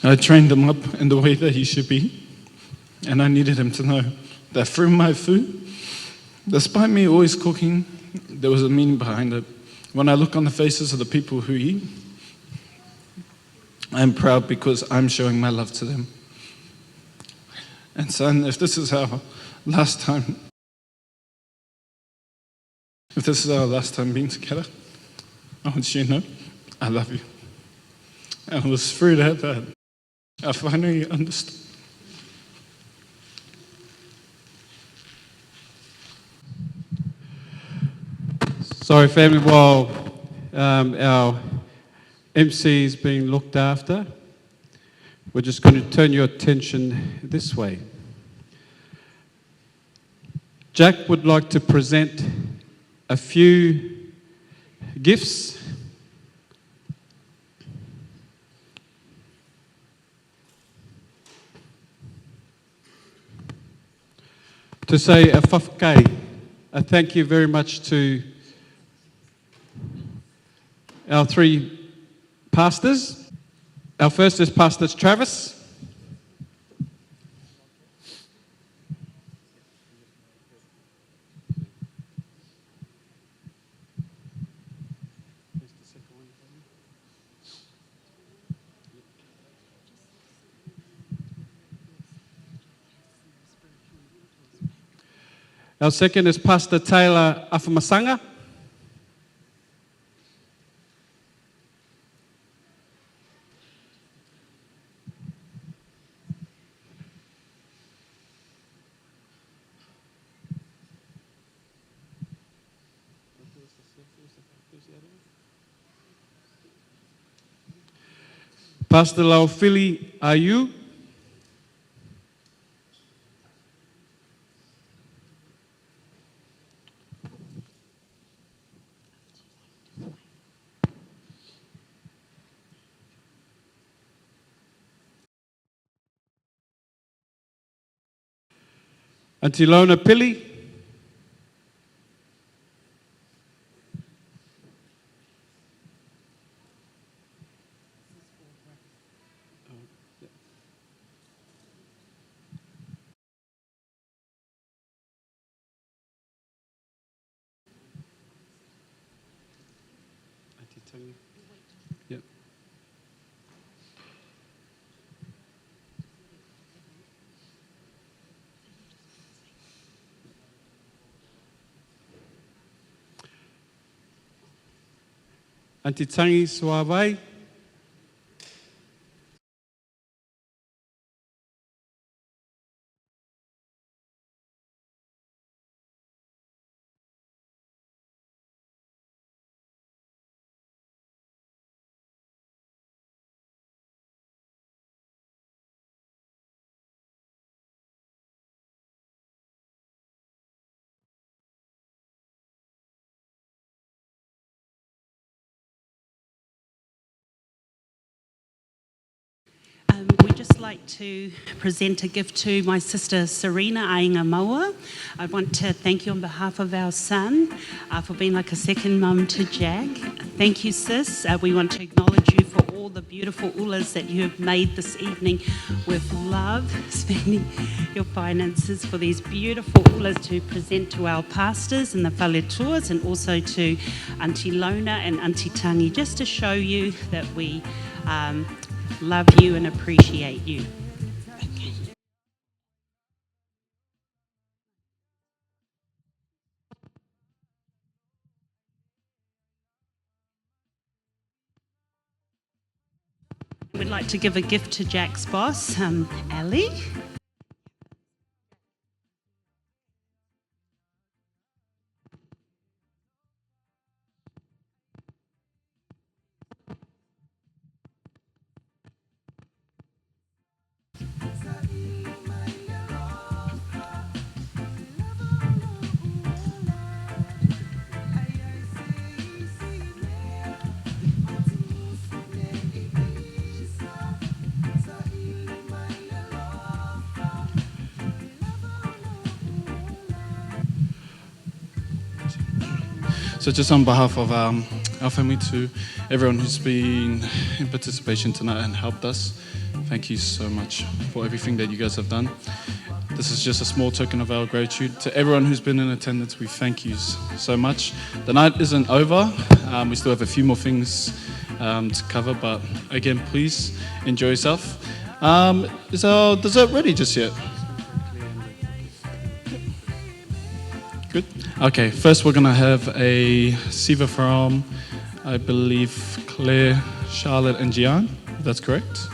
I trained him up in the way that he should be, and I needed him to know that through my food, despite me always cooking, there was a meaning behind it. When I look on the faces of the people who eat, I'm proud because I'm showing my love to them. And son, if this is our last time being together, I want you to know I love you. And it was through that I finally understood. Sorry, family, while our MC is being looked after, we're just going to turn your attention this way. Jack would like to present a few gifts. To say a whawhkai, a thank you very much to our three pastors. Our first is Pastor Travis. Our second is Pastor Taylor Afamasanga. Pastor Laofili Ayu. Auntie Lona Pili. Yep. Auntie Tangi Suavai. We'd just like to present a gift to my sister Serena Ainga Maua. I want to thank you on behalf of our son for being like a second mum to Jack. Thank you, sis. We want to acknowledge you for all the beautiful ulas that you have made this evening with love, spending your finances for these beautiful ulas to present to our pastors and the whaletuas, and also to Auntie Lona and Auntie Tangi, just to show you that we love you and appreciate you. We'd like to give a gift to Jack's boss, Ali. So just on behalf of our family, to everyone who's been in participation tonight and helped us, thank you so much for everything that you guys have done. This is just a small token of our gratitude. To everyone who's been in attendance, we thank you so much. The night isn't over. We still have a few more things to cover, but again, please enjoy yourself. Is our dessert ready just yet? Good. Okay, first we're gonna have a siva from, I believe, Claire, Charlotte, and Gian. If that's correct.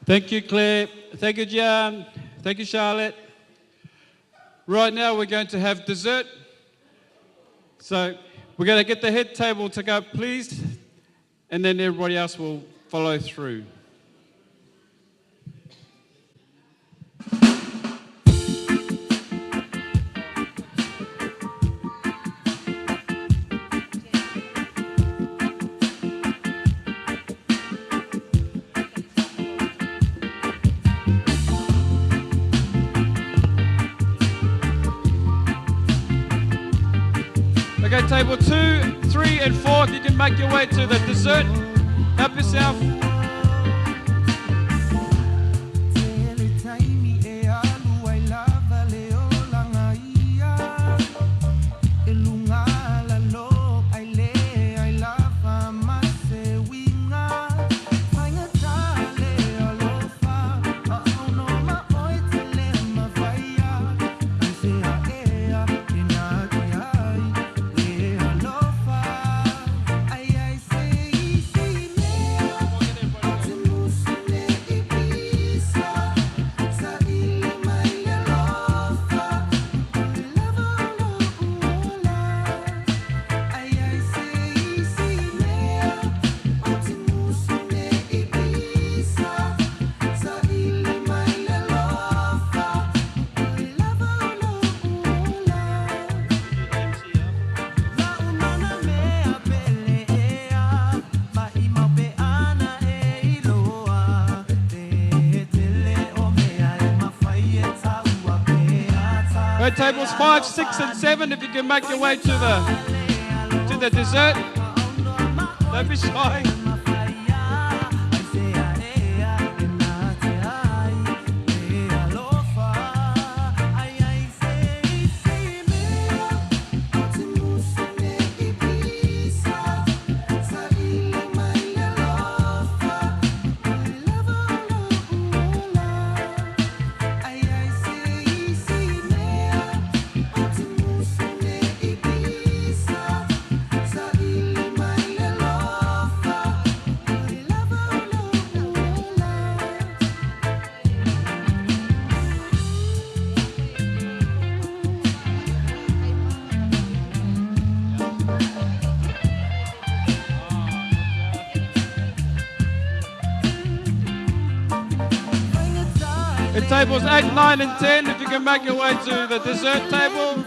Thank you, Claire. Thank you, Jan. Thank you, Charlotte. Right now, we're going to have dessert. So we're going to get the head table to go, please, and then everybody else will follow through. Okay, table 2, 3, and 4, if you can make your way to the dessert, help yourself. Tables 5, 6, and 7, if you can make your way to the dessert. Don't be shy. Tables 8, 9, and 10, if you can make your way to the dessert table.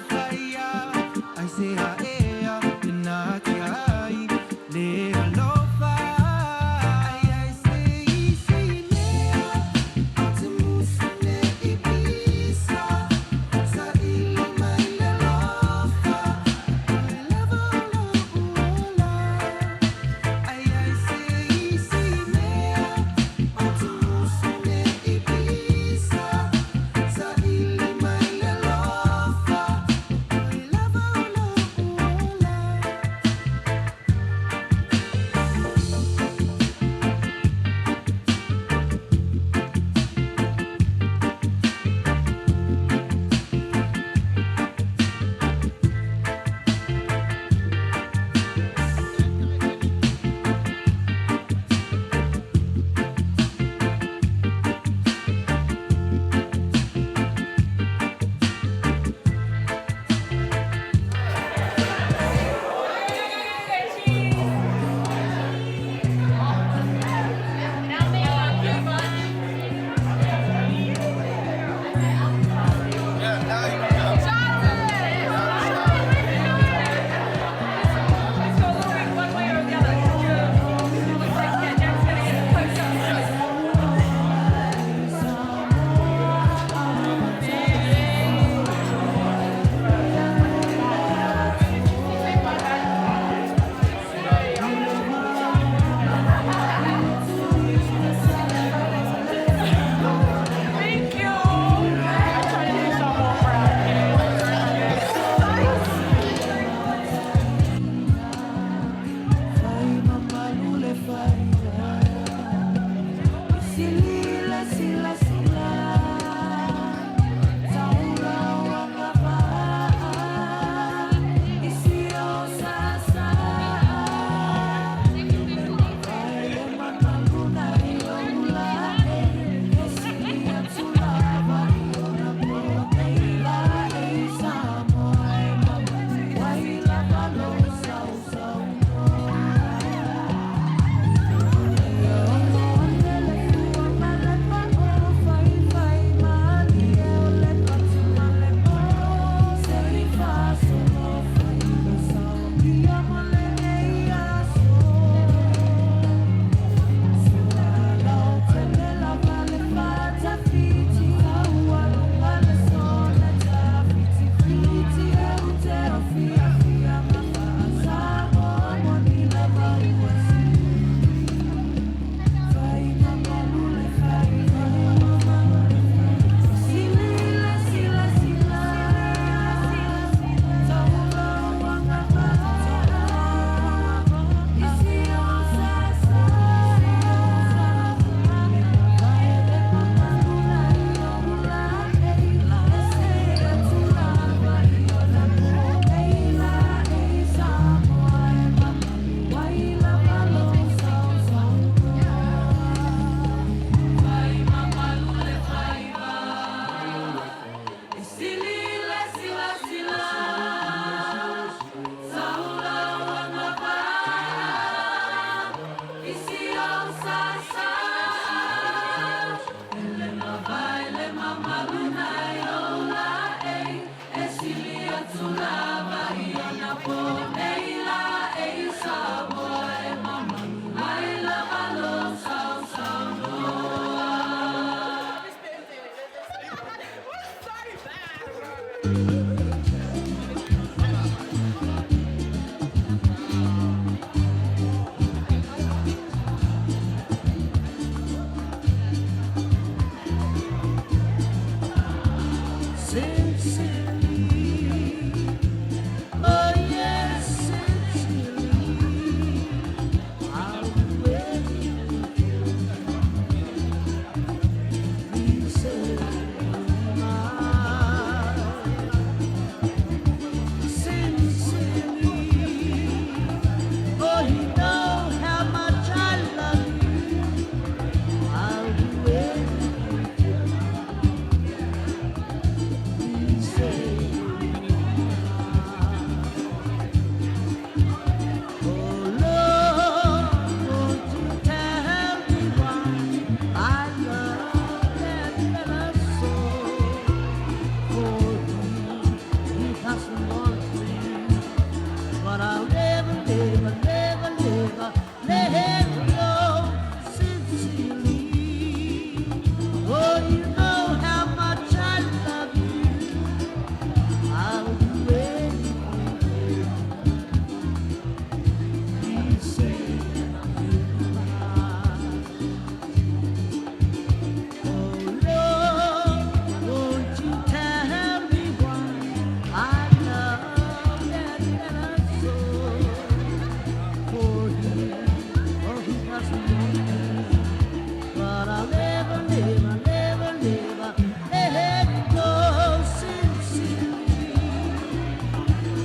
But I'll never, never, never, never let go sincerely.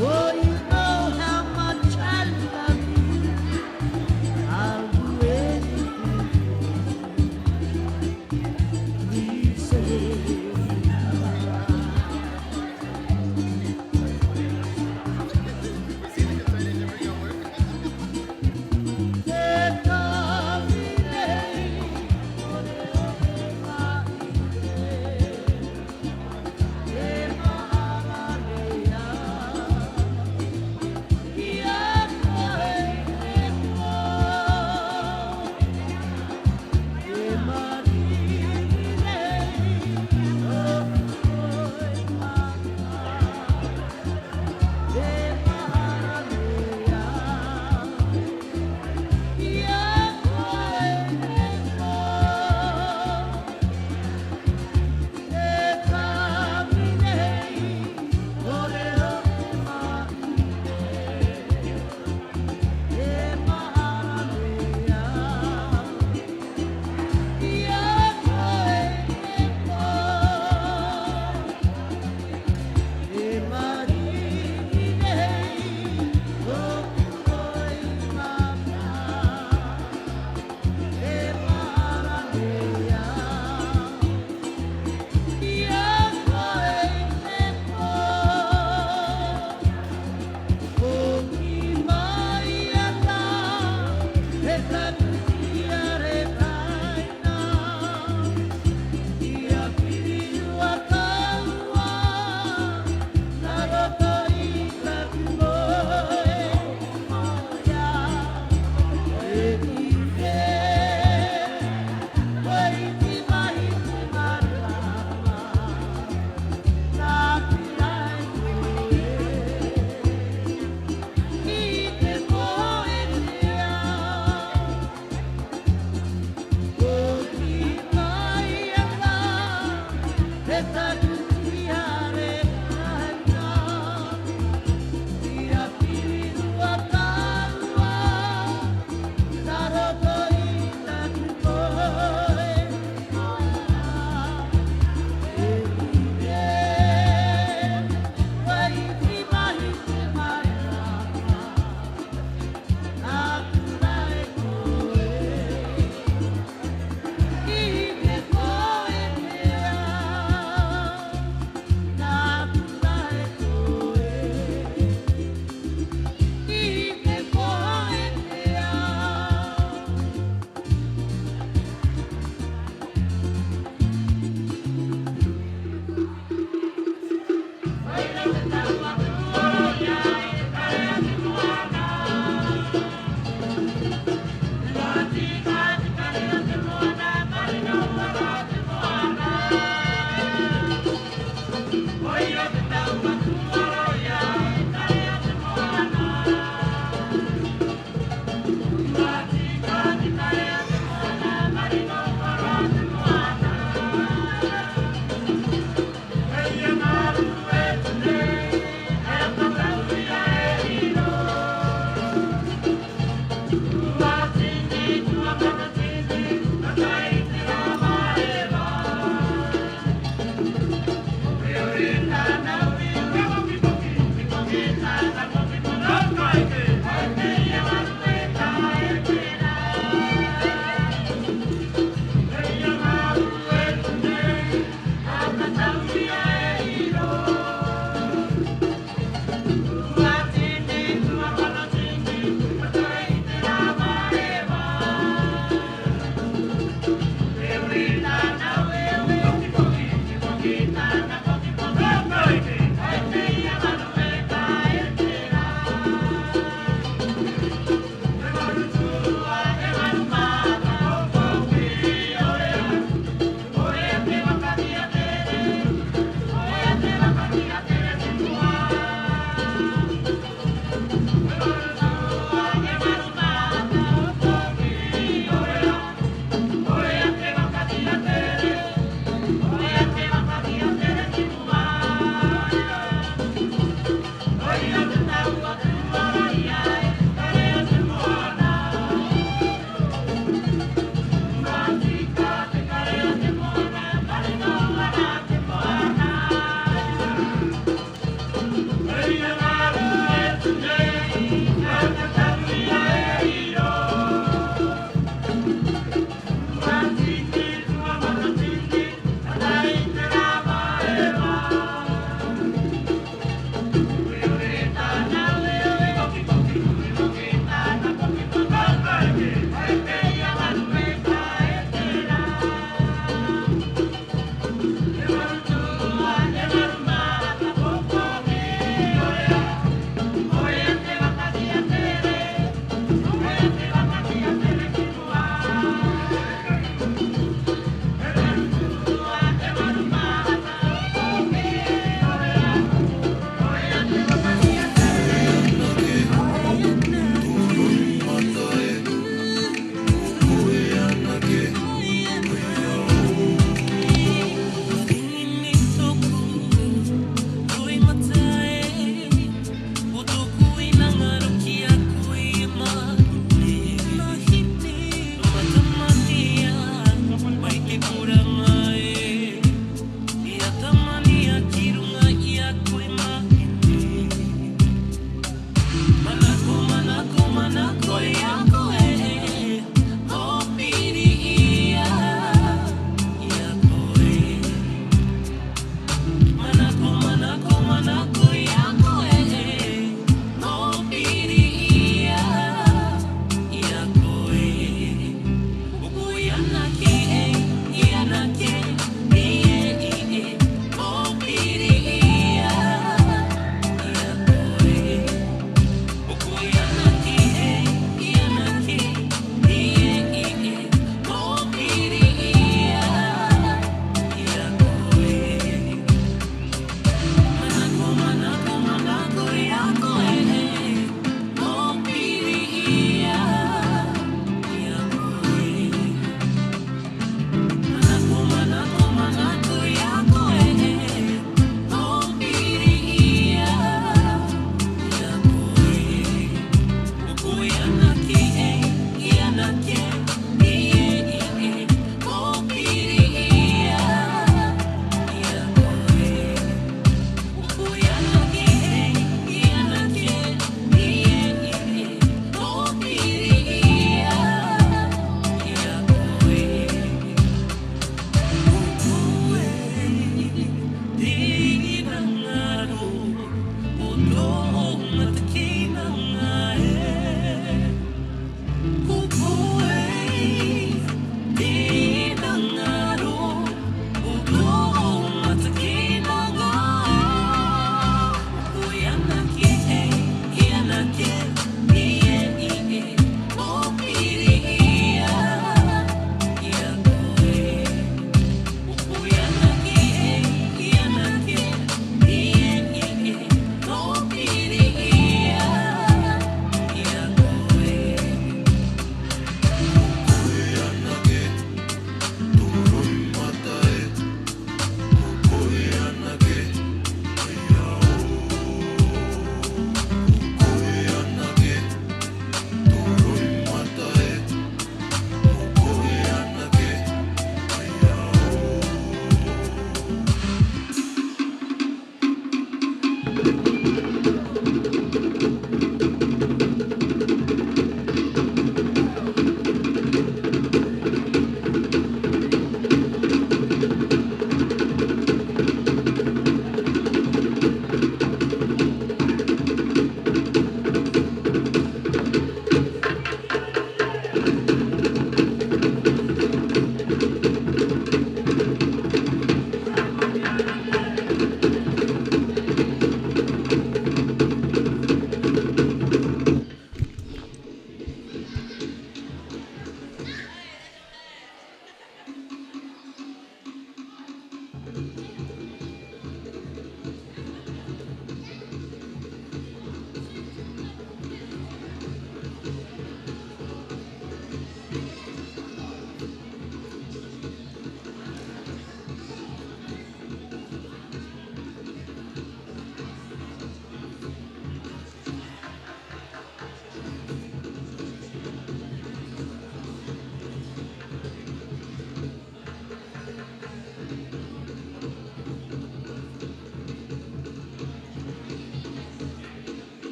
Oh, you know how much I love you. I'll do anything. Please say let love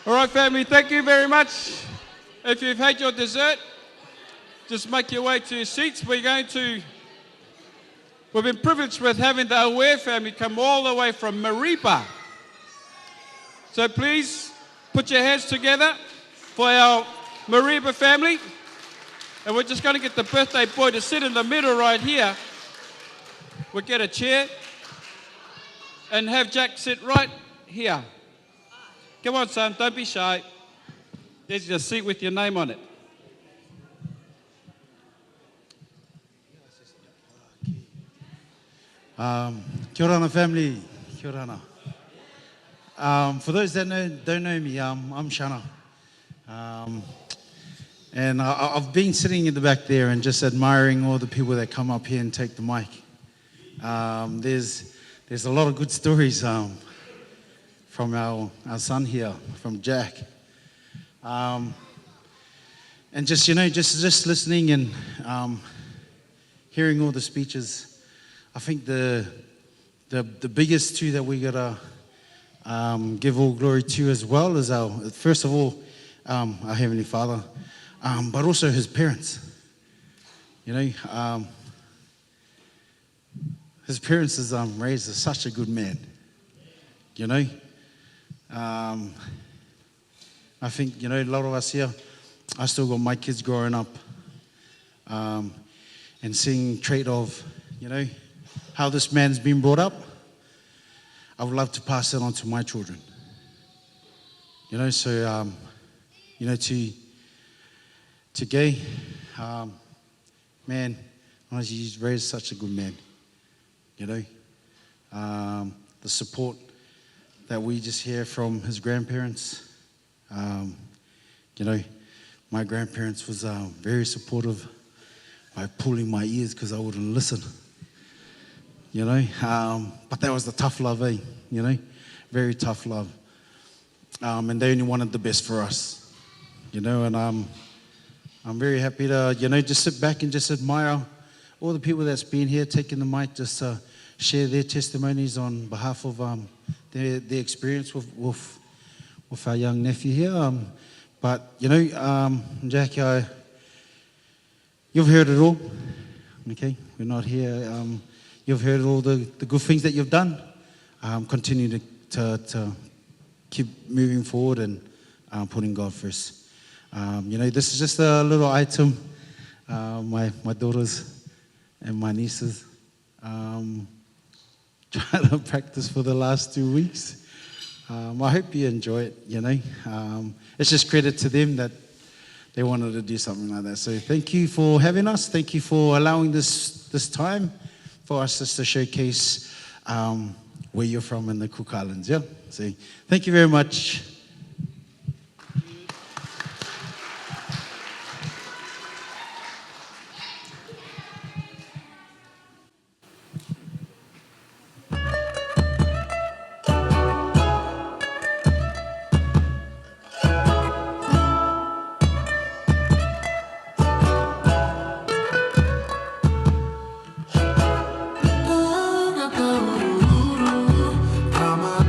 All right, family, thank you very much. If you've had your dessert, just make your way to your seats. We've been privileged with having the Aware family come all the way from Maripa. So please put your hands together for our Maripa family. And we're just going to get the birthday boy to sit in the middle right here. We'll get a chair and have Jack sit right here. Come on, son, don't be shy. There's your seat with your name on it. Kia ora family, kia ora. For those that don't know me, I'm Shana. And I've been sitting in the back there and just admiring all the people that come up here and take the mic. There's a lot of good stories from our son here, from Jack. And just, just listening and hearing all the speeches, I think the biggest two that we gotta give all glory to as well is first of all, our Heavenly Father, but also his parents. His parents has raised such a good man. I think, a lot of us here, I still got my kids growing up and seeing trait of, how this man's been brought up. I would love to pass it on to my children. To Gay, man, honestly, he's raised such a good man. The support that we just hear from his grandparents. My grandparents was very supportive by pulling my ears because I wouldn't listen. But that was the tough love, very tough love. And they only wanted the best for us, and I'm very happy to, just sit back and just admire all the people that's been here taking the mic, just share their testimonies on behalf of their experience with our young nephew here. But, Jack, you've heard it all, okay? We're not here. You've heard all the good things that you've done. Continue to keep moving forward and putting God first. This is just a little item. My daughters and my nieces trying to practice for the last 2 weeks. I hope you enjoy it, It's just credit to them that they wanted to do something like that. So thank you for having us. Thank you for allowing this time for us just to showcase where you're from in the Cook Islands, yeah? So thank you very much. Come on,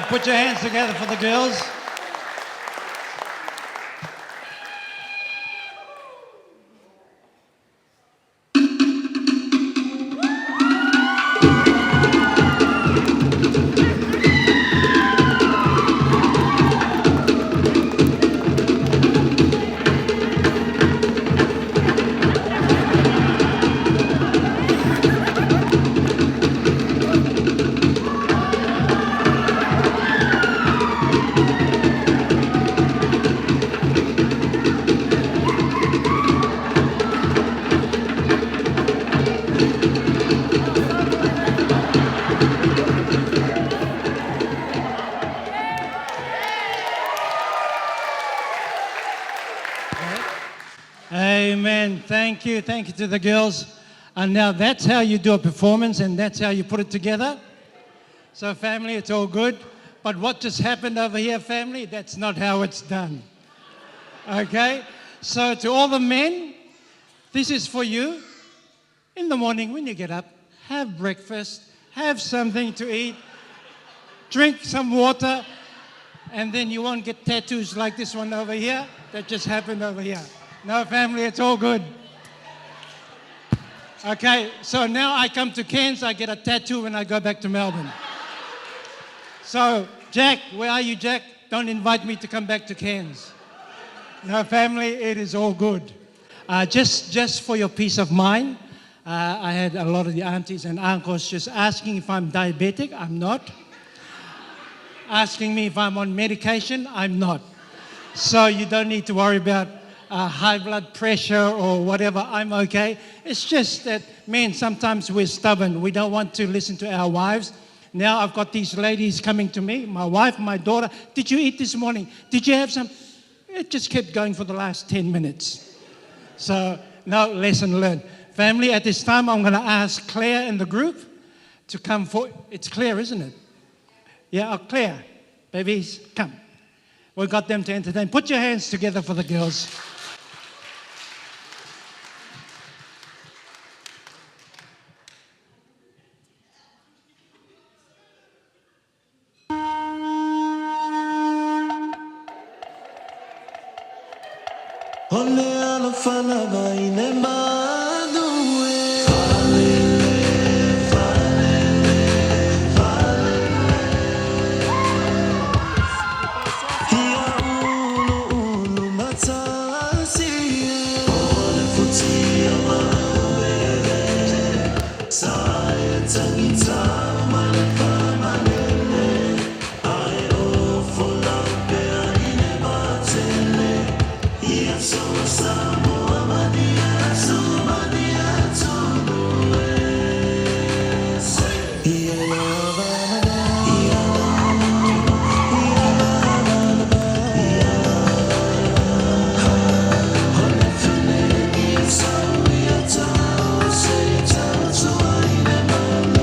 Put your hands together for the girls. Amen. Thank you. Thank you to the girls. And now that's how you do a performance and that's how you put it together. So family, it's all good. But what just happened over here, family, that's not how it's done. Okay? So to all the men, this is for you. In the morning when you get up, have breakfast, have something to eat, drink some water, and then you won't get tattoos like this one over here that just happened over here. No, family, it's all good. Okay, so now I come to Cairns, I get a tattoo when I go back to Melbourne. So, Jack, where are you, Jack? Don't invite me to come back to Cairns. No, family, it is all good. Just for your peace of mind, I had a lot of the aunties and uncles just asking if I'm diabetic. I'm not. Asking me if I'm on medication. I'm not. So you don't need to worry about high blood pressure or whatever, I'm okay. It's just that men, sometimes we're stubborn. We don't want to listen to our wives. Now I've got these ladies coming to me, my wife, my daughter. Did you eat this morning? Did you have some? It just kept going for the last 10 minutes. So, no, lesson learned. Family, at this time, I'm going to ask Claire in the group to come for. It's Claire, isn't it? Yeah, Claire. Babies, come. We've got them to entertain. Put your hands together for the girls. Ole alafana vaine madue. Ia ulu matasi. Ole futia maubele. Saya tangita malapa manele. Ai o fola pe aine matele. Ia so Samoa mania sumania tunue. Ia lava ia Ole fene ia sawi atau se tau tuaine malo.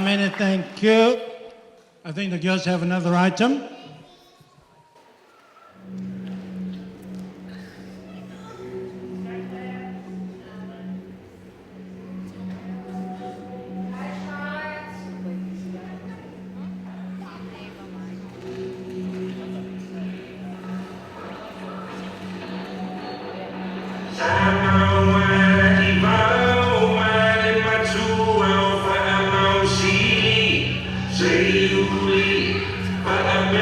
Many thank you. I think the girls have another item. Say you leave, but I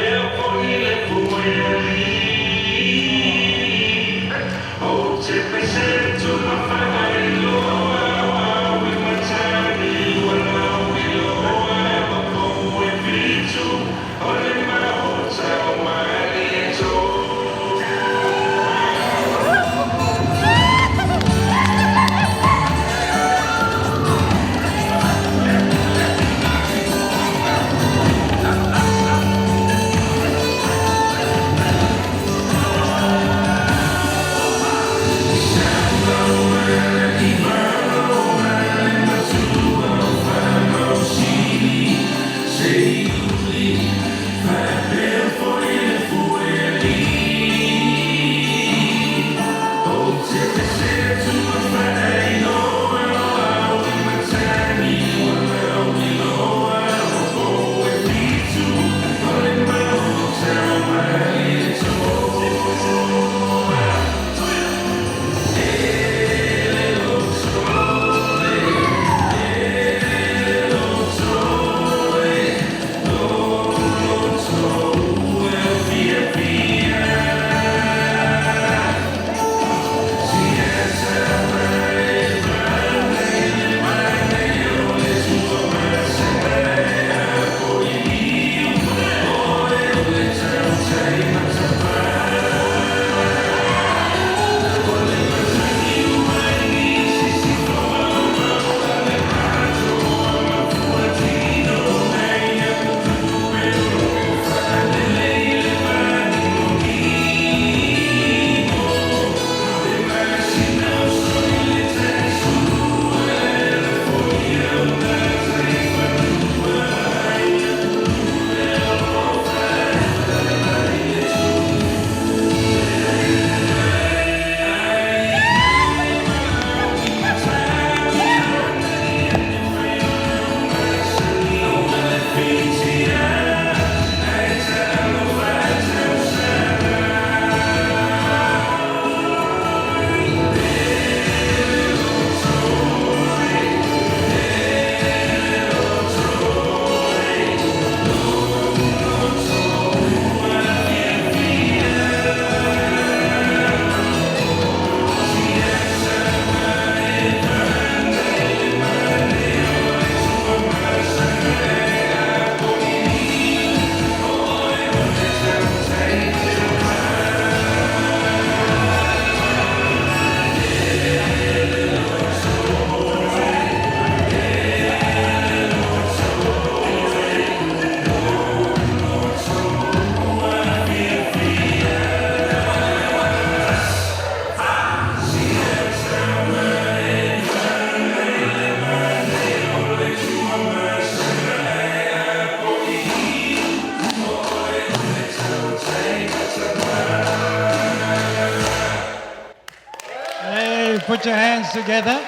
Put your hands together.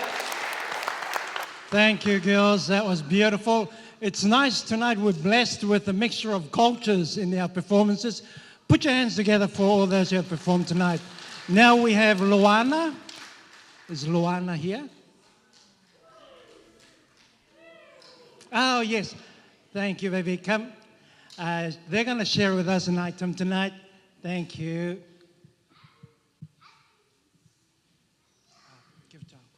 Thank you, girls. That was beautiful. It's nice tonight. We're blessed with a mixture of cultures in our performances. Put your hands together for all those who have performed tonight. Now we have Luana. Is Luana here? Oh, yes. Thank you, baby. Come. They're going to share with us an item tonight. Thank you. Give it to Uncle.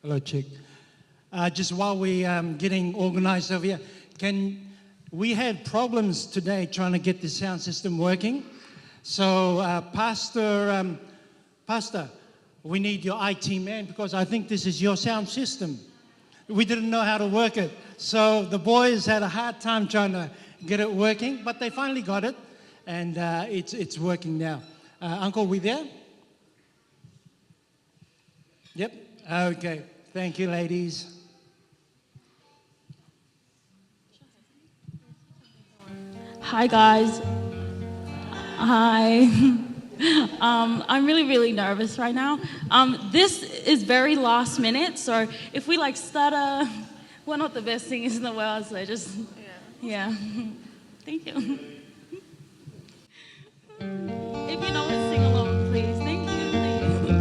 Hello, Chick. Just while we're getting organized over here, we had problems today trying to get the sound system working. So, Pastor, we need your IT man because I think this is your sound system. We didn't know how to work it. So the boys had a hard time trying to get it working, but they finally got it, and it's working now. Uncle, we there? Yep. Okay. Thank you, ladies. Hi, guys. Hi. I'm really nervous right now. This is very last minute, so if we stutter, we're not the best singers in the world, so just, yeah. Thank you. If you know it, sing along, please. Thank you. Thank you.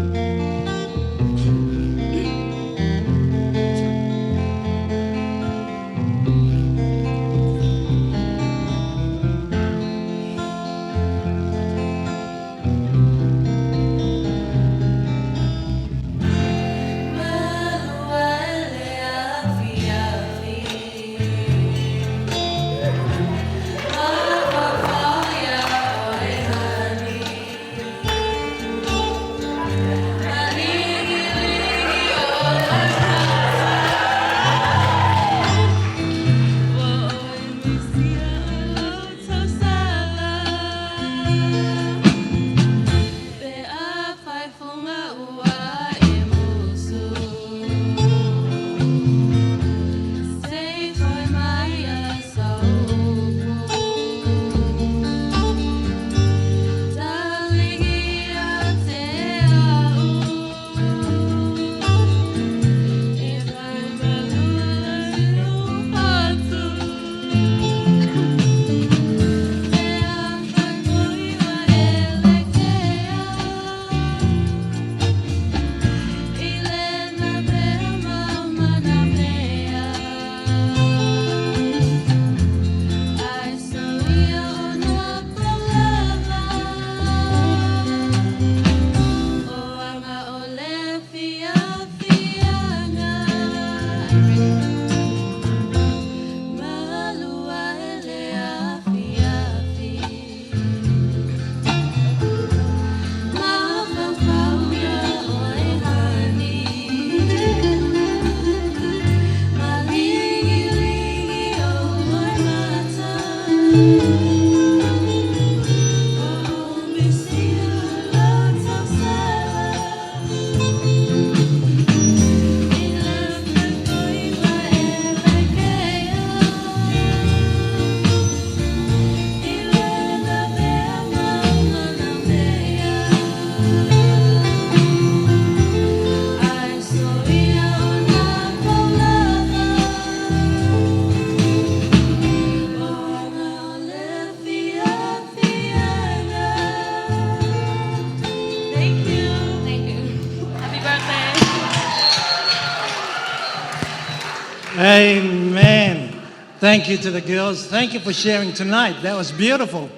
Amen. Thank you to the girls. Thank you for sharing tonight. That was beautiful.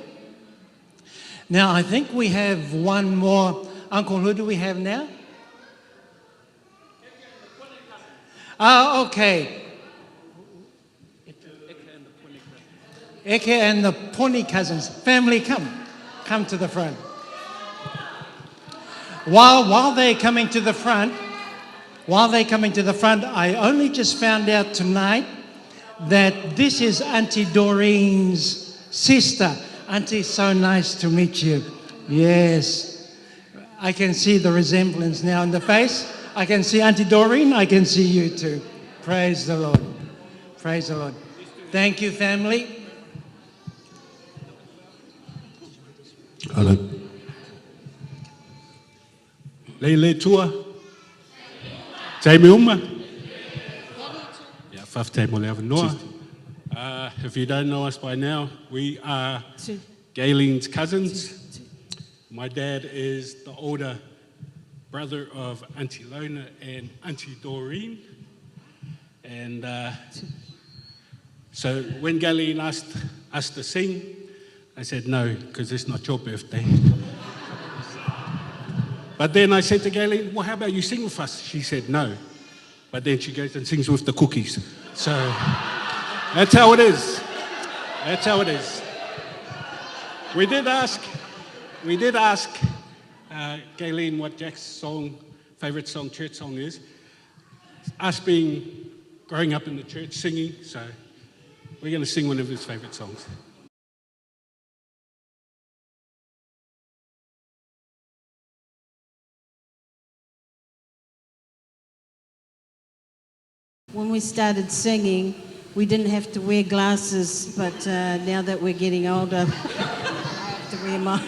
Now, I think we have one more. Uncle, who do we have now? Oh, okay. Eke and the Puni cousins. Family, come to the front. While they're coming to the front, I only just found out tonight that this is Auntie Doreen's sister. Auntie, so nice to meet you. Yes, I can see the resemblance now in the face. I can see Auntie Doreen, I can see you too. Praise the Lord. Praise the Lord. Thank you, family. Hello. Lele tua. Taimiuma. Yeah, whafte mo lewa noa. If you don't know us by now, we are Galen's cousins. My dad is the older brother of Auntie Lona and Auntie Doreen. And so when Galen asked us to sing, I said no, because it's not your birthday. But then I said to Galen, well, how about you sing with us? She said no. But then she goes and sings with the cookies. So that's how it is. That's how it is. We did ask Galen what Jack's favourite song, church song is. Us growing up in the church singing, so we're going to sing one of his favourite songs. When we started singing, we didn't have to wear glasses, but now that we're getting older, I have to wear mine.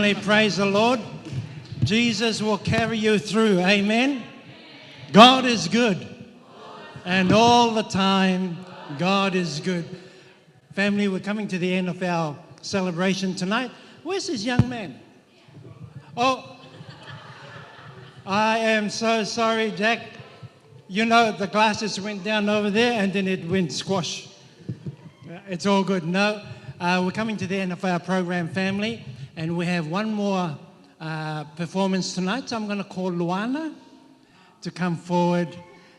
Family, praise the Lord. Jesus will carry you through. Amen. God is good. And all the time, God is good. Family, we're coming to the end of our celebration tonight. Where's this young man? Oh, I am so sorry, Jack. You know, the glasses went down over there and then it went squash. It's all good. No, we're coming to the end of our program, family, and we have one more performance tonight. So I'm going to call Luana to come forward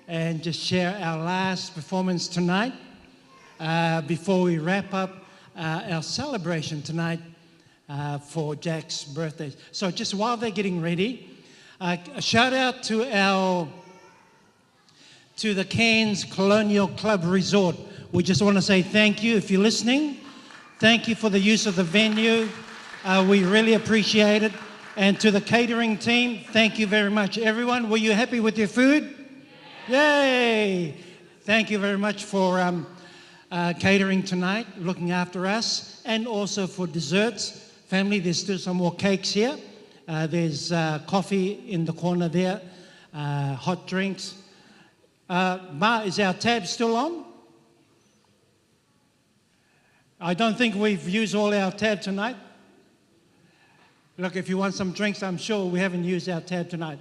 and just share our last performance tonight before we wrap up our celebration tonight for Jack's birthday. So just while they're getting ready, a shout out to the Cairns Colonial Club Resort. We just want to say thank you if you're listening. Thank you for the use of the venue. We really appreciate it. And to the catering team, thank you very much. Everyone, were you happy with your food? Yay! Thank you very much for catering tonight, looking after us, and also for desserts. Family, there's still some more cakes here. There's coffee in the corner there, hot drinks. Ma, is our tab still on? I don't think we've used all our tab tonight. Look, if you want some drinks, I'm sure we haven't used our tab tonight.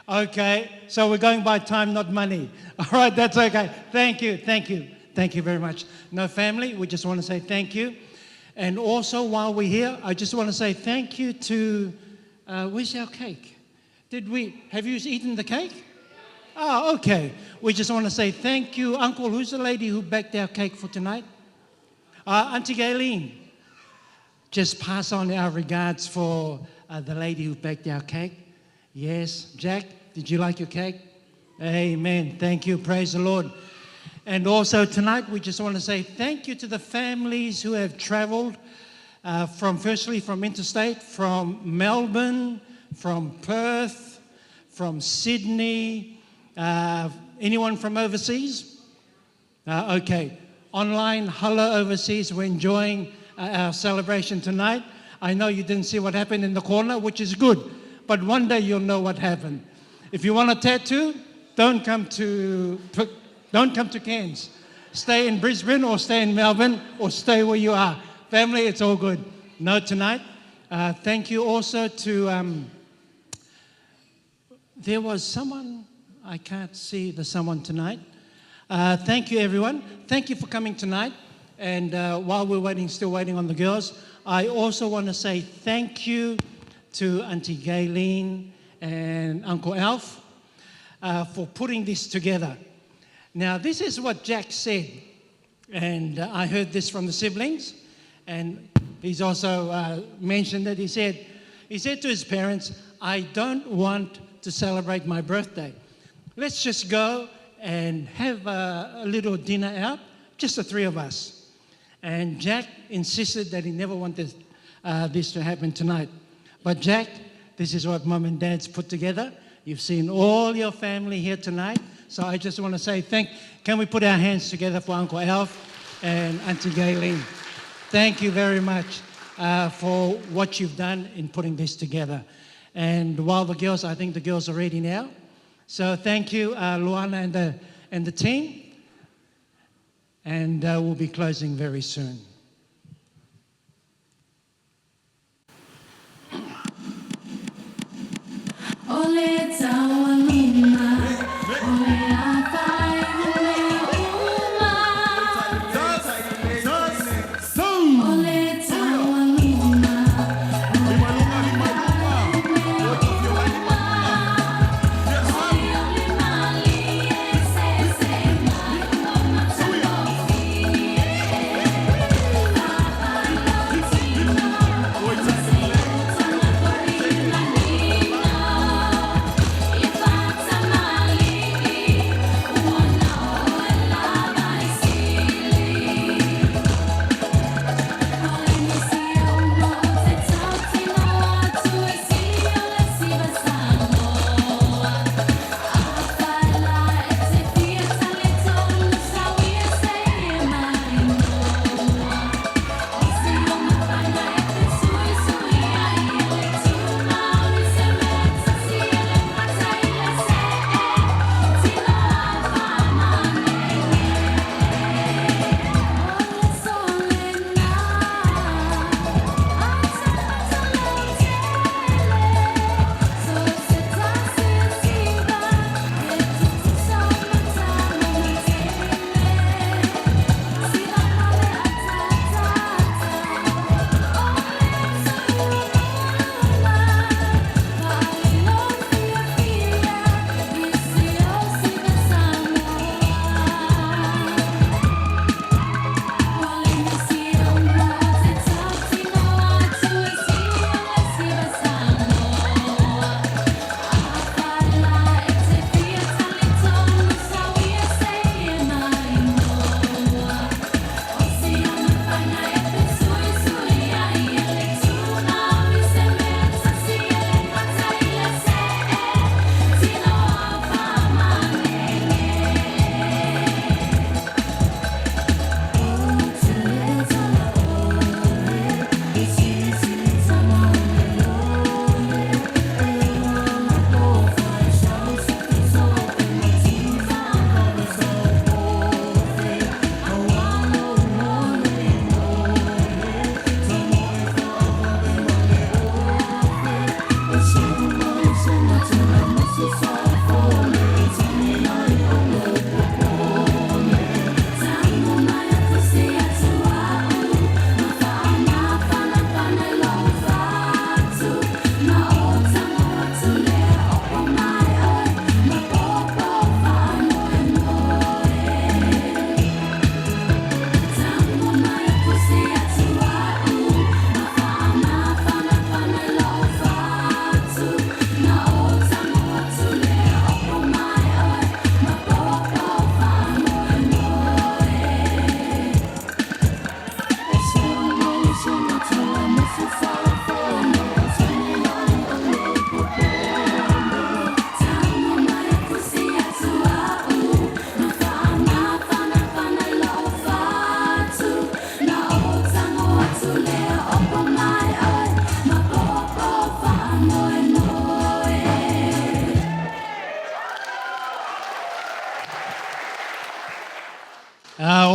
Okay, so we're going by time, not money. All right, that's okay. Thank you, thank you. Thank you very much. No, family, we just want to say thank you. And also, while we're here, I just want to say thank you to, where's our cake? Have you eaten the cake? Oh, okay. We just want to say thank you. Uncle, who's the lady who baked our cake for tonight? Auntie Gayleen. Just pass on our regards for the lady who baked our cake. Yes. Jack, did you like your cake? Amen. Thank you. Praise the Lord. And also tonight, we just want to say thank you to the families who have traveled firstly from interstate, from Melbourne, from Perth, from Sydney. Anyone from overseas? Okay. Online, hello overseas. We're enjoying our celebration tonight. I know you didn't see what happened in the corner, which is good. But one day you'll know what happened. If you want a tattoo, don't come to Cairns. Stay in Brisbane or stay in Melbourne or stay where you are. Family, it's all good. No, tonight. Thank you also to, there was someone, I can't see the someone tonight. Thank you, everyone. Thank you for coming tonight. And while we're still waiting on the girls, I also want to say thank you to Auntie Gayleen and Uncle Alf for putting this together. Now, this is what Jack said, and I heard this from the siblings, and he's also mentioned that he said to his parents, I don't want to celebrate my birthday. Let's just go and have a little dinner out, just the three of us. And Jack insisted that he never wanted this to happen tonight. But Jack, this is what Mum and Dad's put together. You've seen all your family here tonight. So I just want to say can we put our hands together for Uncle Alf and Auntie Gayleen? Thank you very much for what you've done in putting this together. And while I think the girls are ready now. So thank you, Luana and the team. And we'll be closing very soon. Ole tawa luma, ole atai, ole uma. Ole tawa luma,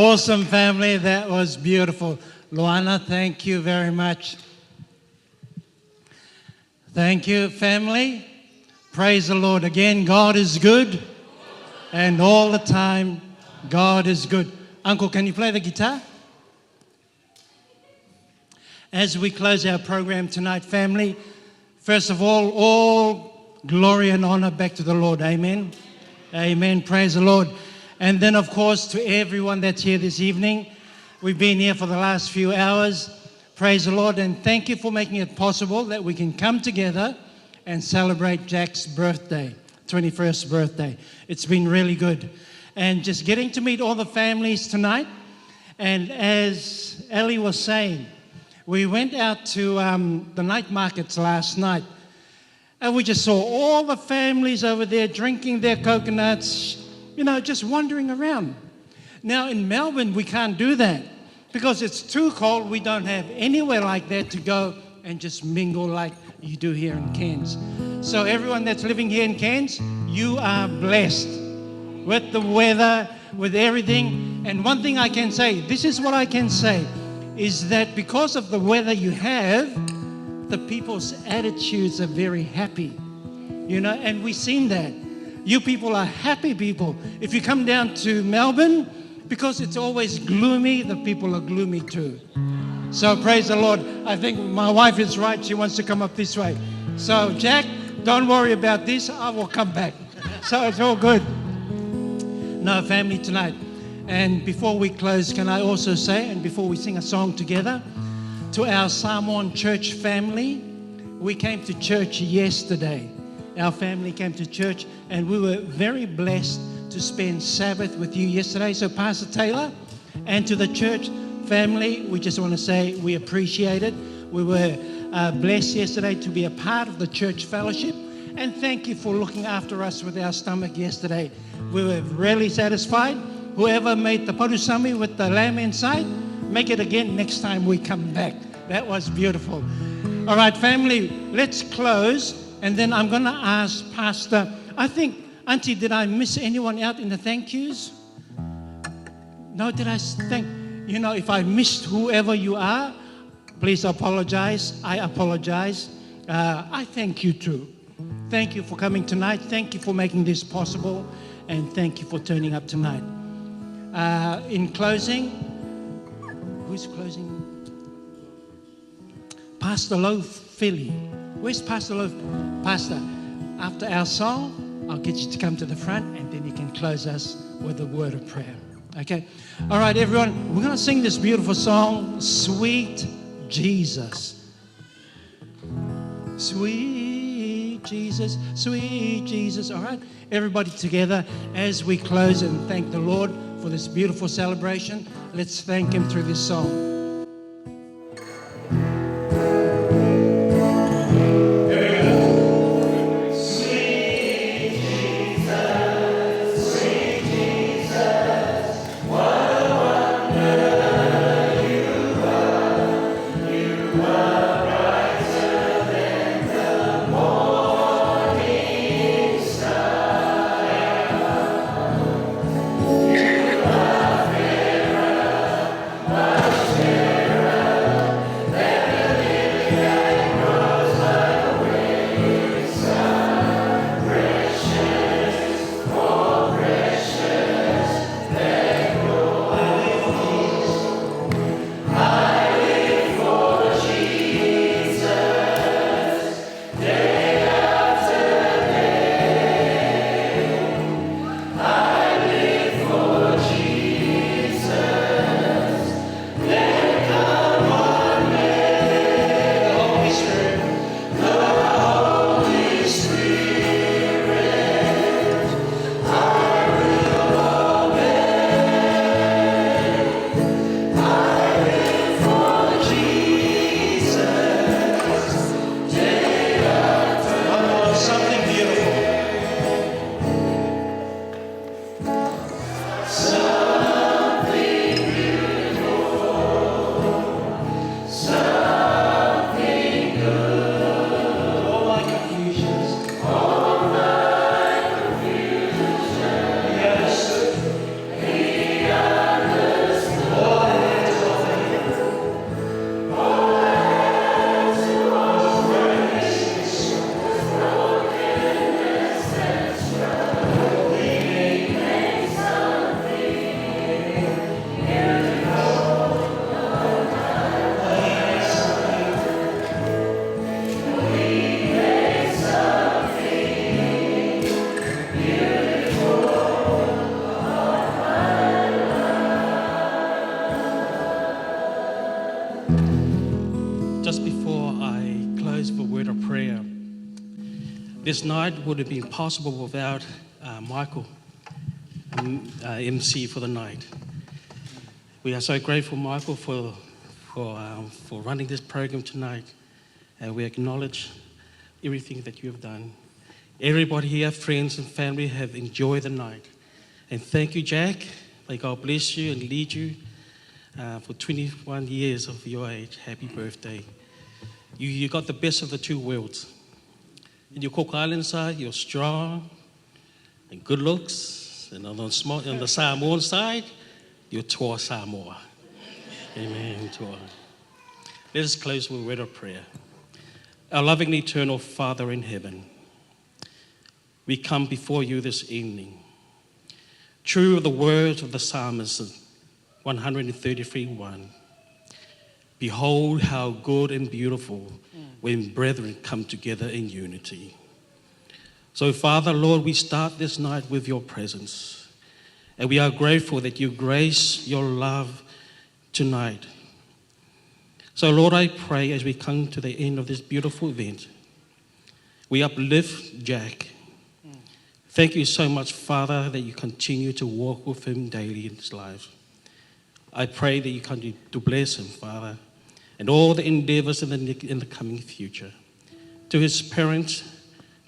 Awesome, family. That was beautiful. Luana, thank you very much. Thank you, family. Praise the Lord. Again, God is good. And all the time, God is good. Uncle, can you play the guitar? As we close our program tonight, family, first of all glory and honor back to the Lord. Amen. Amen. Praise the Lord. And then, of course, to everyone that's here this evening. We've been here for the last few hours. Praise the Lord. And thank you for making it possible that we can come together and celebrate Jack's birthday, 21st birthday. It's been really good. And just getting to meet all the families tonight. And as Ellie was saying, we went out to the night markets last night. And we just saw all the families over there drinking their coconuts, just wandering around. Now in Melbourne, we can't do that because it's too cold. We don't have anywhere like that to go and just mingle like you do here in Cairns. So everyone that's living here in Cairns, you are blessed with the weather, with everything. And one thing I can say, this is what I can say, is that because of the weather you have, the people's attitudes are very happy, and we've seen that. You people are happy people. If you come down to Melbourne, because it's always gloomy, the people are gloomy too. So praise the Lord. I think my wife is right. She wants to come up this way. So Jack, don't worry about this. I will come back. So it's all good. No, family tonight. And before we close, can I also say, and before we sing a song together, to our Samoan church family, we came to church yesterday. Our family came to church and we were very blessed to spend Sabbath with you yesterday. So Pastor Taylor and to the church family, we just want to say we appreciate it. We were blessed yesterday to be a part of the church fellowship. And thank you for looking after us with our stomach yesterday. We were really satisfied. Whoever made the parusami with the lamb inside, make it again next time we come back. That was beautiful. All right, family, let's close. And then I'm going to ask Pastor, I think, Auntie, did I miss anyone out in the thank yous? No, did I thank? If I missed whoever you are, please apologize. I apologize. I thank you too. Thank you for coming tonight. Thank you for making this possible. And thank you for turning up tonight. In closing, who's closing? Pastor Loaf Philly. Where's Pastor Loaf? Pastor, after our song, I'll get you to come to the front and then you can close us with a word of prayer. Okay? All right, everyone. We're going to sing this beautiful song, Sweet Jesus. Sweet Jesus, sweet Jesus. All right? Everybody together as we close and thank the Lord for this beautiful celebration. Let's thank Him through this song. Yeah. close with a word of prayer. This night would have been possible without Michael, MC for the night. We are so grateful, Michael, for running this program tonight, and we acknowledge everything that you have done. Everybody here, friends and family, have enjoyed the night. And thank you, Jack. May God bless you and lead you for 21 years of your age. Happy birthday. You got the best of the two worlds. In your Cook Island side, you're strong and good looks. And on the Samoan side, you're Toa Samoa. Amen. Toa. Let us close with a word of prayer. Our loving eternal Father in heaven, we come before you this evening. True of the words of the psalmist, 133:1. Behold how good and beautiful when brethren come together in unity. So, Father, Lord, we start this night with your presence. And we are grateful that you grace your love tonight. So, Lord, I pray as we come to the end of this beautiful event, we uplift Jack. Thank you so much, Father, that you continue to walk with him daily in his life. I pray that you continue to bless him, Father, and all the endeavors in the coming future. To his parents,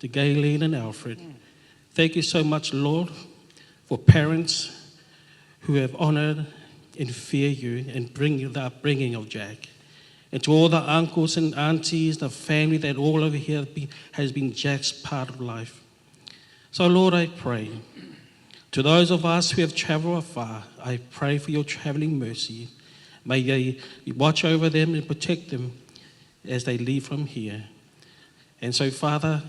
to Gayleen and Alfred, thank you so much, Lord, for parents who have honored and fear you and bring the upbringing of Jack. And to all the uncles and aunties, the family that all over here has been Jack's part of life. So, Lord, I pray, to those of us who have traveled afar, I pray for your traveling mercy. May you watch over them and protect them as they leave from here. And so, Father,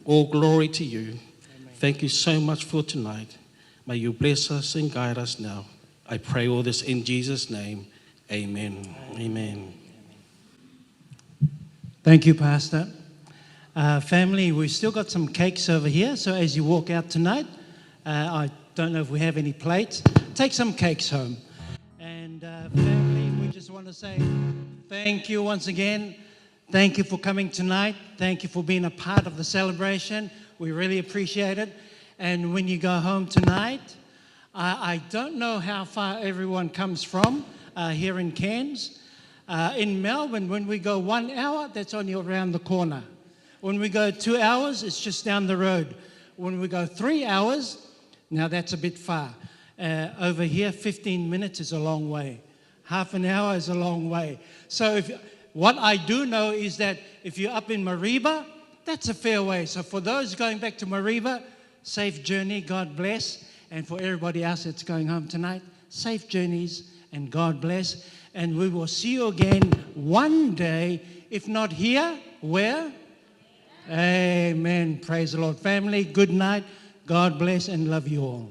all glory to you. Amen. Thank you so much for tonight. May you bless us and guide us now. I pray all this in Jesus' name. Amen. Amen. Thank you, Pastor. Family, we've still got some cakes over here, so as you walk out tonight, I don't know if we have any plates, take some cakes home. And family, we just want to say thank you once again. Thank you for coming tonight. Thank you for being a part of the celebration. We really appreciate it. And when you go home tonight, I don't know how far everyone comes from here in Cairns. In Melbourne, when we go 1 hour, that's only around the corner. When we go 2 hours, it's just down the road. When we go 3 hours, now that's a bit far. Over here, 15 minutes is a long way. Half an hour is a long way. So what I do know is that if you're up in Mariba, that's a fair way. So for those going back to Mariba, safe journey, God bless. And for everybody else that's going home tonight, safe journeys and God bless. And we will see you again one day, if not here, where? Amen. Praise the Lord. Family, good night. God bless and love you all.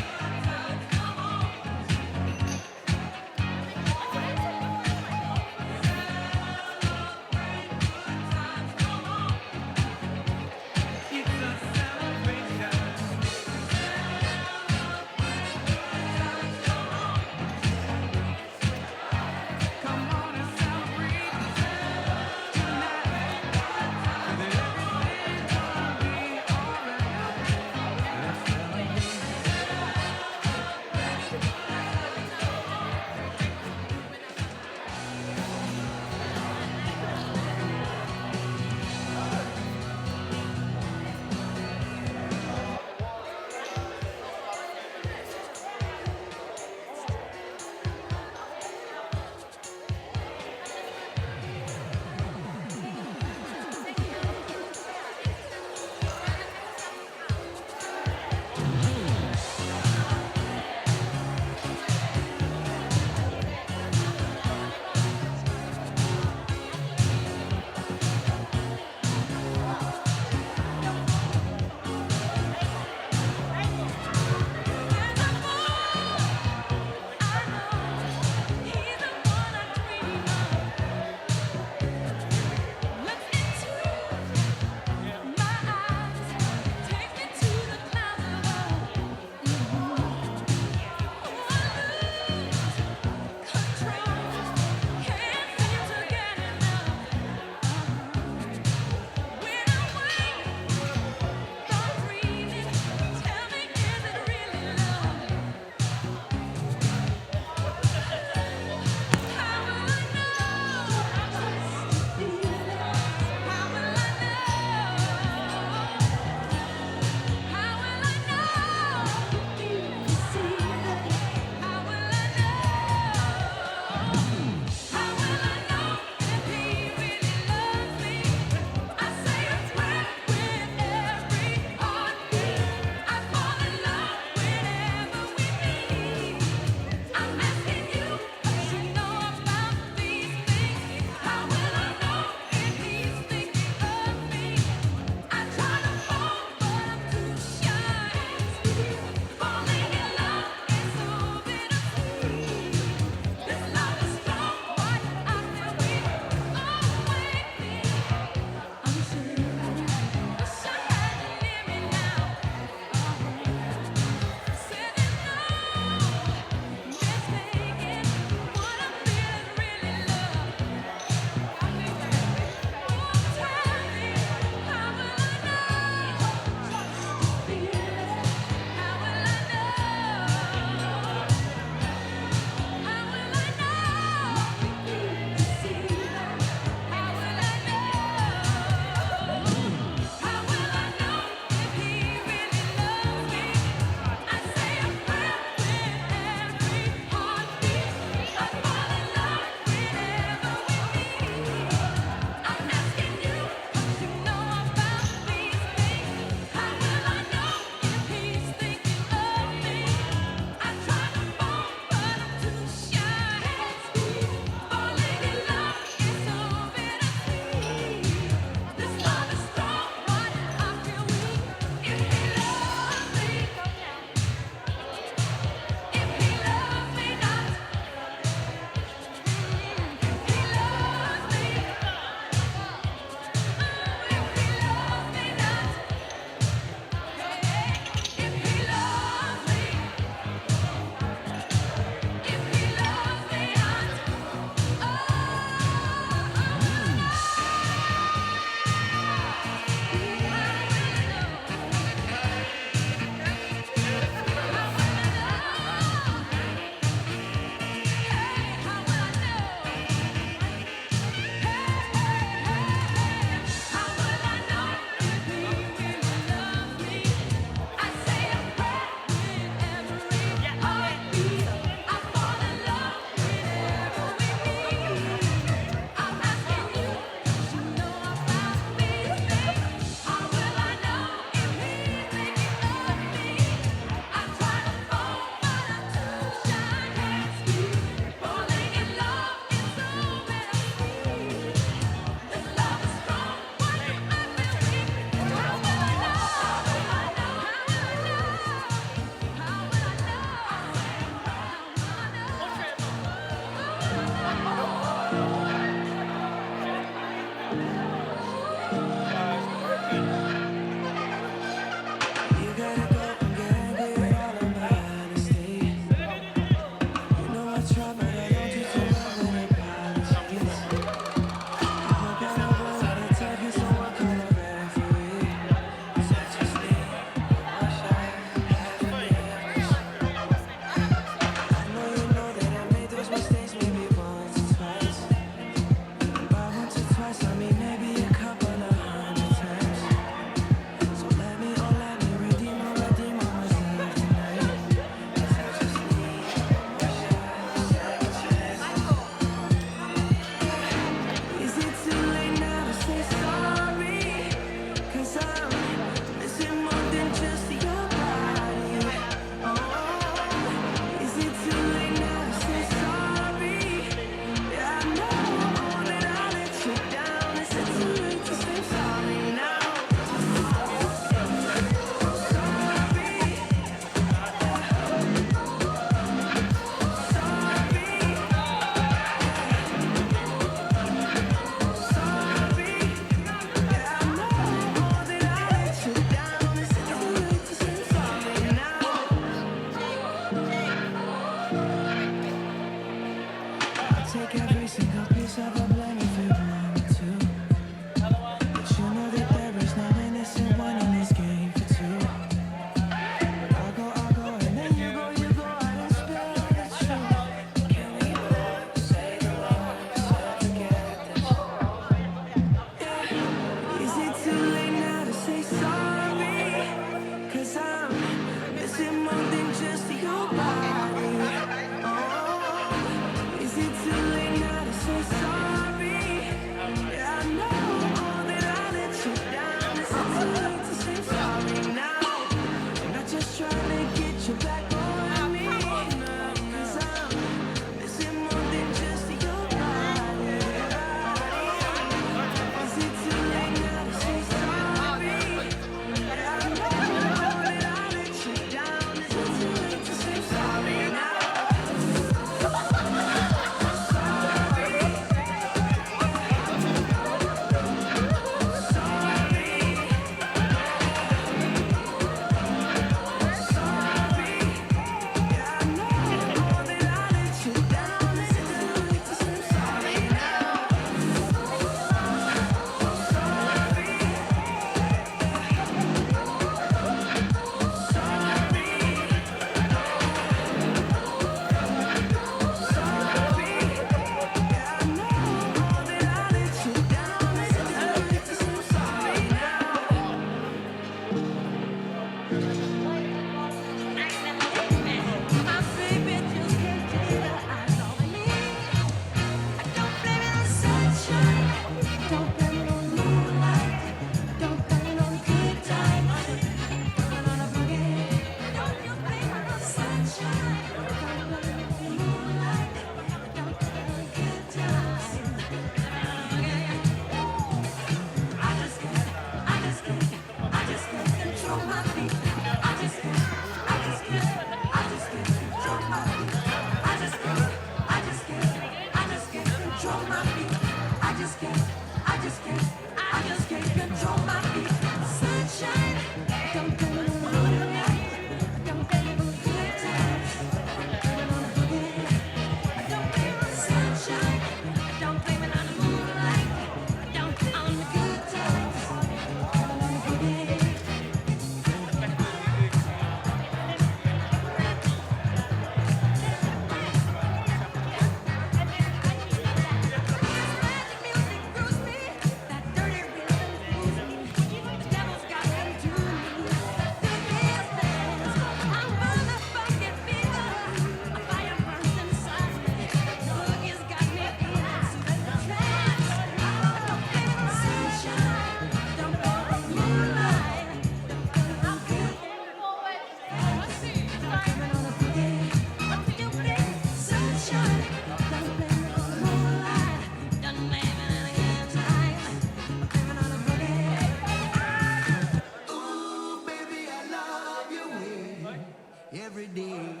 Every day.